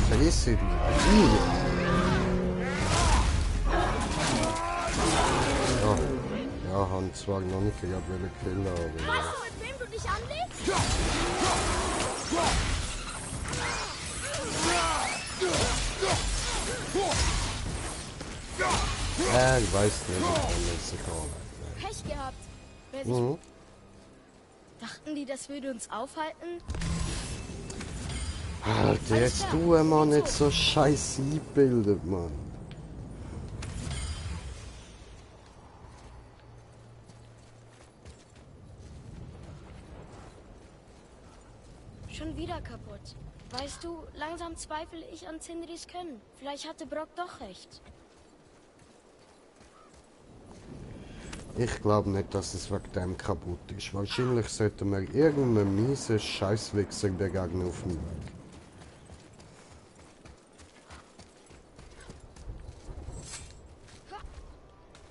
S1: Fresse du. Ja, haben zwar noch nicht gehabt, welche Killer, aber.
S9: Weißt du, mit wem du dich anlegst?
S1: Ich weiß nicht, wie ich kann.
S9: Pech gehabt. Wer sich... Dachten die, das würde uns aufhalten?
S1: Alter, jetzt du immer nicht so scheiße eingebildet, Mann.
S9: Schon wieder kaputt. Weißt du, langsam zweifle ich an Sindris Können. Vielleicht hatte Brock doch recht.
S1: Ich glaube nicht, dass es wegen dem kaputt ist. Wahrscheinlich sollten wir irgendeinen miesen Scheißwichser begegnen auf dem Weg.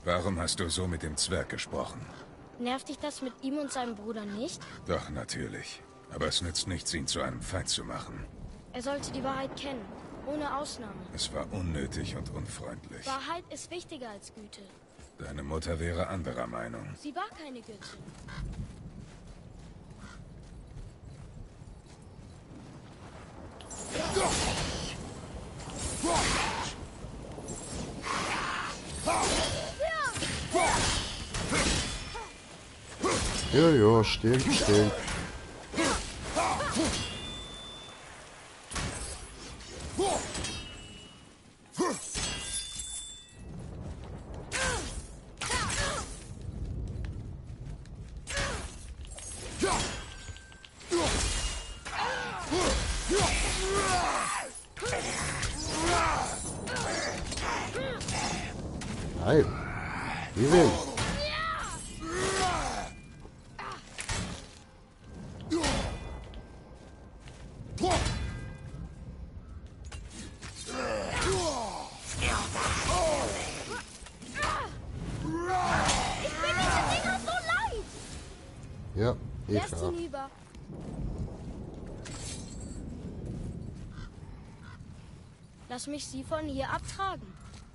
S6: Warum hast du so mit dem Zwerg gesprochen?
S9: Nervt dich das mit ihm und seinem Bruder nicht?
S6: Doch, natürlich. Aber es nützt nichts, ihn zu einem Feind zu machen.
S9: Er sollte die Wahrheit kennen. Ohne Ausnahme.
S6: Es war unnötig und unfreundlich.
S9: Wahrheit ist wichtiger als Güte.
S6: Deine Mutter wäre anderer Meinung.
S9: Sie war keine Göttin.
S1: Ja, ja, still, still. Nein. Wie will? Ja, ich
S9: Erst
S1: auch.
S9: hinüber. Lass mich sie von hier abtragen.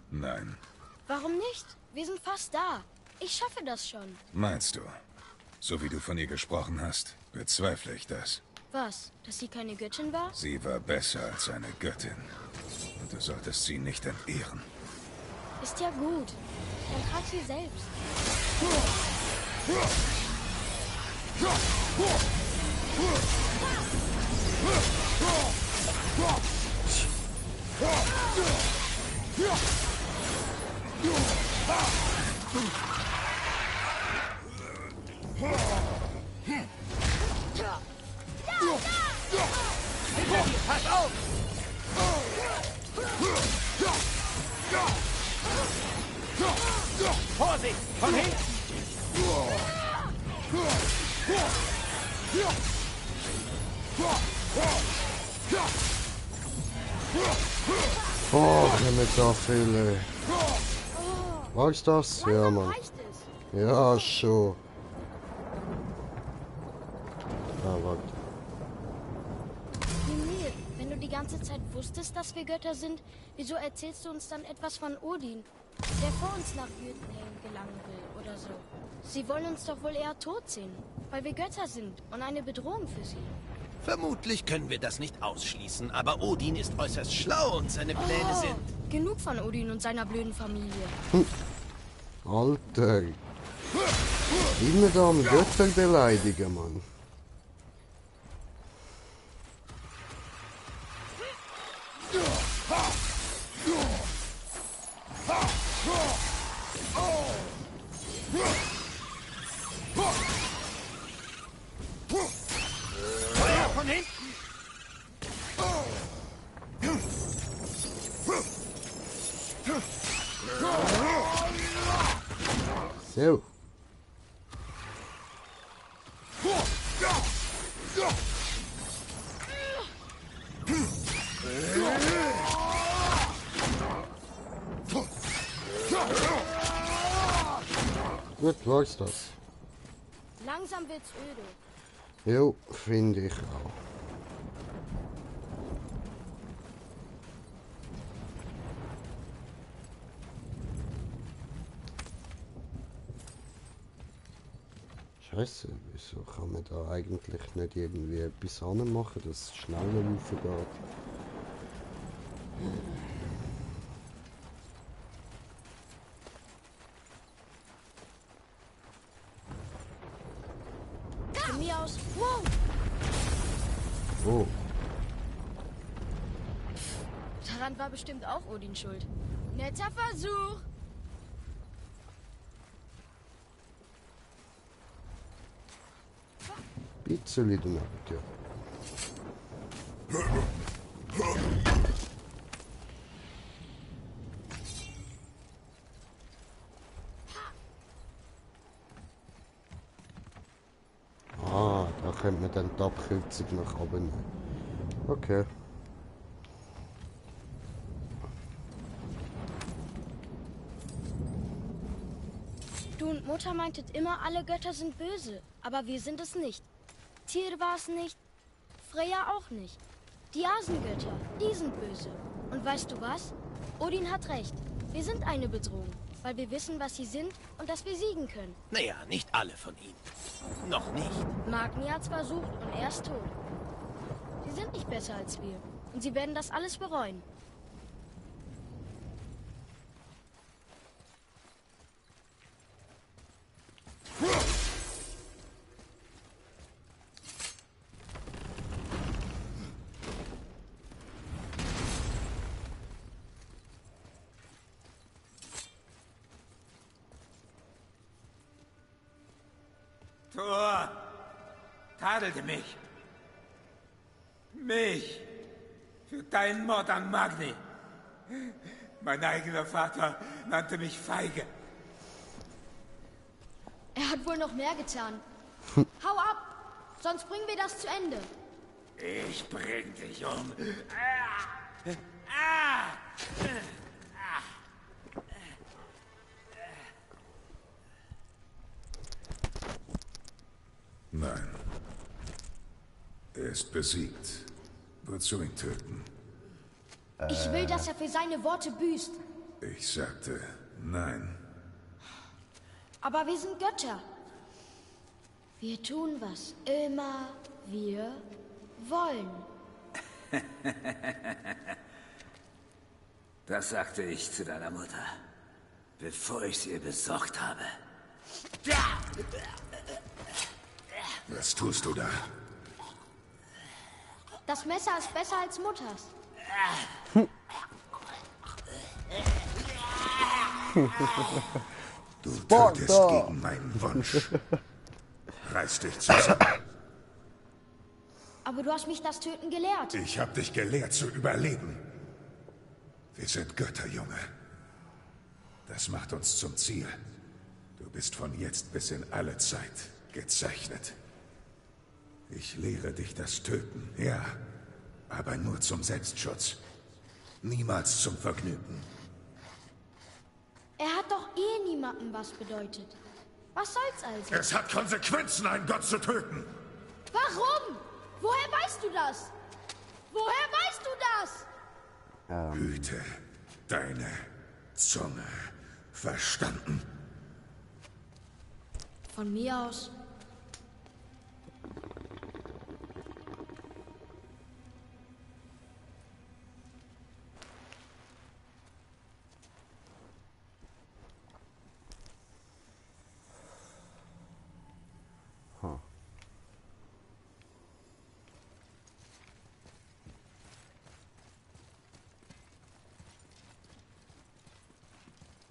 S6: Nein.
S9: Warum nicht? Wir sind fast da. Ich schaffe das schon.
S6: Meinst du? So wie du von ihr gesprochen hast, bezweifle ich das.
S9: Was? Dass sie keine Göttin war?
S6: Sie war besser als eine Göttin. Und du solltest sie nicht entehren.
S8: Ist ja gut. Dann trag sie selbst.
S5: Pass auf! Vorsicht! Von hinten!
S1: Oh, ich habe jetzt so viele. Magst du das? Ja, Mann.
S8: Reicht es?
S1: Ja, schon. Ah, warte.
S8: Mimir, wenn du die ganze Zeit wusstest, dass wir Götter sind, wieso erzählst du uns dann etwas von Odin, der vor uns nach Jötunheim gelangen will oder so? Sie wollen uns doch wohl eher tot sehen, weil wir Götter sind und eine Bedrohung für sie.
S5: Vermutlich können wir das nicht ausschließen, aber Odin ist äußerst schlau und seine Pläne sind...
S8: Genug von Odin und seiner blöden Familie.
S1: Alter. Immer da am Götter beleidigen, Mann.
S5: Feuer von hinten!
S1: So. Gut, magst du das?
S8: Langsam wird's öde.
S1: Jo, finde ich auch. Scheiße, wieso kann man da eigentlich nicht irgendwie etwas anmachen, dass es schneller laufen geht?
S8: Von mir aus. Wow!
S1: Oh,
S8: Daran war bestimmt auch Odin schuld. Netter Versuch!
S1: bisschen daneben, ja. Ah, da könnte man dann die Abkürzung nach oben nehmen. Okay.
S8: Du und Mutter meintet immer, alle Götter sind böse. Aber wir sind es nicht. Tyr war es nicht. Freya auch nicht. Die Asengötter, die sind böse. Und weißt du was? Odin hat recht. Wir sind eine Bedrohung. Weil wir wissen, was sie sind und dass wir siegen können.
S5: Naja, nicht alle von ihnen. Noch nicht.
S8: Magni hat's versucht und er ist tot. Sie sind nicht besser als wir. Und sie werden das alles bereuen.
S11: Thor tadelte mich. Mich. Für deinen Mord an Magni. Mein eigener Vater nannte mich feige.
S8: Er hat wohl noch mehr getan. Hau ab! Sonst bringen wir das zu Ende.
S11: Ich bring dich um. Ah! Ah!
S6: Nein. Er ist besiegt. Wozu ihn töten?
S8: Ich will, dass er für seine Worte büßt.
S6: Ich sagte nein.
S8: Aber wir sind Götter. Wir tun, was immer wir wollen.
S11: Das sagte ich zu deiner Mutter.
S10: bevor ich sie besorgt habe.
S6: Was tust du da?
S8: Das Messer ist besser als Mutters.
S6: Du tötest gegen meinen Wunsch. Reiß dich zusammen.
S8: Aber du hast mich das Töten gelehrt.
S6: Ich hab dich gelehrt zu überleben. Wir sind Götter, Junge. Das macht uns zum Ziel. Du bist von jetzt bis in alle Zeit gezeichnet. Ich lehre dich das Töten, ja. Aber nur zum Selbstschutz. Niemals zum Vergnügen.
S8: Er hat doch eh niemandem was bedeutet. Was soll's also?
S6: Es hat Konsequenzen, einen Gott zu töten.
S8: Warum? Woher weißt du das? Woher weißt du das?
S6: Hüte deine Zunge. Verstanden?
S8: Von mir aus.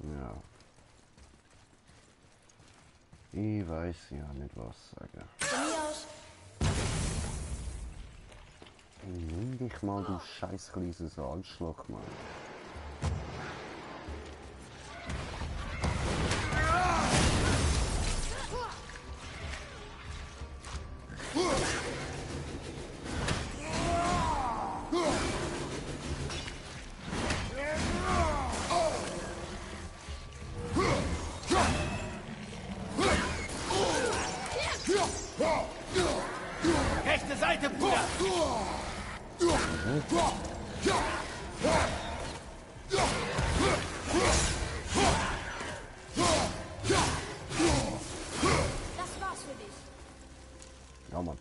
S1: Ja. Ich weiß ja nicht, was sagen.
S8: Von mir aus.
S1: Nimm dich mal, du scheiß kleines Arschloch, Mann.
S4: Rechte Seite, Bruder!
S8: Das war's für dich.
S1: Ja, Mann.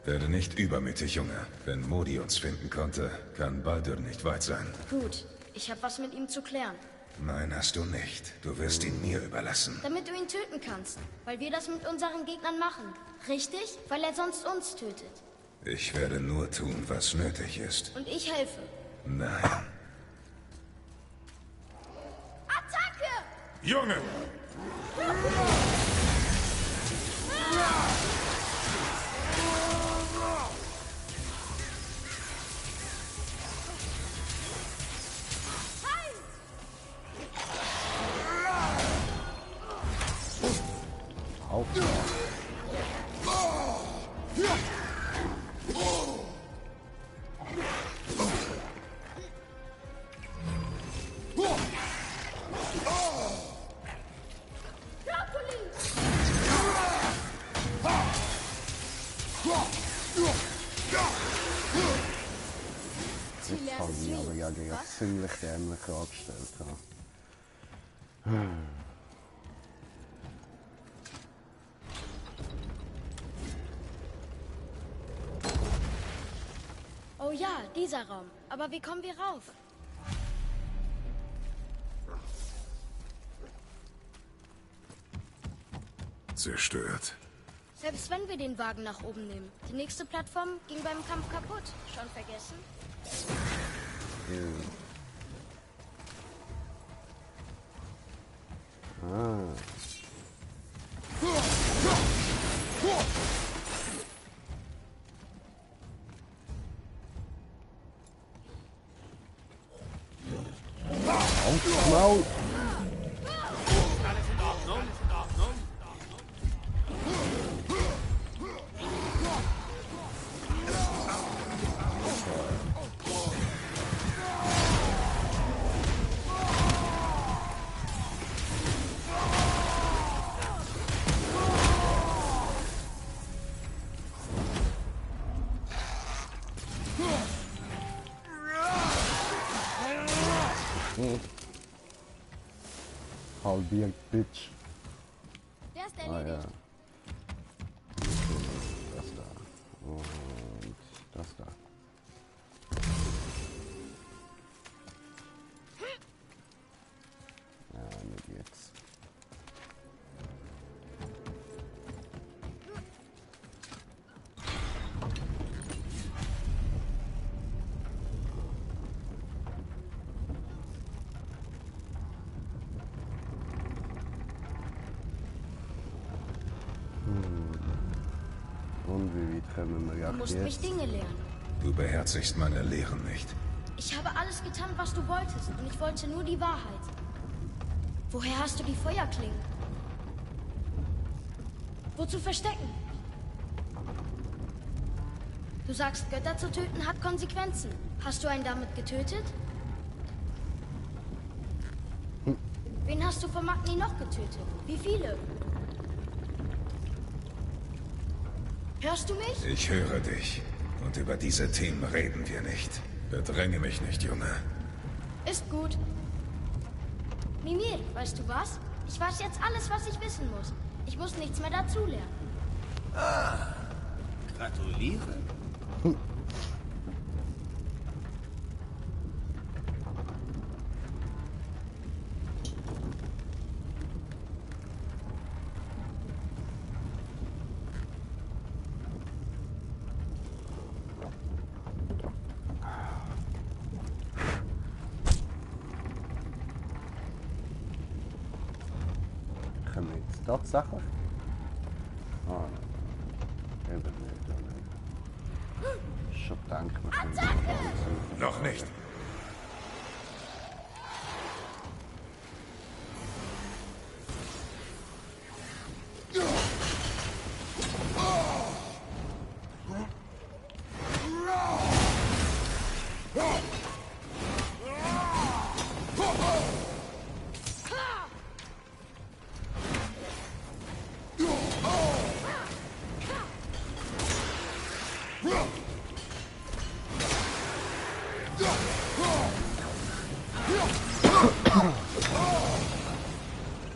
S6: Werde nicht übermütig, Junge. Wenn Modi uns finden konnte, kann Baldur nicht weit sein.
S8: Gut, ich habe was mit ihm zu klären.
S6: Nein, hast du nicht. Du wirst ihn mir überlassen.
S8: Damit du ihn töten kannst. Weil wir das mit unseren Gegnern machen. Richtig? Weil er sonst uns tötet.
S6: Ich werde nur tun, was nötig ist.
S8: Und ich helfe.
S6: Nein.
S8: Attacke!
S6: Junge!
S1: Auf. Jetzt habe ich aber ja ziemlich dämlich angestellt. Ja.
S8: Oh ja, dieser Raum. Aber wie kommen wir rauf?
S6: Zerstört.
S8: Selbst wenn wir den Wagen nach oben nehmen. Die nächste Plattform ging beim Kampf kaputt. Schon vergessen?
S1: Maul!
S4: Alles in Ordnung?
S1: Halbiert, Bitch.
S8: Der ist
S1: Ah ja.
S8: erledigt.
S1: Das da. Und das da. wie weit kommen wir
S8: Du musst mich
S1: jetzt?
S8: Dinge lernen.
S6: Du beherzigst meine Lehren nicht.
S8: Ich habe alles getan, was du wolltest. Und ich wollte nur die Wahrheit. Woher hast du die Feuerklingen? Wozu verstecken? Du sagst, Götter zu töten hat Konsequenzen. Hast du einen damit getötet? Wen hast du von Magni noch getötet? Wie viele? Hörst du mich?
S6: Ich höre dich. Und über diese Themen reden wir nicht. Bedränge mich nicht, Junge.
S8: Ist gut. Mimir, weißt du was? Ich weiß jetzt alles, was ich wissen muss. Ich muss nichts mehr dazulernen.
S5: Ah, gratuliere.
S1: Können wir jetzt tatsächlich? Ah, eben nicht, ja nicht. Schon gedacht, wir können langsam.
S6: Noch nicht.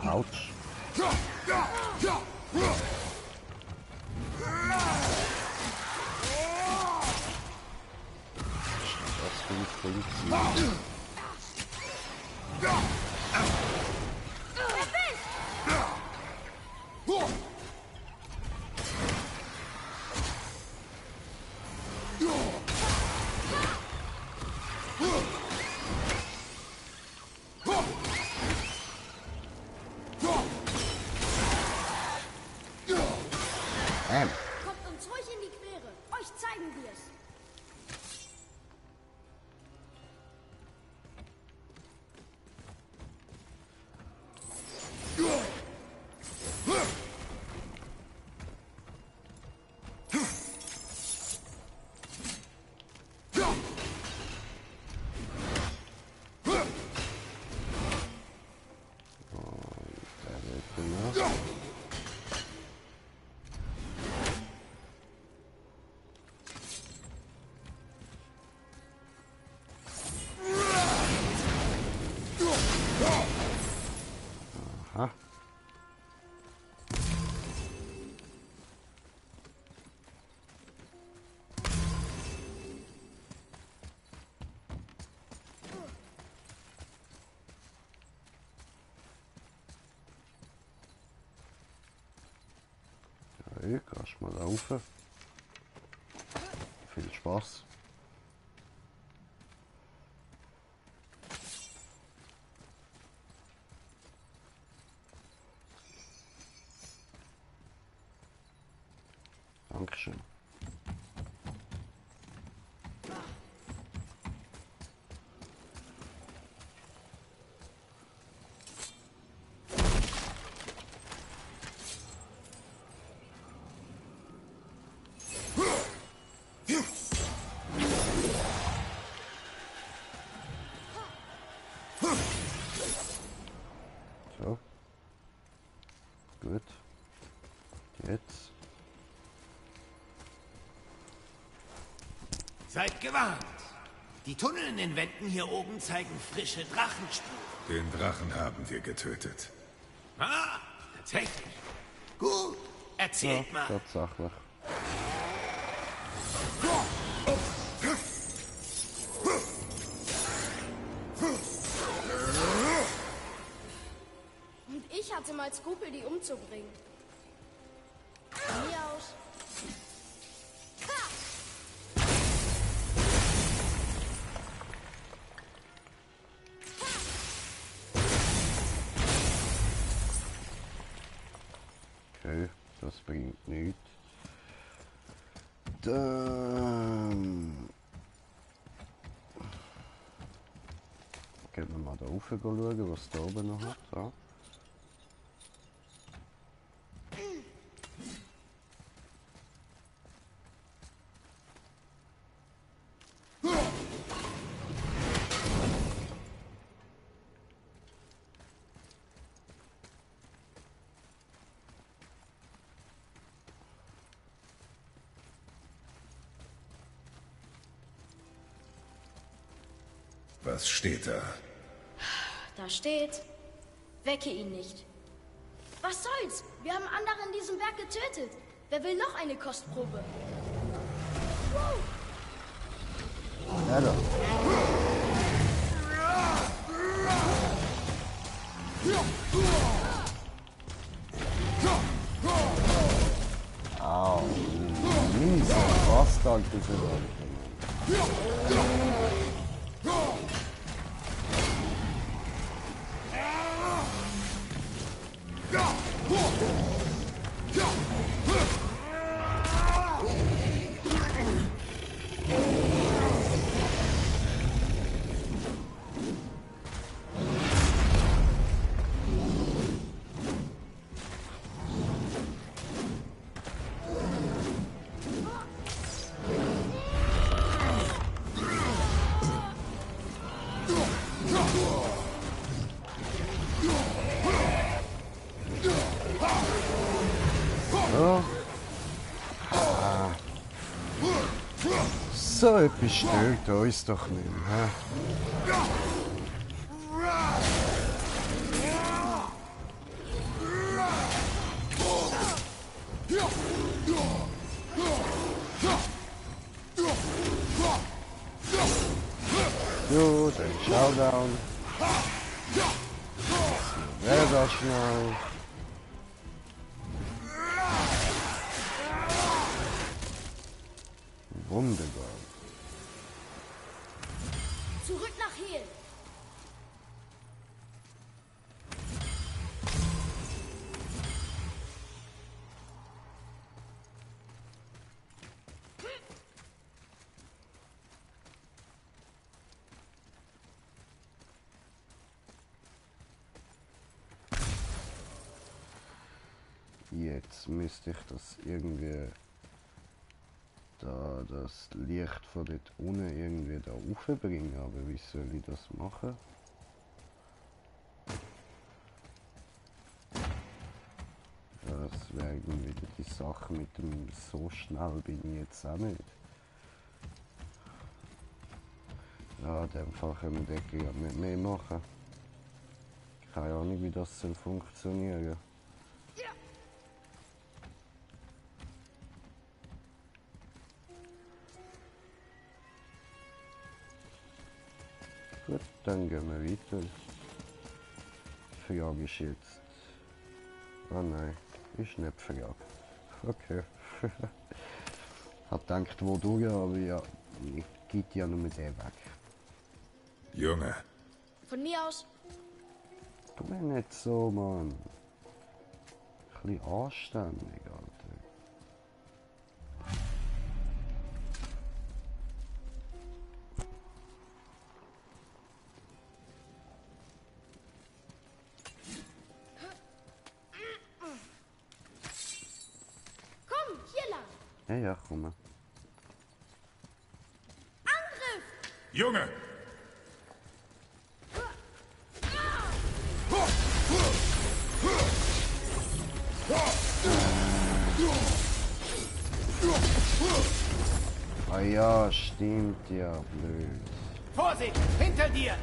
S1: Autsch. Das bringt sie.
S8: Kommt uns ruhig in die Quere. Euch zeigen wir es.
S1: Aha. Ja, gehst mal rauf. Viel Spaß. Dankeschön. So. Gut. Jetzt.
S5: Seid gewarnt. Die Tunnel in den Wänden hier oben zeigen frische Drachenspuren.
S6: Den Drachen haben wir getötet.
S5: Ah, tatsächlich. Gut, erzählt mal.
S1: Tatsächlich.
S9: Und ich hatte mal Skrupel, die umzubringen. Von mir aus.
S1: Okay, das bringt nichts. Gehen wir mal da rauf schauen, was da oben noch hat. So.
S6: Was steht da?
S8: Da steht, wecke ihn nicht. Was soll's? Wir haben andere in diesem Werk getötet. Wer will noch eine Kostprobe?
S1: Ja, da. Au, mieser Bastard, diese Leute. So etwas stört uns doch nicht mehr. Gut, ein Showdown. Wer das schnell? Wunderbar.
S8: Zurück nach Hel.
S1: Jetzt müsste ich das irgendwie da das Licht von dort unten irgendwie da raufbringen, aber wie soll ich das machen? Das wäre irgendwie die Sache mit dem, so schnell bin ich jetzt auch nicht. Ja, in dem Fall können wir den ja nicht mehr machen. Keine Ahnung, wie das soll funktionieren. Gut, dann gehen wir weiter. Die Frage ist jetzt... Ah nein, ist nicht die Frage. Okay. Hab gedacht, wo du ja, aber ja, geht ja nur den weg.
S6: Junge.
S8: Von mir aus.
S1: Tu mir nicht so, Mann. Ein bisschen anständig, Alter. Ja, komm mal.
S8: Angriff!
S6: Junge!
S1: Ah ja, stimmt ja, blöd.
S4: Vorsicht! Hinter dir!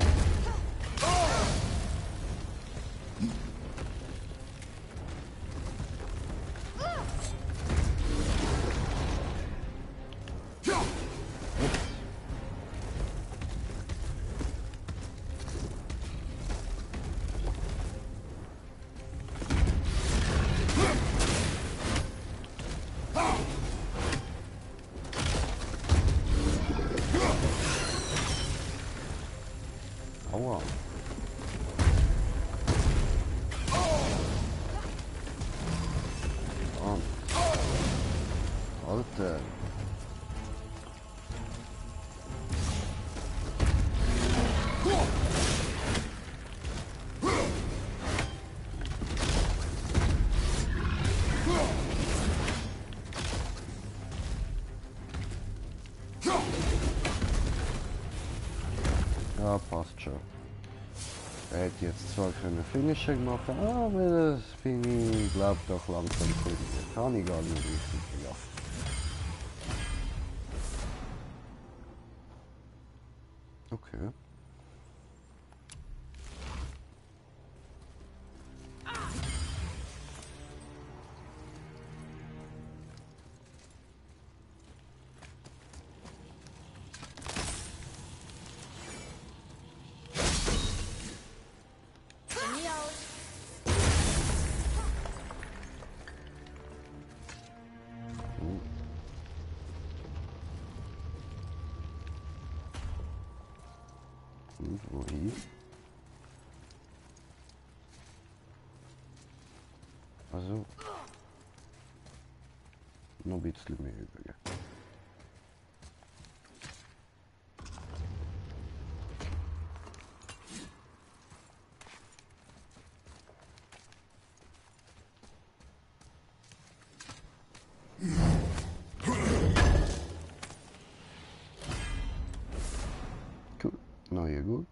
S1: schon. Er hätte jetzt zwar können Finisher machen, aber das bin ich, glaube doch langsam finden. Kann ich gar nicht richtig gelassen. Okay. Und wohin? Also noch ein bisschen mehr übrig. Cool, neue gut.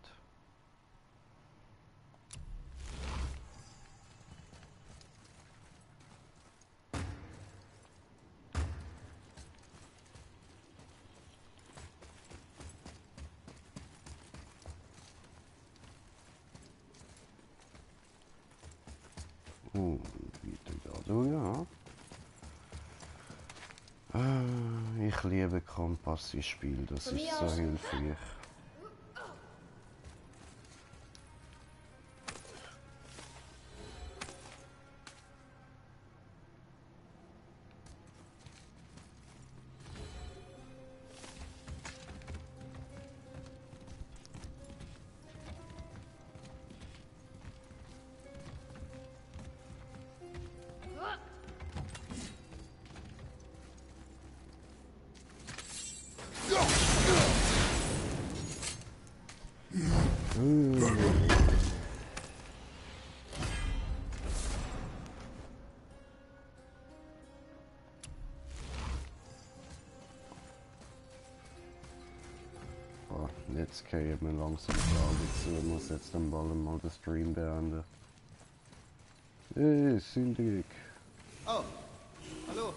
S1: Und wieder da durch, ja. Ich liebe Kompass-Spiel, das ist so hilfreich. Jetzt gehen wir langsam zu. Ich muss jetzt dann bald mal den Stream beenden. Hey, Sindrik.
S10: Oh, hallo.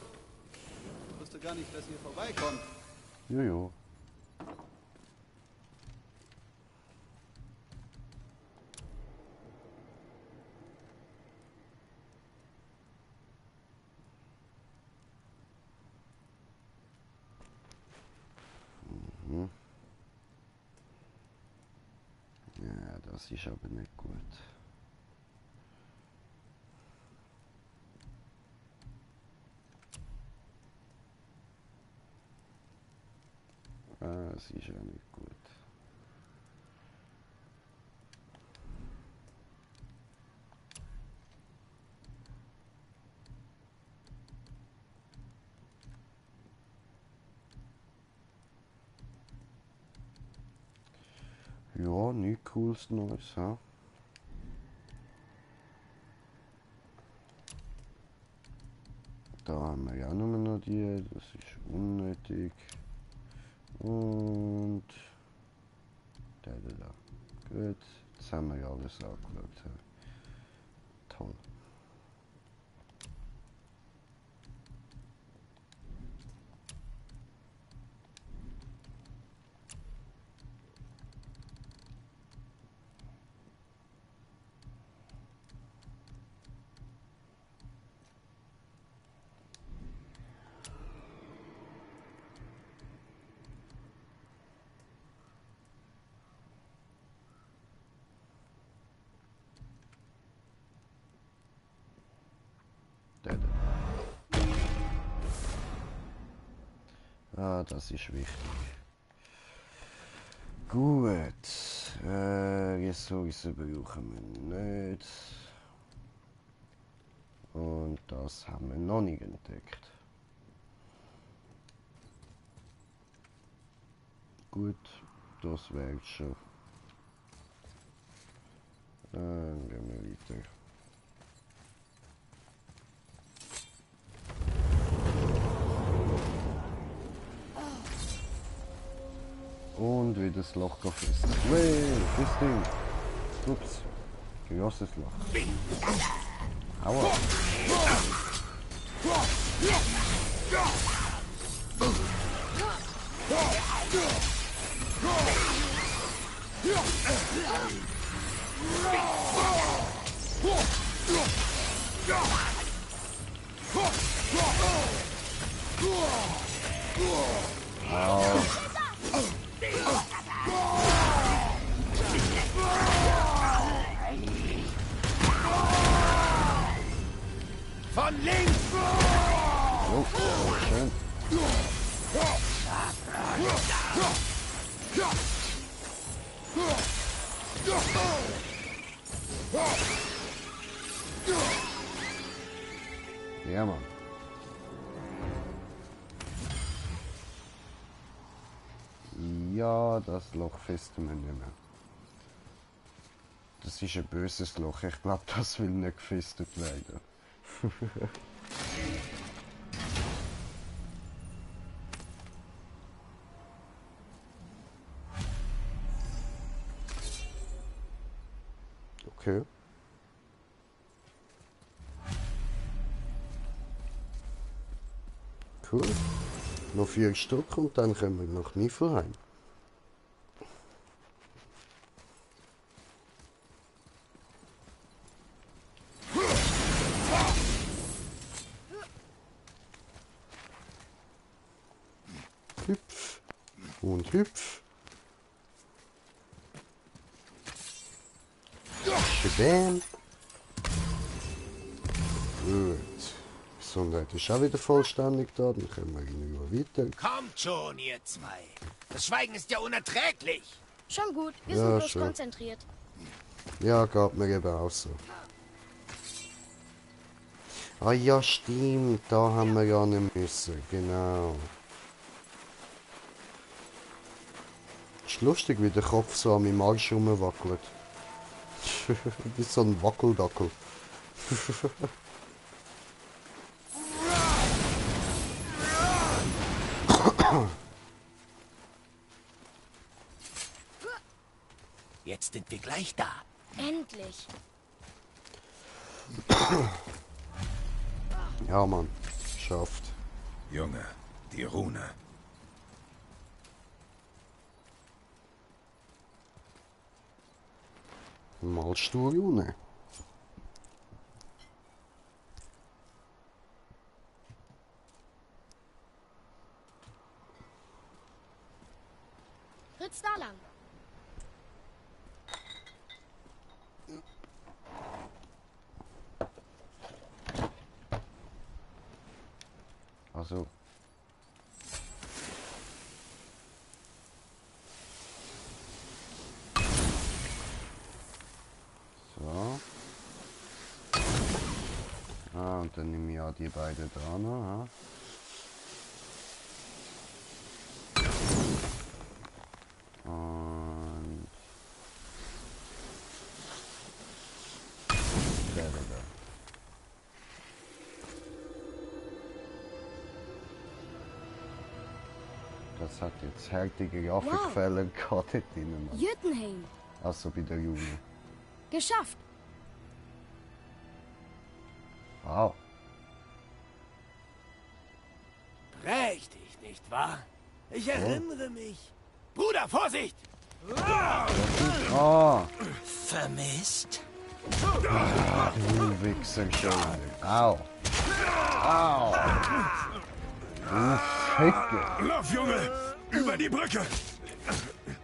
S10: Ich wusste gar nicht, dass ihr vorbeikommt.
S1: Jojo. Mhm. Ja, das ist aber nicht gut. Das ist ja nicht gut. Ja, nicht cooles Neues, ha? Da haben wir ja nur noch die, das ist unnötig. Und da. Gut, jetzt haben wir ja alles angeschaut. Ja. Toll. Ah, das ist wichtig. Gut. Ressourcen brauchen wir nicht. Und das haben wir noch nicht entdeckt. Gut, das wäre schon. Dann gehen wir weiter. Und gespannt, wie das Loch frisst. Weh, das Ding. Ups. Großes Loch. Aua.
S5: Von links!
S1: Oh, schön. Ja, Mann. Ja, das Loch festen wir nicht mehr. Das ist ein böses Loch. Ich glaube, das will nicht gefestet werden. Okay. Cool. Noch 4 Stück und dann kommen wir nach Niflheim. Hüpf und hüpf. Bam. Gut. Gesundheit ist auch wieder vollständig da, dann können wir ihn weiter.
S5: Kommt schon, ihr zwei. Das Schweigen ist ja unerträglich.
S9: Schon gut, wir
S1: Ja,
S9: sind bloß
S1: schon.
S9: konzentriert.
S1: Ja, geht mir eben auch so. Ah ja, stimmt, da haben wir ja nicht müssen, genau. Ist lustig, wie der Kopf so an meinem Arsch rumwackelt. Wie so ein Wackeldackel.
S5: Jetzt sind wir gleich da.
S9: Endlich.
S1: Ja, Mann. Schafft.
S6: Junge, die Rune.
S1: Malst du Rune?
S9: Ritz da lang.
S1: Also. So. Ah, und dann nehme ich auch die beiden da noch. Ja. Und der da. Das hat jetzt härtige Grafikfälle gehabt dort drin, Mann.
S9: Jüttenheim.
S1: Also bei der Juni.
S9: Geschafft.
S1: Wow.
S5: Prächtig, nicht wahr? Ich erinnere mich. Bruder, Vorsicht!
S1: Oh,
S5: Vermisst?
S1: du Wichser schon. Au. Au. Du Ficke.
S6: Lauf, Junge! Über die Brücke!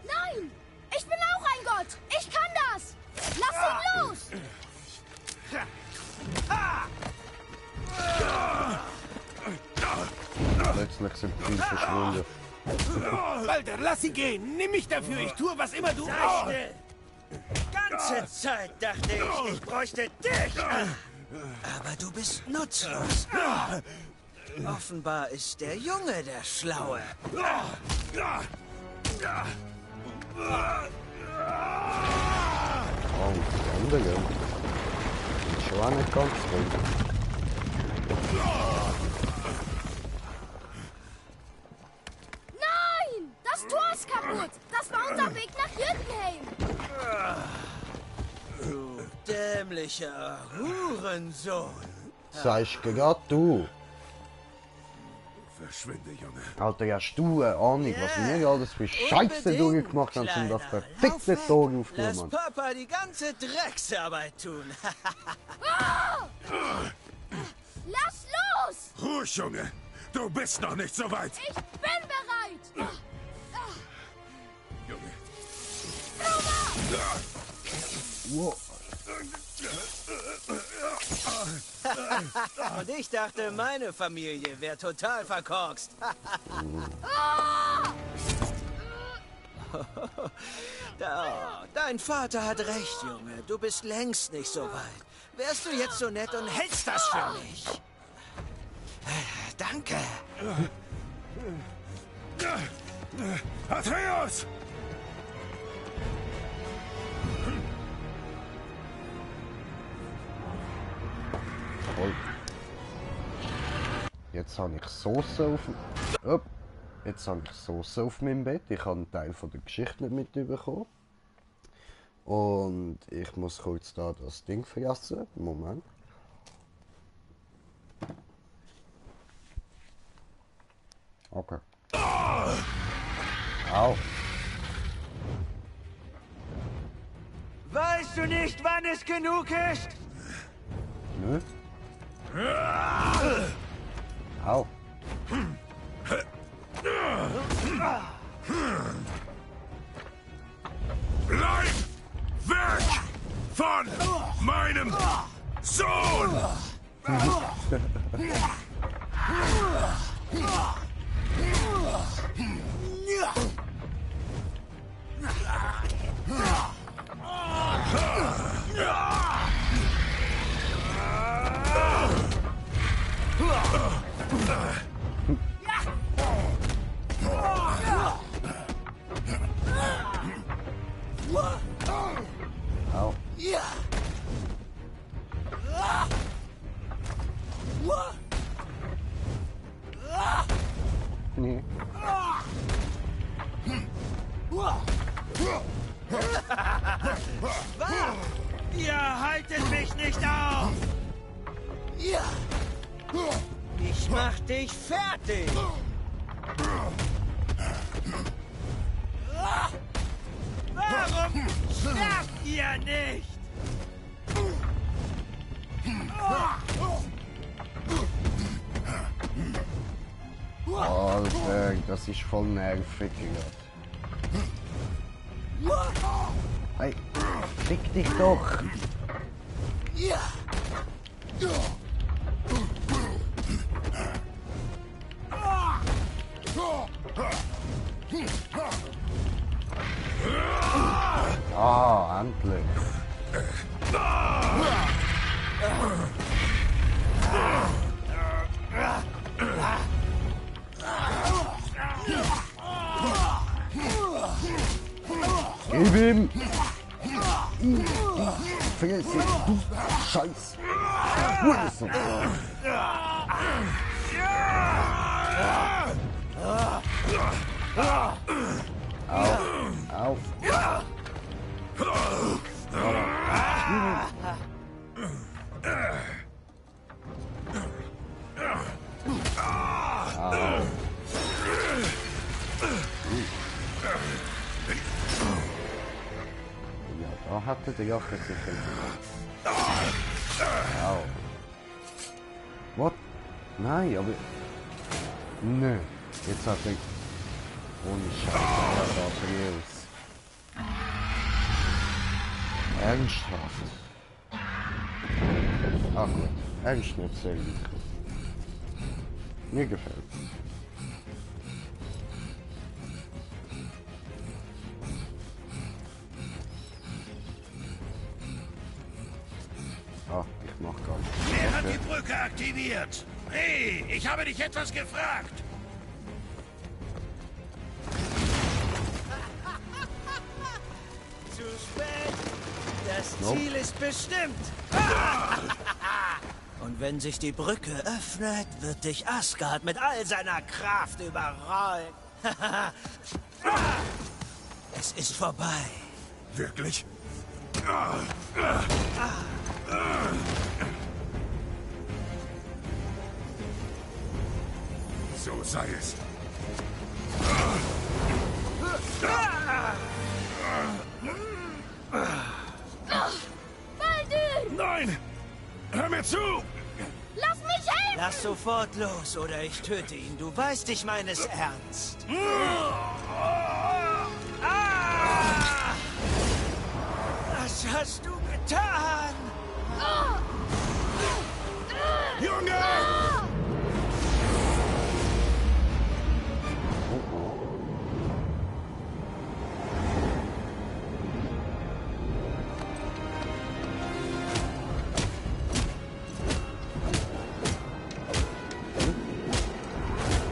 S9: Nein! Ich bin auch ein Gott! Ich kann das! Lass ihn los!
S1: Plötzlich sind die verschwunden.
S5: Walter, lass sie gehen. Nimm mich dafür. Ich tue, was immer du...
S12: Ganze Zeit dachte ich bräuchte dich. Aber du bist nutzlos. Offenbar ist der Junge der Schlaue.
S1: Oh, die andere. Sind schon auch nicht ganz drin.
S9: Nein! Das Tor ist kaputt! Das war
S12: dämlicher Hurensohn.
S1: Sagst gerade du.
S6: Verschwinde, Junge.
S1: Alter, hast du eine Ahnung, was wir alles für Scheiße durchgemacht haben, um das verfickte Tor aufzunehmen,
S12: Lass
S1: Mann.
S12: Papa die ganze Drecksarbeit tun.
S9: Lass los!
S6: Ruhig, Junge. Du bist noch nicht so weit.
S9: Ich bin bereit!
S6: Junge.
S1: Wow.
S12: Und ich dachte, meine Familie wäre total verkorkst. Dein Vater hat recht, Junge. Du bist längst nicht so weit. Wärst du jetzt so nett und hältst das für mich? Danke.
S6: Atreus!
S1: Toll. Jetzt habe ich Soße auf Jetzt habe ich Soße auf meinem Bett. Ich habe einen Teil von der Geschichte nicht mitbekommen. Und ich muss kurz da das Ding fressen. Moment. Okay. Au.
S12: Weißt du nicht, wann es genug ist?
S1: Nö. Au.
S6: Bleib weg von meinem Sohn!
S1: Au. Nee.
S12: Ihr haltet mich nicht auf! Ich mach dich fertig! Warum sterbt ihr nicht?
S1: Alter, das ist voll nervig gerade. Hey, fick dich doch! Ah, endlich! Gib ihm! Vergiss ihn, du Scheiß! Hurensohn! Au! Au! Ja, da hatte der Joche sich gemacht. Au. What? Nein, aber... Nö. Jetzt hat er... Ohne Scheiße, ja, da ernsthaft. Ach gut, ernst nicht sehr gut. Mir gefällt. Ah, ich mach gar nicht.
S3: Wer hat die Brücke aktiviert? Hey, ich habe dich etwas gefragt.
S12: Zu spät. Das Ziel ist bestimmt. Und wenn sich die Brücke öffnet, wird dich Asgard mit all seiner Kraft überrollen. Es ist vorbei.
S6: Wirklich? sei es.
S8: Baldur!
S6: Nein! Hör mir zu!
S8: Lass mich helfen!
S12: Lass sofort los, oder ich töte ihn. Du weißt, ich meine es ernst. Was hast du getan?
S6: Junge!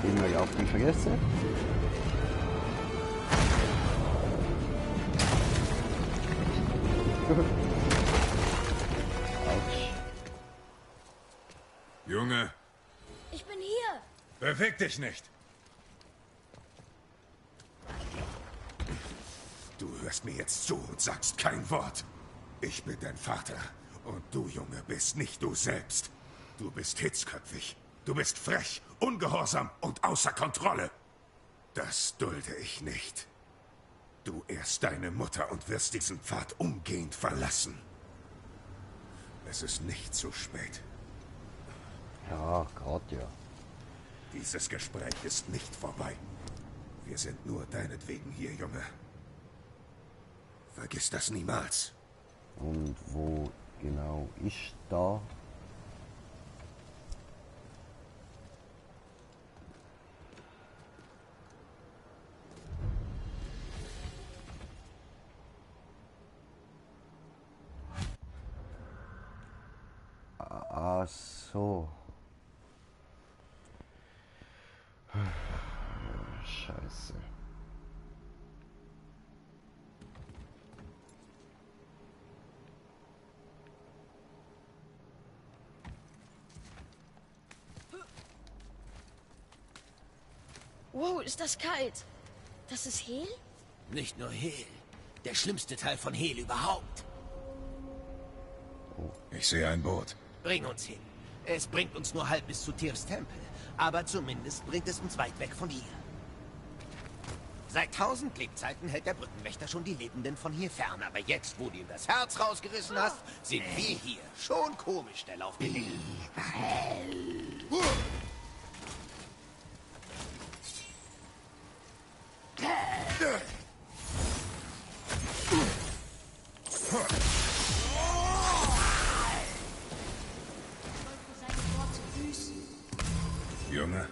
S1: Immer ja auf die vergessen. Autsch.
S6: Junge,
S8: Ich bin hier.
S6: beweg dich nicht. Du hörst mir jetzt zu und sagst kein Wort. Ich bin dein Vater. Und du, Junge, bist nicht du selbst. Du bist hitzköpfig. Du bist frech, ungehorsam und außer Kontrolle. Das dulde ich nicht. Du ehrst deine Mutter und wirst diesen Pfad umgehend verlassen. Es ist nicht zu spät.
S1: Ja, gerade ja.
S6: Dieses Gespräch ist nicht vorbei. Wir sind nur deinetwegen hier, Junge. Vergiss das niemals.
S1: Und wo genau ist da? Ach so. Scheiße.
S8: Wow, ist das kalt. Das ist Hel?
S5: Nicht nur Hel. Der schlimmste Teil von Hel überhaupt.
S6: Ich sehe ein Boot.
S5: Bring uns hin. Es bringt uns nur halb bis zu Tyrs Tempel. Aber zumindest bringt es uns weit weg von hier. Seit 1000 Lebzeiten hält der Brückenwächter schon die Lebenden von hier fern. Aber jetzt, wo du ihm das Herz rausgerissen hast, sind wir hier. Schon komisch, der Lauf der Dinge.
S6: Junge,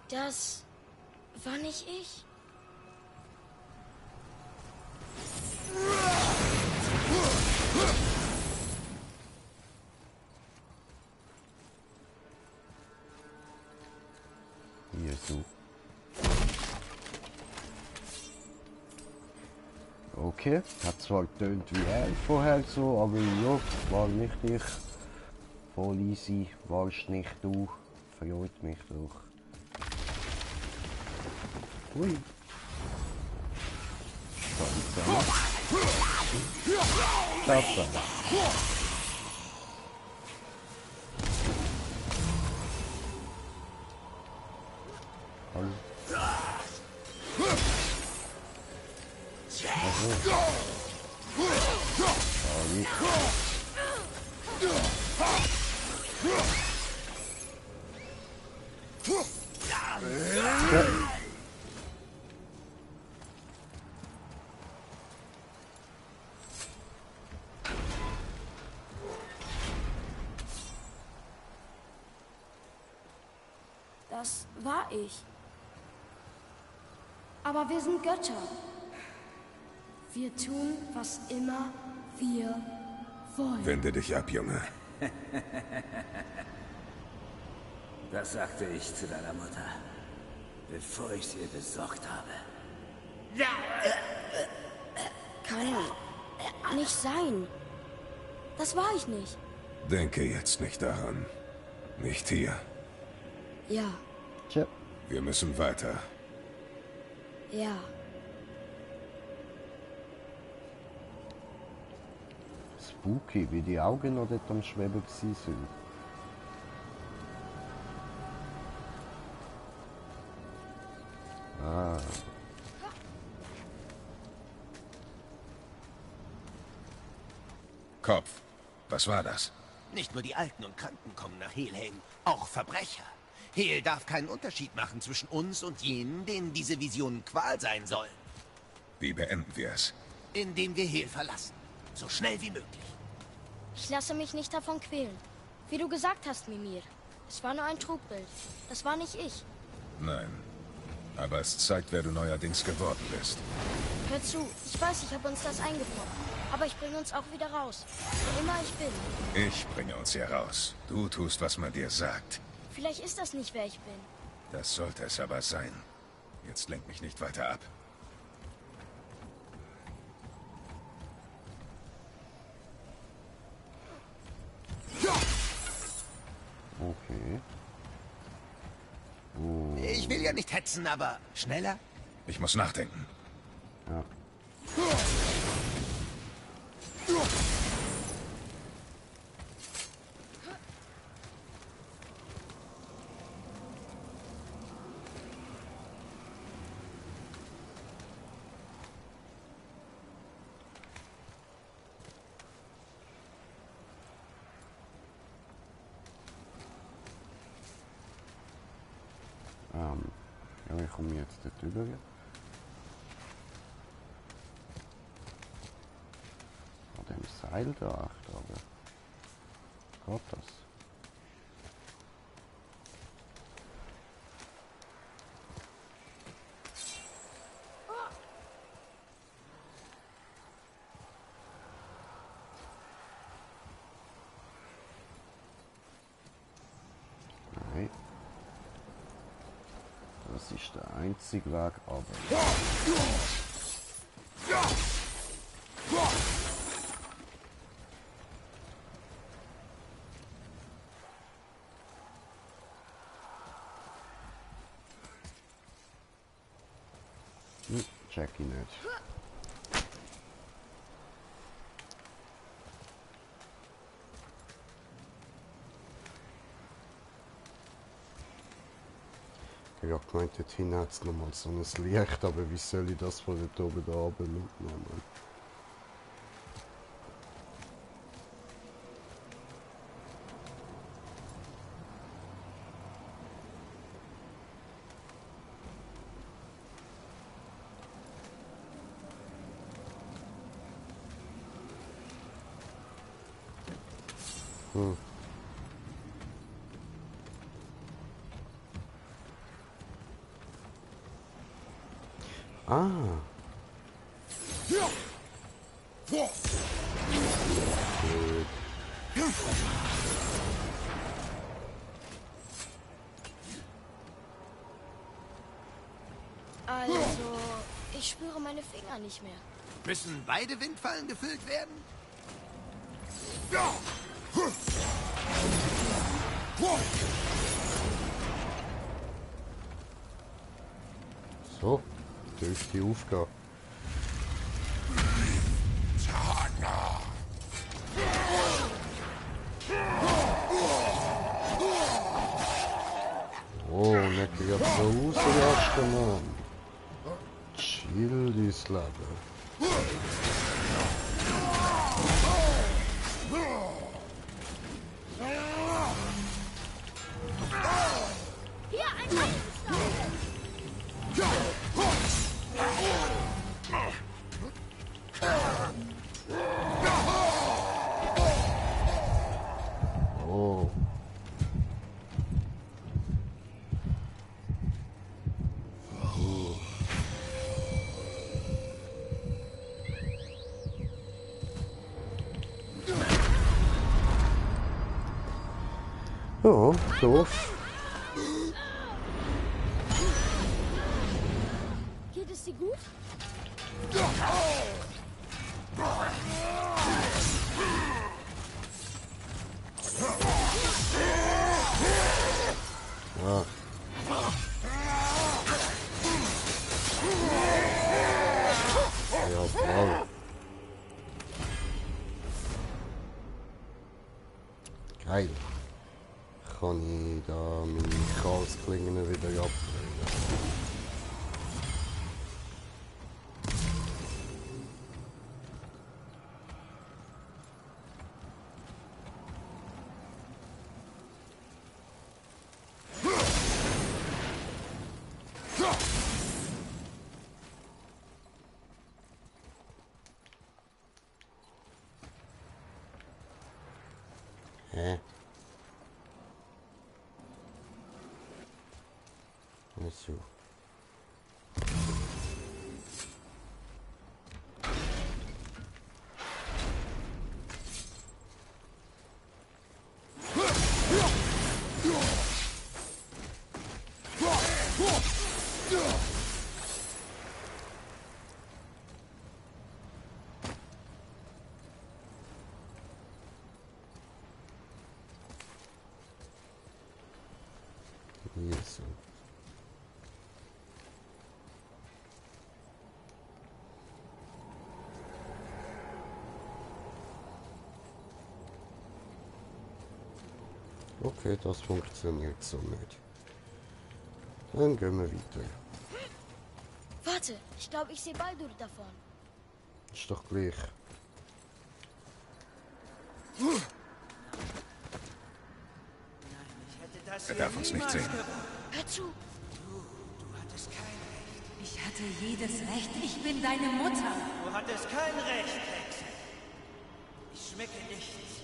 S8: Das war nicht ich.
S1: Hier so. Okay, hat zwar getönt wie er vorher so, aber ja, war nicht ich. Voll easy, warst nicht du. Verjagt mich doch. Ui. Stoppa. Hallo.
S9: Das war ich. Aber wir sind Götter. Wir tun, was immer wir wollen.
S6: wende dich ab, Junge.
S11: Das sagte ich zu deiner Mutter, bevor ich sie besorgt habe.
S9: Kann nicht sein. Das war ich nicht.
S6: Denke jetzt nicht daran. Nicht hier.
S9: Ja,
S1: Tja.
S6: Wir müssen weiter.
S9: ja.
S1: Spooky, wie die Augen noch dort am Schweben gewesen sind.
S6: Kopf, was war das?
S5: Nicht nur die Alten und Kranken kommen nach Helheim, auch Verbrecher. Hel darf keinen Unterschied machen zwischen uns und jenen, denen diese Visionen Qual sein sollen.
S6: Wie beenden wir es?
S5: Indem wir Hel verlassen. So schnell wie möglich.
S8: Ich lasse mich nicht davon quälen. Wie du gesagt hast, Mimir. Es war nur ein Trugbild. Das war nicht ich.
S6: Nein. Aber es zeigt, wer du neuerdings geworden bist.
S8: Hör zu, ich weiß, ich habe uns das eingebrochen. Aber ich bringe uns auch wieder raus. Wo immer ich bin.
S6: Ich bringe uns hier raus. Du tust, was man dir sagt.
S8: Vielleicht ist das nicht, wer ich bin.
S6: Das sollte es aber sein. Jetzt lenk mich nicht weiter ab.
S1: Okay.
S5: Ich will ja nicht hetzen, aber schneller?
S6: Ich muss nachdenken.
S1: Ja. Ja, wie komme ich jetzt dort rüber? An dem Seil da acht, aber geht das? Nein. Das ist der einzige Weg, aber... Check ich nicht. Ich habe gemeint, dort hinten hat es nochmal so ein Licht, aber wie soll ich das von dort oben da oben mitnehmen? Ah.
S8: Also, ich spüre meine Finger nicht mehr.
S5: Müssen beide Windfallen gefüllt werden?
S1: So, dürfte die Aufgabe. Oh, nicht gerade so ausrasten, Mann. Chill dein Leben.
S8: Hier, ein Eisenstahl!
S1: Oh. Ja, doof.
S8: Geht es dir gut?
S1: Ja. Jawohl. Geil. Kann ich da meine Chalsklingen wieder abdrehen? Hä? So. Yes. Okay, das funktioniert so nicht. Dann gehen wir weiter.
S8: Warte, ich glaube, ich sehe Baldur davon.
S1: Ist doch gleich.
S6: Er darf uns nicht sehen.
S8: Hör zu!
S12: Du hattest kein Recht.
S7: Ich hatte jedes Recht. Ich bin deine Mutter.
S12: Du hattest kein Recht, Hexe. Ich schmecke nichts.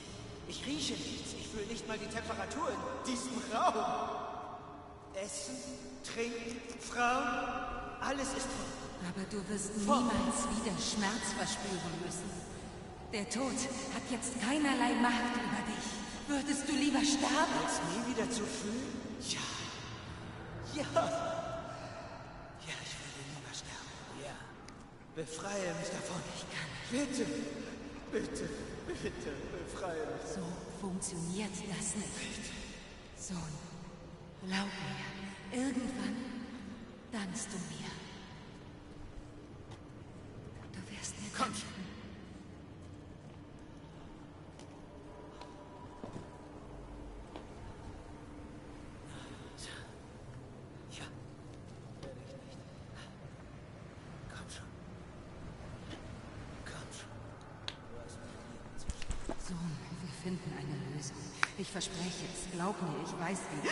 S12: Ich rieche nichts. Ich fühle nicht mal die Temperatur in diesem Raum. Essen, Trinken, Frauen, alles ist vorbei.
S7: Aber du wirst niemals wieder Schmerz verspüren müssen. Der Tod hat jetzt keinerlei Macht über dich. Würdest du lieber sterben?
S12: Als nie wieder zu fühlen? Ja. Ja. Ja, ich würde lieber sterben. Ja. Befreie mich davon.
S7: Ich kann nicht.
S12: Bitte, bitte, bitte, befreie mich.
S7: So funktioniert das nicht. Sohn, glaub mir, irgendwann dankst du mir. Du wirst mir danken. Sohn, wir finden eine Lösung. Ich verspreche es. Glaub mir, ich weiß wie.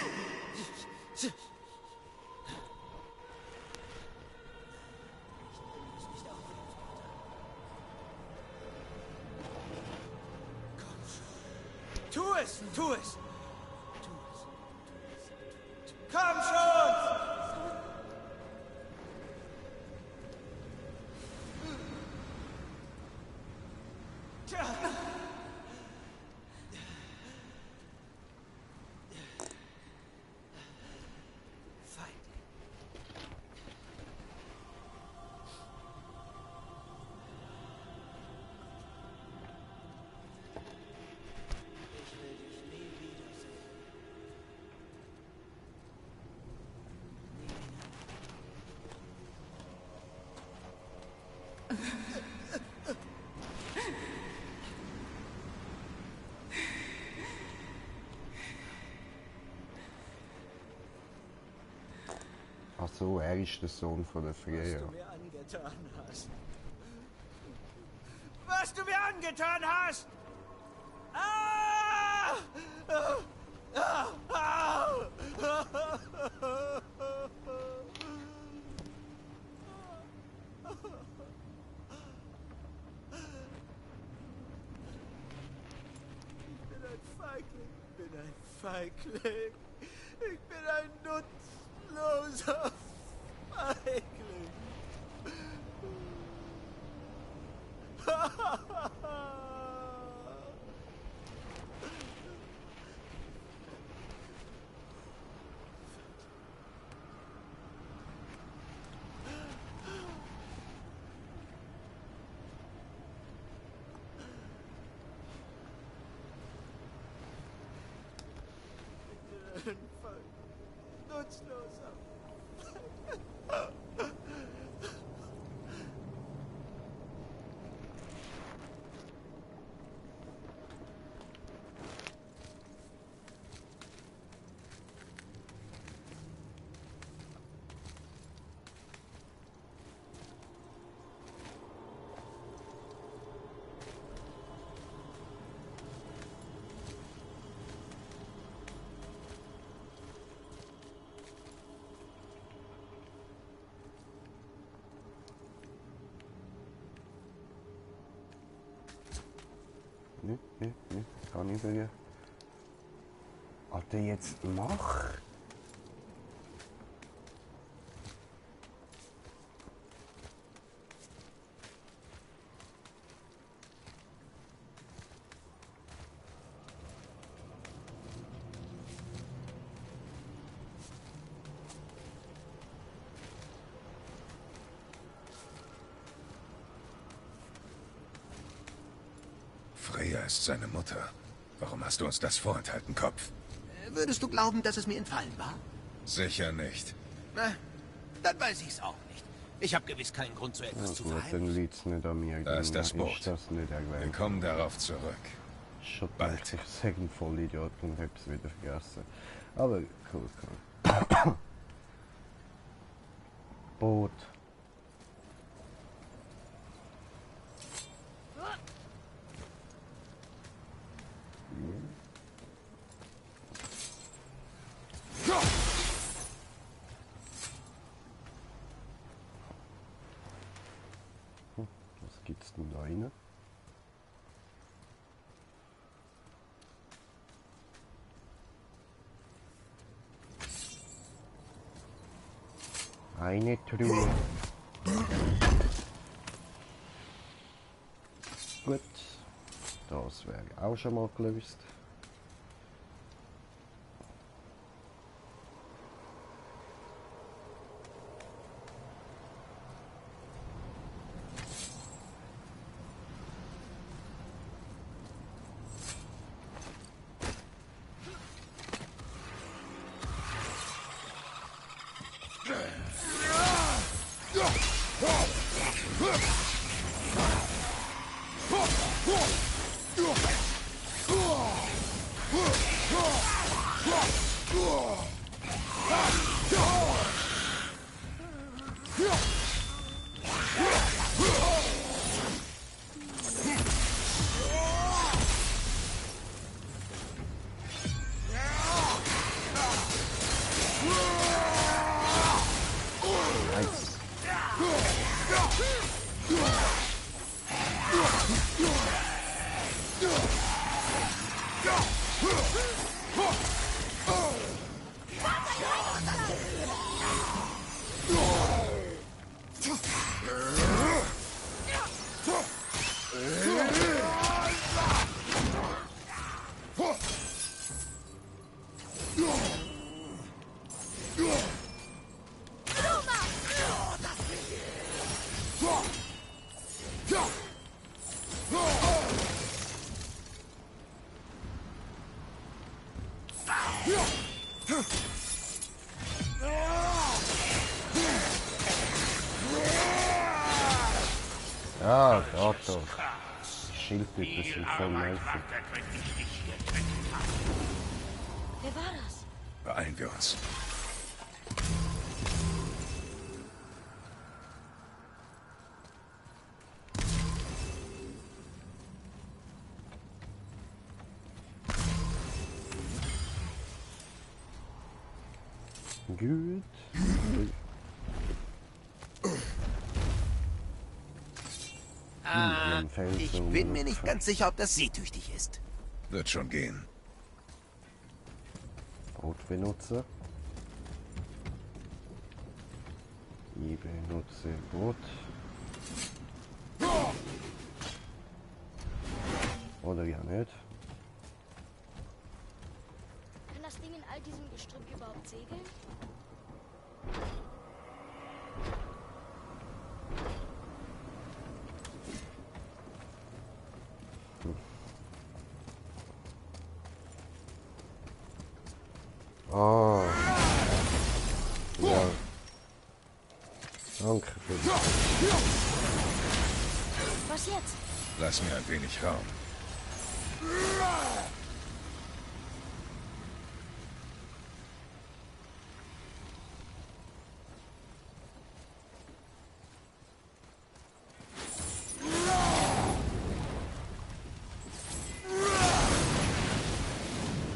S12: Tu es! Tu es! Komm schon! Tja.
S1: Ach so, er ist der Sohn von der Freya.
S12: Was du mir angetan hast. Was du mir angetan hast! Ah! Ah! Ah! Ich bin ein Feigling. Ich bin ein nutzloser Feigling. Nutzloser.
S1: Nee, kann ich sagen. Alter, jetzt mach!
S6: Freya ist seine Mutter. Warum hast du uns das vorenthalten, Kopf?
S5: Würdest du glauben, dass es mir entfallen war?
S6: Sicher nicht.
S5: Na, dann weiß ich's auch nicht. Ich habe gewiss keinen Grund, so etwas zu
S1: Gut,
S5: verheimlichen.
S1: dann liegt's nicht an mir.
S6: Da ist das Boot.
S1: Das nicht
S6: Wir
S1: erwähnt.
S6: kommen darauf zurück.
S1: Schon
S6: Bald.
S1: bald. Ich sage ein Vollidiot und hab's wieder vergessen. Aber cool. Boot. Was gibt's denn da rein? Eine Truhe. Gut. Das wäre auch schon mal gelöst. Ah, Gott, doch. Schildtypen sind voll nervig.
S8: Wer war das?
S6: Beeilen wir uns.
S1: Gut.
S5: Ich bin mir nicht ganz sicher, ob das seetüchtig ist.
S6: Wird schon gehen.
S1: Boot benutzen. Ich benutze Boot. Oder ja nicht.
S8: Kann das Ding in all diesem Gestrüpp überhaupt segeln?
S1: Oh. Ja. Danke für das.
S8: Was jetzt?
S6: Lass mir ein wenig Raum.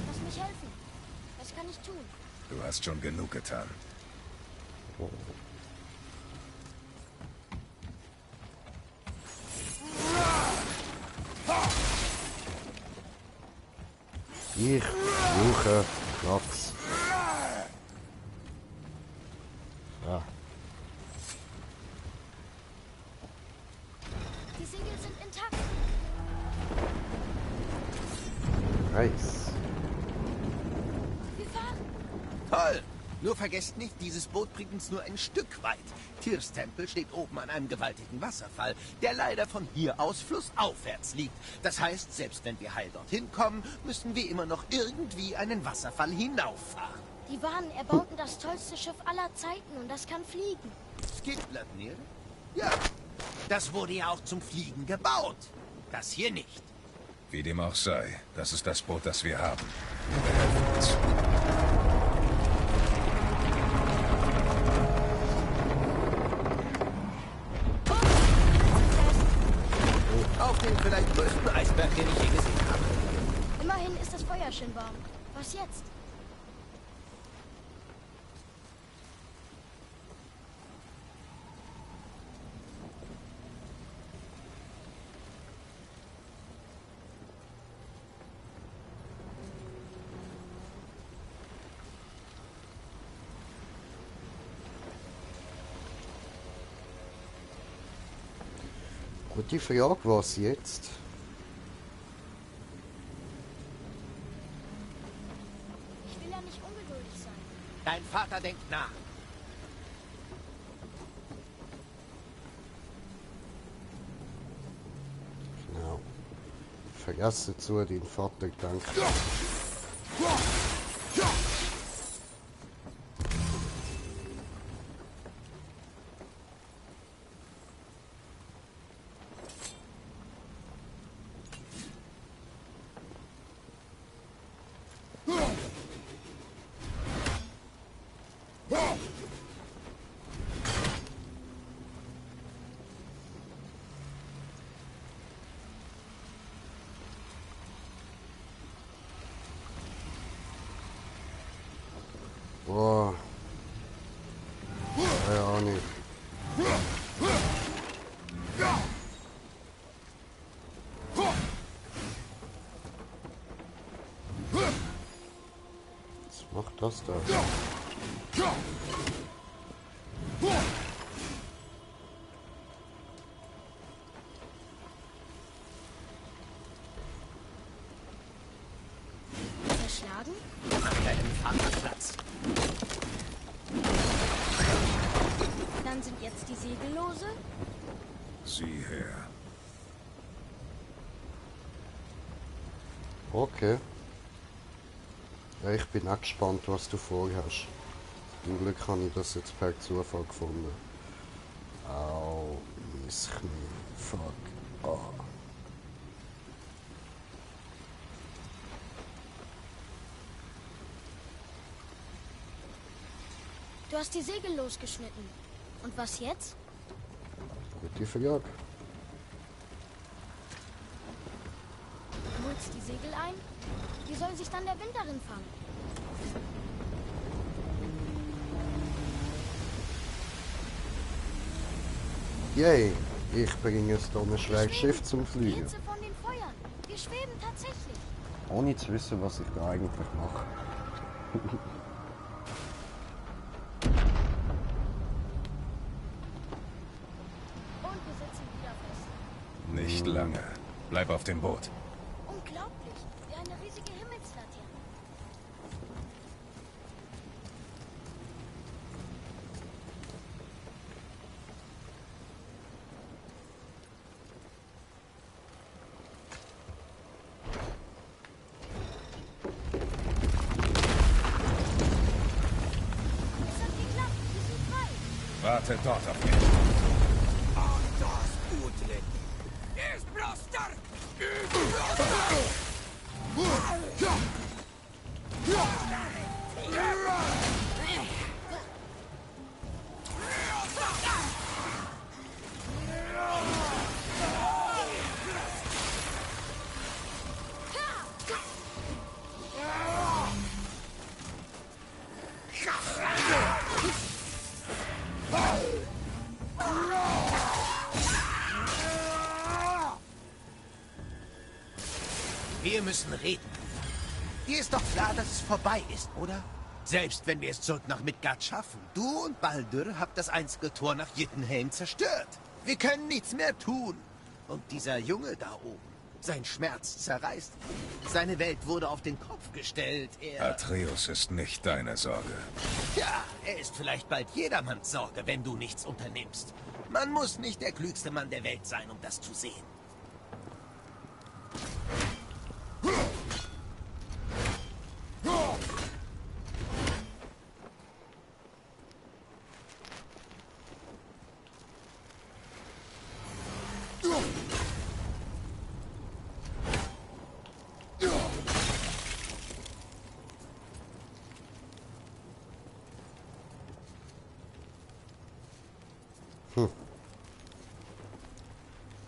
S8: Lass mich helfen. Was kann ich tun?
S6: Du hast schon genug getan.
S1: Ich brauche Platz. Ja.
S8: Die Segel sind intakt.
S1: Nice.
S8: Wir fahren.
S5: Toll! Nur vergesst nicht, dieses Boot bringt uns nur ein Stück weit. Tirs Tempel steht oben an einem gewaltigen Wasserfall, der leider von hier aus flussaufwärts liegt. Das heißt, selbst wenn wir heil dorthin kommen, müssen wir immer noch irgendwie einen Wasserfall hinauffahren.
S8: Die Wanen erbauten das tollste Schiff aller Zeiten und das kann fliegen.
S5: Skiplatnir? Ja, das wurde ja auch zum Fliegen gebaut. Das hier nicht.
S6: Wie dem auch sei, das ist das Boot, das wir haben. Wir helfen uns.
S5: Auf den vielleicht größten Eisberg, den ich je gesehen habe.
S8: Immerhin ist das Feuer schön warm. Was jetzt?
S1: Gute Frage, was jetzt?
S8: Ich will ja nicht ungeduldig sein.
S5: Dein Vater denkt nach.
S1: Genau. Vergesse zu, den Vater gedankt. Boah. Ja, auch nicht. Was macht das da?
S8: Verschlagen?
S5: Mach deinem Vater Platz.
S8: Dann sind jetzt die Segel lose?
S6: Sieh her.
S1: Okay. Ja, ich bin auch gespannt, was du vorhast. Zum Glück habe ich das jetzt per Zufall gefunden. Au, mein Knie. Fuck. Oh.
S8: Du hast die Segel losgeschnitten. Und was jetzt?
S1: Gute Frage.
S8: Du holst die Segel ein? Wie soll sich dann der Wind darin fangen?
S1: Yay, ich bringe es hier ein schweres Schiff zum
S8: Die
S1: Fliegen.
S8: Hitze von den Feuern. Wir schweben tatsächlich.
S1: Ohne zu wissen, was ich da eigentlich mache.
S8: Und wir sitzen wieder fest.
S6: Nicht lange. Bleib auf dem Boot.
S8: Unglaublich. Wie eine riesige Himmelslaterne. Es hat geklappt. Wir sind frei.
S6: Warte dort auf mich.
S5: Wir müssen reden. Dir ist doch klar, dass es vorbei ist, oder? Selbst wenn wir es zurück nach Midgard schaffen. Du und Baldur habt das einzige Tor nach Jotunheim zerstört. Wir können nichts mehr tun. Und dieser Junge da oben, sein Schmerz zerreißt. Seine Welt wurde auf den Kopf gestellt.
S6: Atreus ist nicht deine Sorge.
S5: Ja, er ist vielleicht bald jedermanns Sorge, wenn du nichts unternimmst. Man muss nicht der klügste Mann der Welt sein, um das zu sehen.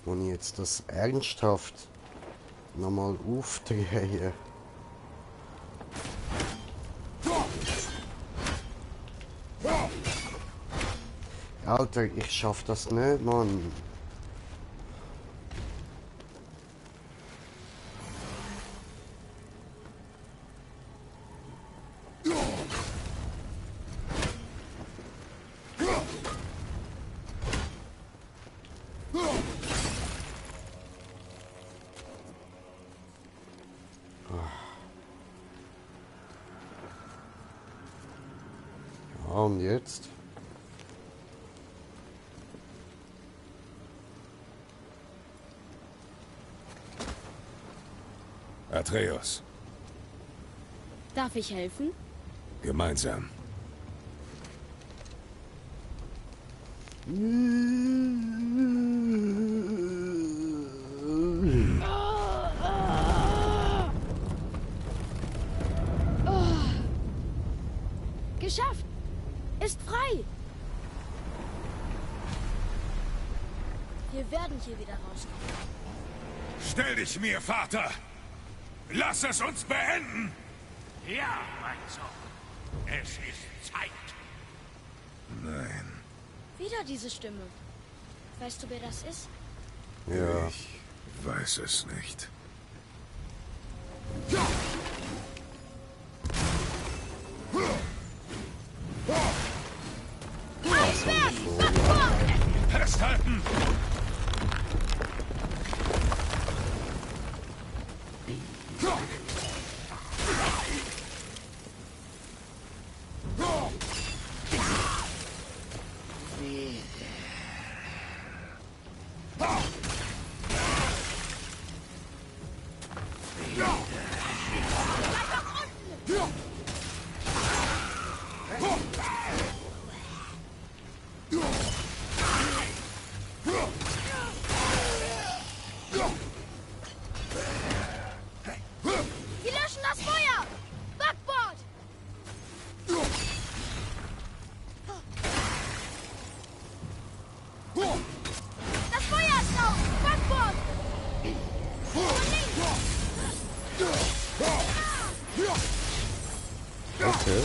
S1: Und jetzt das ernsthaft nochmal aufdrehen. Alter, ich schaff das nicht, Mann. Ja, und jetzt?
S6: Atreus,
S9: Darf ich helfen?
S6: gemeinsam.
S9: Geschafft! Ist frei! Wir werden hier wieder rauskommen.
S6: Stell dich mir, Vater! Lass es uns beenden!
S3: Ja, mein Sohn. Es ist Zeit.
S6: Nein,
S9: Wieder diese Stimme. Weißt du, wer das ist?
S1: Ja.
S6: ich weiß es nicht. Festhalten!
S9: Wir löschen das Feuer! Backbord! Das Feuer ist raus! Backbord!
S1: Okay.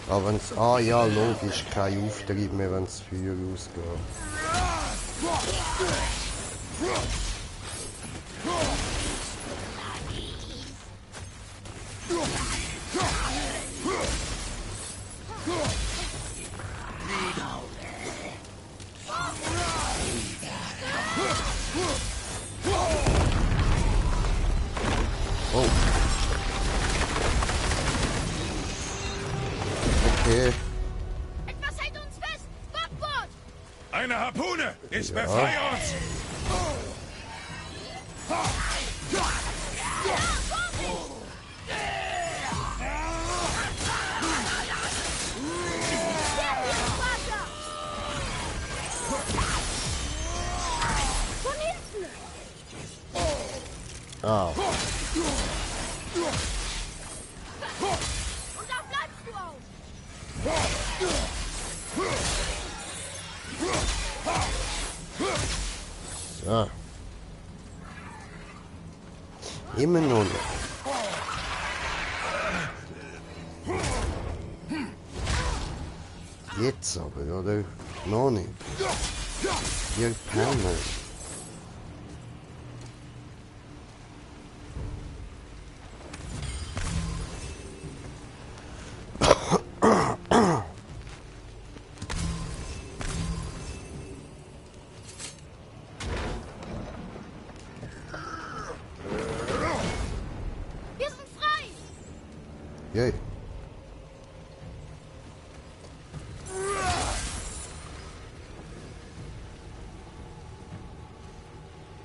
S1: Aber wenn's... Ah ja, logisch, kein Auftrieb mehr, wenn das Feuer ausgeht. Oh. Okay.
S9: Etwas hält uns fest! Backbord!
S6: Eine Harpune! Ich
S1: Ja.
S6: befreie uns!
S9: Von hinten!
S1: Ah.
S9: Und da bleibst du auch!
S1: So. Immer noch nicht. Jetzt aber, oder? Noch nicht. Wir pennen. Yay.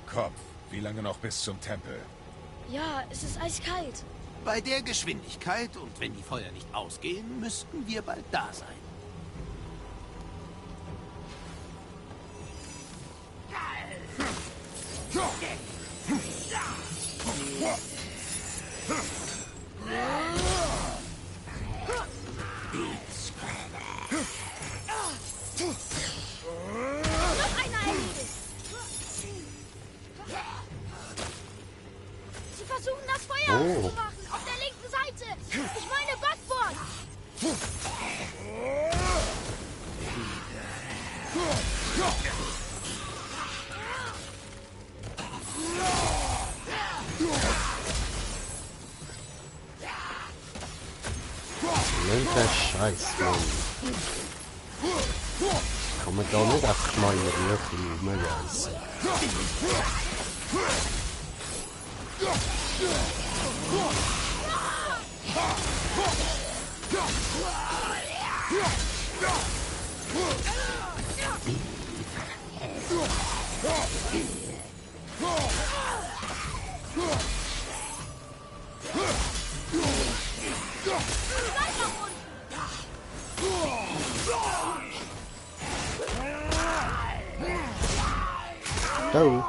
S6: Kopf, wie lange noch bis zum Tempel?
S9: Ja, es ist eiskalt.
S5: Bei der Geschwindigkeit und wenn die Feuer nicht ausgehen, müssten wir bald da sein.
S9: Noch einer erledigt. Sie versuchen das Feuer auszumachen. Auf der linken Seite. Ich meine Backbord.
S1: Blöder Scheiß, Mann. Kann man da nicht einfach mal in Rüchel rumreißen? Tot.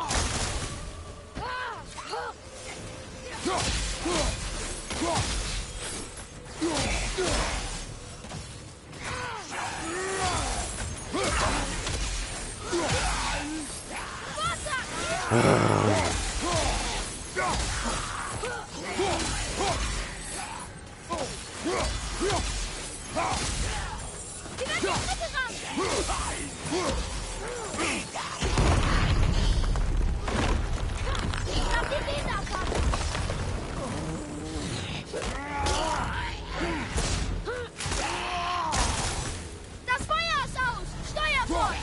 S9: Das Feuer ist aus. Steuer vor.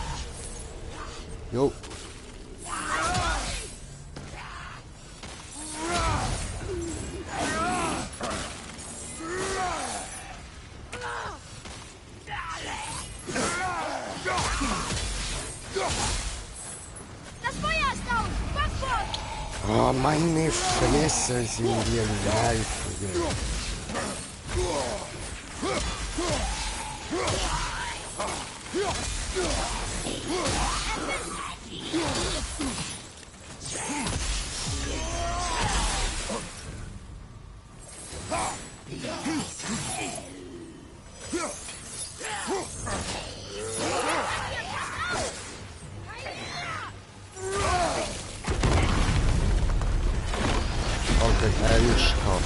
S1: Jo.
S9: Das Feuer ist aus. Backbord.
S1: Oh, meine Fresse sind wir live. Und ernsthaft.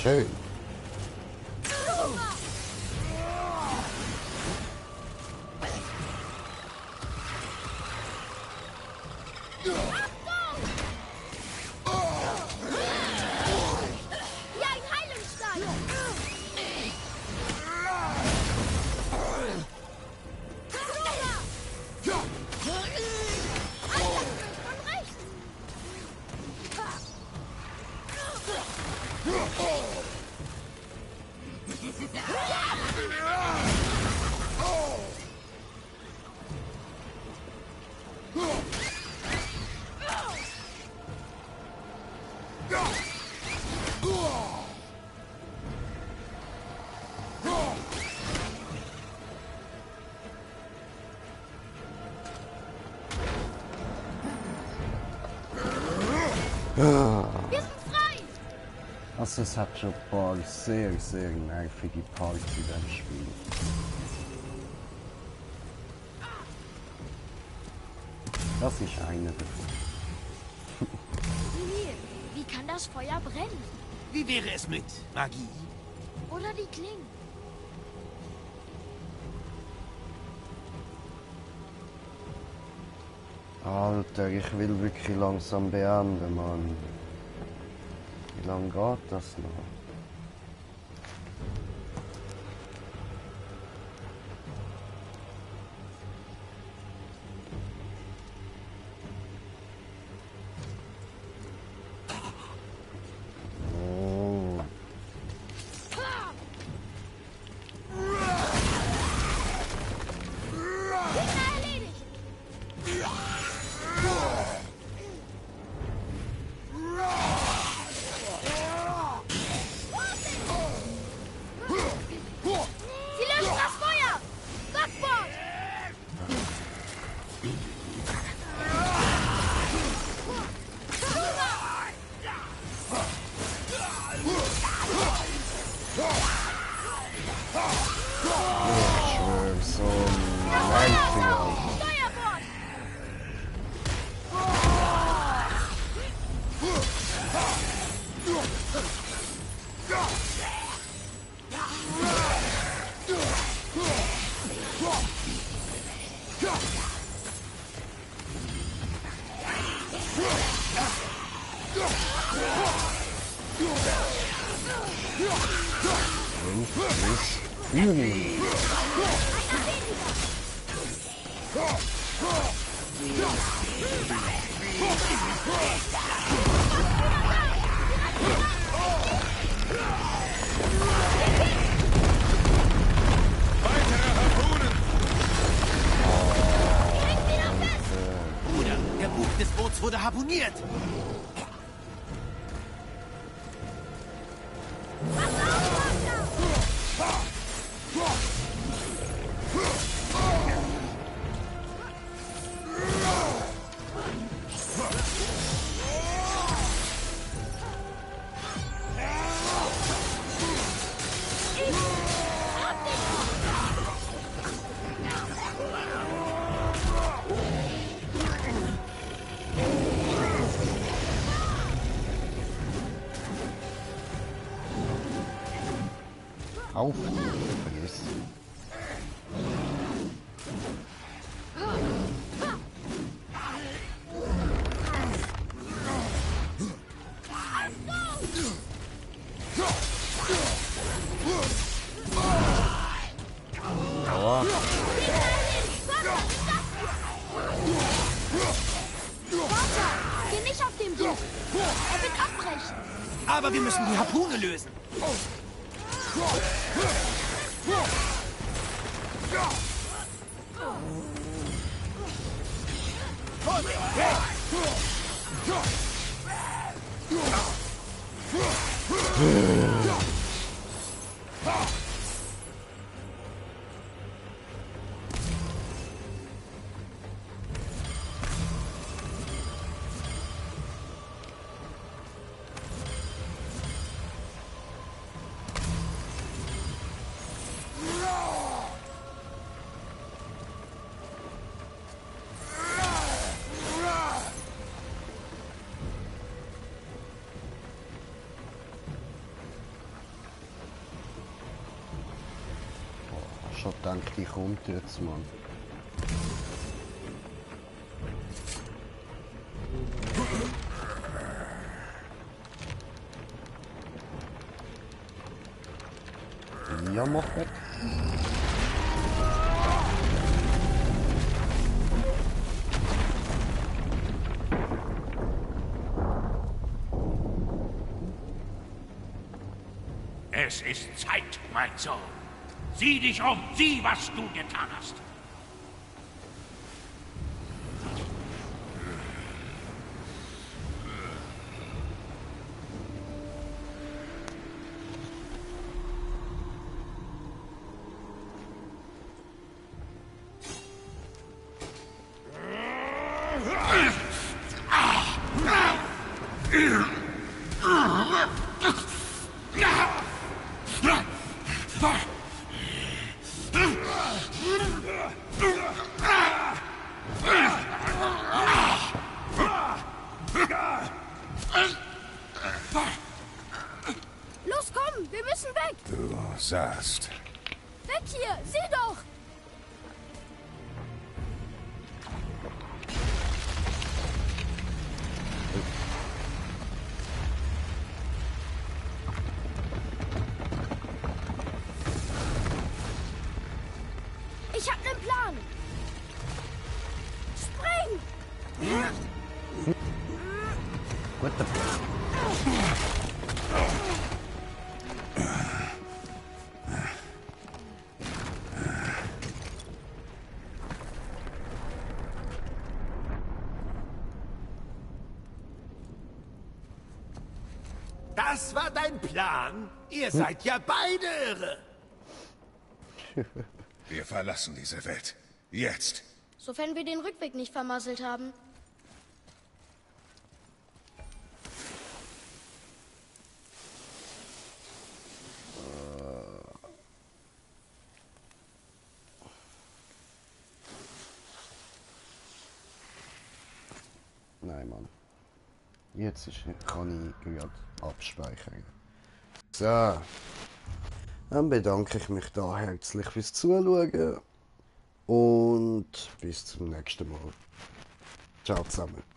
S1: Schön.
S9: Hier ein Heilungsstein. Von rechts.
S8: Wir sind frei!
S1: Also es hat schon ein paar sehr, sehr nervige Parts in diesem Spiel. Das ist einer davon.
S8: Mimir, wie kann das Feuer brennen?
S5: Wie wäre es mit Magie?
S8: Oder die Klingen?
S1: Alter, ich will wirklich langsam beenden, Mann. Wie lange geht das noch?
S5: Bruder, der Bug des Boots wurde harpuniert.
S1: Auf, vergiss. Aua.
S8: Warte! Geh nicht auf den Bug! Er wird abbrechen!
S5: Aber wir müssen die Harpune lösen.
S1: Schon gedacht, die kommt jetzt, Mann. Ja, mach weg.
S3: Es ist Zeit, mein Sohn. Sieh dich um, sieh, was du getan hast.
S9: Los, komm, wir müssen weg.
S6: Du sahst.
S9: Weg hier, sieh doch. Ich hab nen Plan. Spring!
S1: What the
S5: Das war dein Plan? Ihr seid ja beide irre.
S6: Wir verlassen diese Welt. Jetzt.
S8: Sofern wir den Rückweg nicht vermasselt haben.
S1: Nein, Mann. Jetzt kann ich gerade abspeichern. So. Dann bedanke ich mich da herzlich fürs Zuschauen. Und bis zum nächsten Mal. Ciao zusammen.